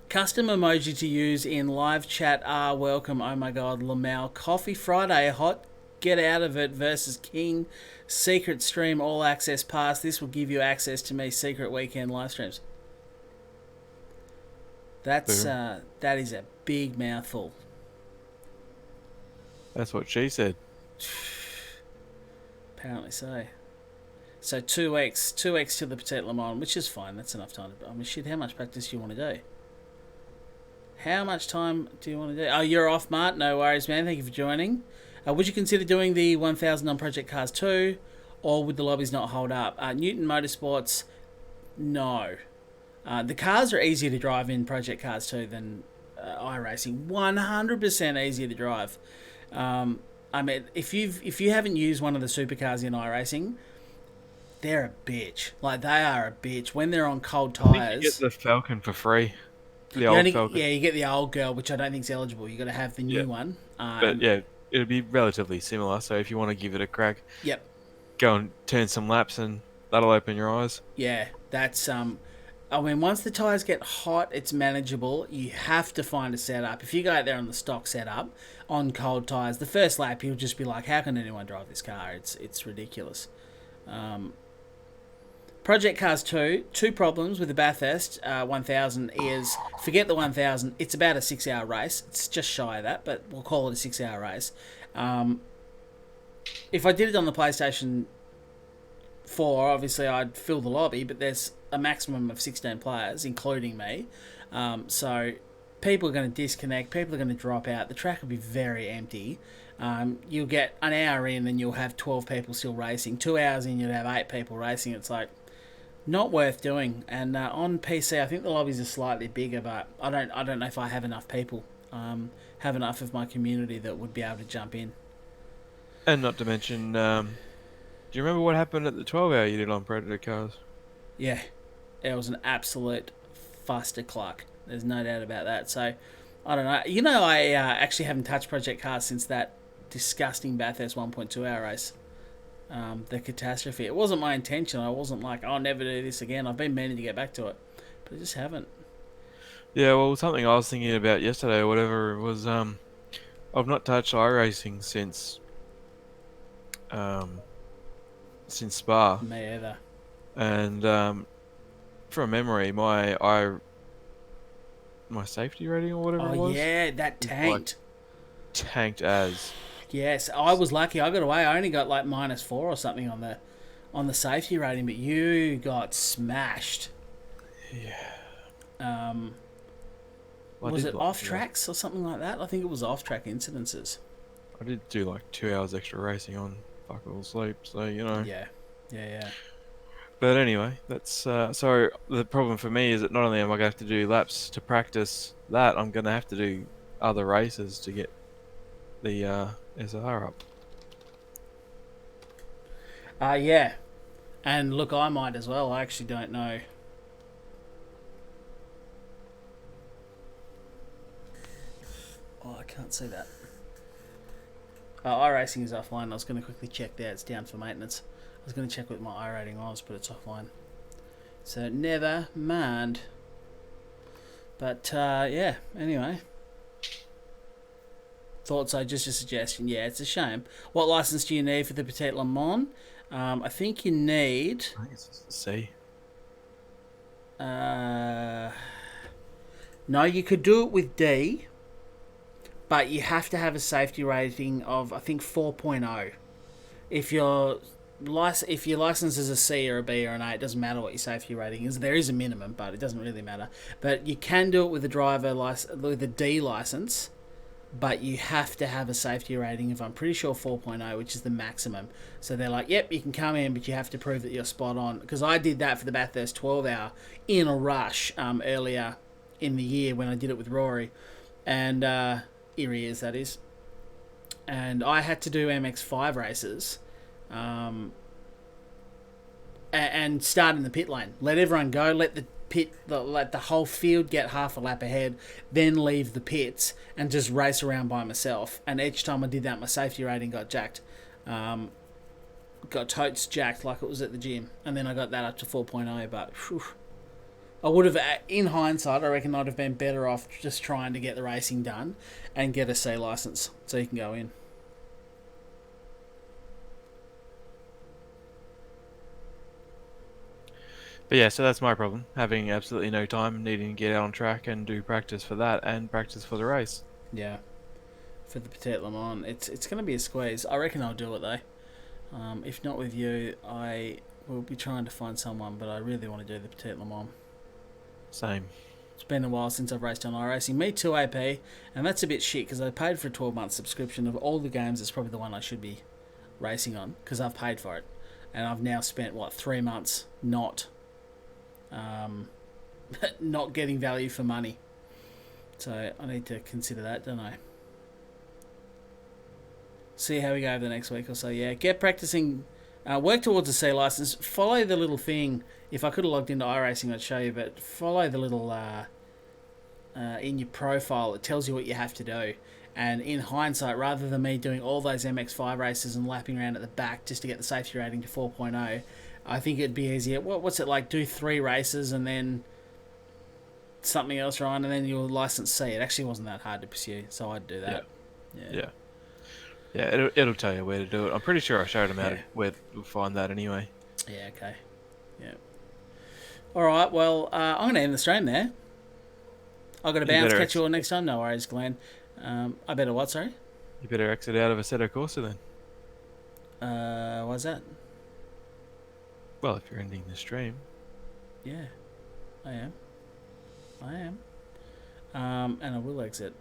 Custom emoji to use in live chat are welcome. Oh my god, Lamau. Coffee Friday, hot get out of it versus King. Secret stream, all access pass. This will give you access to me secret weekend live streams. That is a big mouthful. That's what she said. Apparently so. So 2 weeks to the Petit Le Mans, which is fine. That's enough time. I mean, shit, how much practice do you want to do? How much time do you want to do? Oh, you're off, Mart. No worries, man. Thank you for joining. Would you consider doing the 1000 on Project Cars 2, or would the lobbies not hold up? Newton Motorsports, no. The cars are easier to drive in Project Cars 2 than iRacing. 100% easier to drive. I mean, if you haven't used one of the supercars in iRacing, they're a bitch. Like, they are a bitch. When they're on cold tyres... I think you get the Falcon for free. Falcon. Yeah, you get the old girl, which I don't think's eligible. You got to have the new one. But yeah, it'll be relatively similar. So if you want to give it a crack, go and turn some laps, and that'll open your eyes. Yeah, that's I mean, once the tyres get hot, it's manageable. You have to find a setup. If you go out there on the stock setup on cold tyres, the first lap you'll just be like, "How can anyone drive this car? It's ridiculous." Project Cars 2, two problems with the Bathurst 1000 is, forget the 1000, it's about a 6-hour race. It's just shy of that, but we'll call it a 6-hour race. If I did it on the PlayStation 4, obviously I'd fill the lobby, but there's a maximum of 16 players, including me. So people are going to disconnect, people are going to drop out, the track will be very empty. You'll get an hour in and you'll have 12 people still racing. 2 hours in, you'll have 8 people racing. It's like, not worth doing. And on PC, I think the lobbies are slightly bigger, but I don't know if I have enough people, have enough of my community that would be able to jump in. And not to mention, do you remember what happened at the 12-hour you did on Predator cars? Yeah, it was an absolute fustercluck. There's no doubt about that. So, I don't know. You know, I actually haven't touched Project Cars since that disgusting Bathurst 1.2 hour race. The catastrophe. It wasn't my intention. I wasn't like, I'll never do this again. I've been meaning to get back to it, but I just haven't. Yeah, well, something I was thinking about yesterday or whatever was, I've not touched iRacing um, since Spa, Me either. and from memory, my safety rating or whatever Oh it was yeah, that was, like, tanked. tanked as. Yes, I was lucky. I got away. I only got like -4 or something on the safety rating, but you got smashed. Yeah. Um, Well, was it off tracks or something like that? I think it was off track incidences. I did do like 2 hours extra racing on fuck all sleep, so you know. Yeah, yeah. But anyway, that's so the problem for me is that not only am I going to have to do laps to practice that, I'm going to have to do other races to get the SR up. Yeah. And look, I might as well. I actually don't know. Oh, I can't see that. iRacing is offline. I was going to quickly check there. It's down for maintenance. I was going to check what my iRating was, but it's offline. So never mind. But yeah, anyway. Thoughts are just a suggestion. Yeah, it's a shame. What license do you need for the Petit Le Mans? I think you need... I think it's C. No, you could do it with D, but you have to have a safety rating of, I think, 4.0. If your license is a C or a B or an A, it doesn't matter what your safety rating is. There is a minimum, but it doesn't really matter. But you can do it with with a D license, but you have to have a safety rating of, I'm pretty sure, 4.0, which is the maximum. So they're like, yep, you can come in, but you have to prove that you're spot on. Because I did that for the Bathurst 12 hour in a rush earlier in the year when I did it with Rory. And Erie is, that is. And I had to do MX5 races and start in the pit lane. Let everyone go, let the whole field get half a lap ahead, then leave the pits and just race around by myself. And each time I did that, my safety rating got jacked. Got totes jacked like it was at the gym. And then I got that up to 4.0, but whew, I would have, in hindsight, I reckon I'd have been better off just trying to get the racing done and get a C license so you can go in. But yeah, so that's my problem. Having absolutely no time, needing to get out on track and do practice for that and practice for the race. Yeah. For the Petit Le Mans, it's going to be a squeeze. I reckon I'll do it though. If not with you, I will be trying to find someone, but I really want to do the Petit Le Mans. Same. It's been a while since I've raced on iRacing. Me too, AP, and that's a bit shit because I paid for a 12-month subscription of all the games. It's probably the one I should be racing on because I've paid for it, and I've now spent 3 months not getting value for money. So I need to consider that, don't I? See how we go over the next week or so. Yeah, get practicing. Work towards a C license. Follow the little thing. If I could have logged into iRacing, I'd show you. But follow the little in your profile. It tells you what you have to do. And in hindsight, rather than me doing all those MX5 races and lapping around at the back just to get the safety rating to 4.0, I think it'd be easier. What's it like? Do 3 races and then something else, Ryan, and then you'll license C. It actually wasn't that hard to pursue, so I'd do that. Yeah, it'll tell you where to do it. I'm pretty sure I showed them how to where to find that anyway. Yeah, okay. Yeah. All right, well, I'm going to end the stream there. I've got to bounce. Catch you all next time. No worries, Glenn. I better what, sorry? You better exit out of Assetto Corsa then. Why's that? Well, if you're ending the stream. Yeah, I am. And I will exit.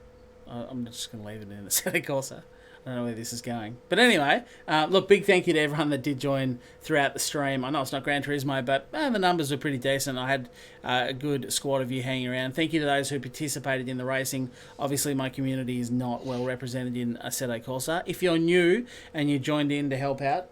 I'm just going to leave it in Assetto Corsa. I don't know where this is going. But anyway, look, big thank you to everyone that did join throughout the stream. I know it's not Gran Turismo, but the numbers were pretty decent. I had a good squad of you hanging around. Thank you to those who participated in the racing. Obviously, my community is not well represented in Assetto Corsa. If you're new and you joined in to help out,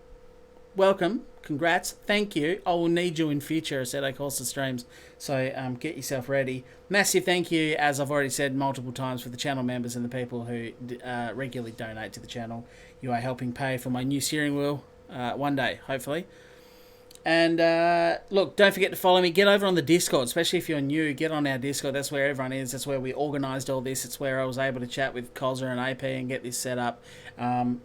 welcome. Congrats. Thank you. I will need you in future Assetto Corsa streams, so get yourself ready. Massive thank you, as I've already said multiple times, for the channel members and the people who regularly donate to the channel. You are helping pay for my new steering wheel one day, hopefully. And look, don't forget to follow me. Get over on the Discord, especially if you're new. Get on our Discord. That's where everyone is. That's where we organised all this. It's where I was able to chat with Cozza and AP and get this set up.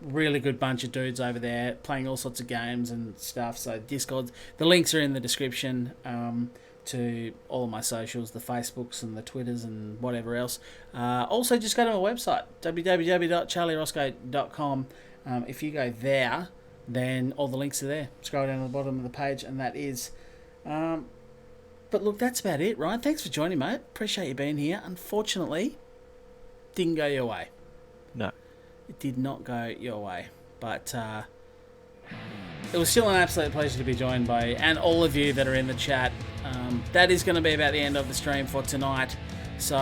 Really good bunch of dudes over there playing all sorts of games and stuff. So Discord, the links are in the description to all of my socials, the Facebooks and the Twitters and whatever else. Also, just go to my website, www.charlierosco.com. If you go there, then all the links are there. Scroll down to the bottom of the page, and that is... but look, that's about it, right? Thanks for joining, mate. Appreciate you being here. Unfortunately, didn't go your way. No. It did not go your way. But it was still an absolute pleasure to be joined by, and all of you that are in the chat. That is going to be about the end of the stream for tonight. So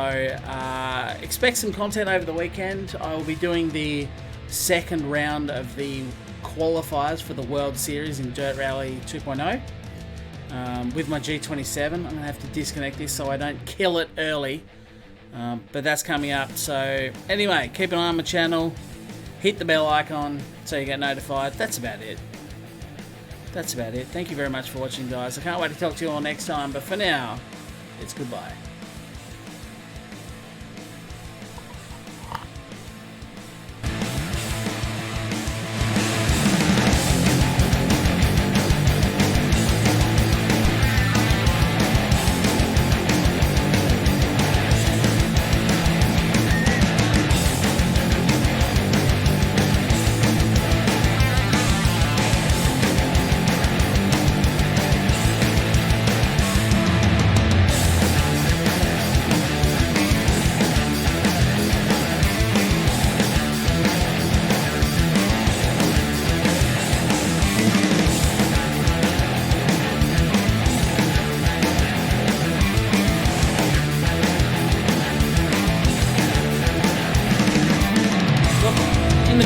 expect some content over the weekend. I will be doing the second round of the qualifiers for the World Series in Dirt Rally 2.0 with my G27. I'm going to have to disconnect this so I don't kill it early, but that's coming up. So anyway, keep an eye on my channel, hit the bell icon so you get notified. That's about it. Thank you very much for watching, guys. I can't wait to talk to you all next time, but for now, it's goodbye.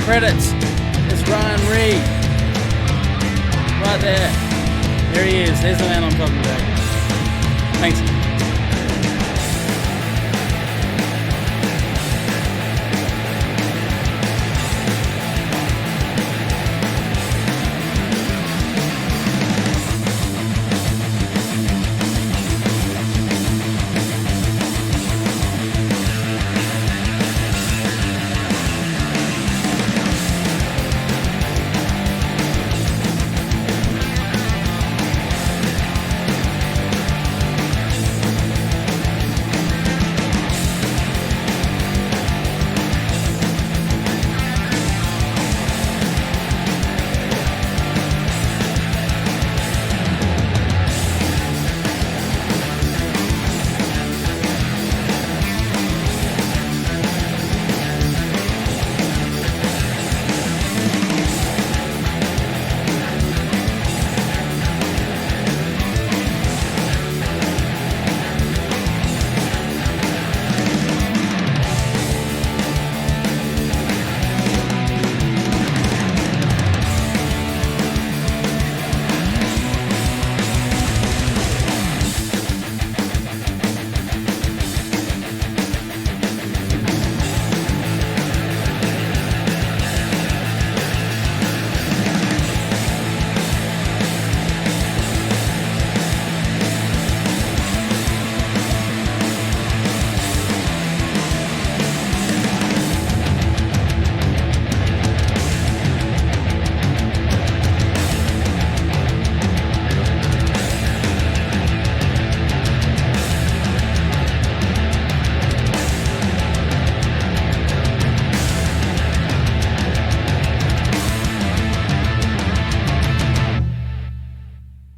Credits. There's Ryan Reed. Right there. There he is. There's the man I'm talking about. Thanks.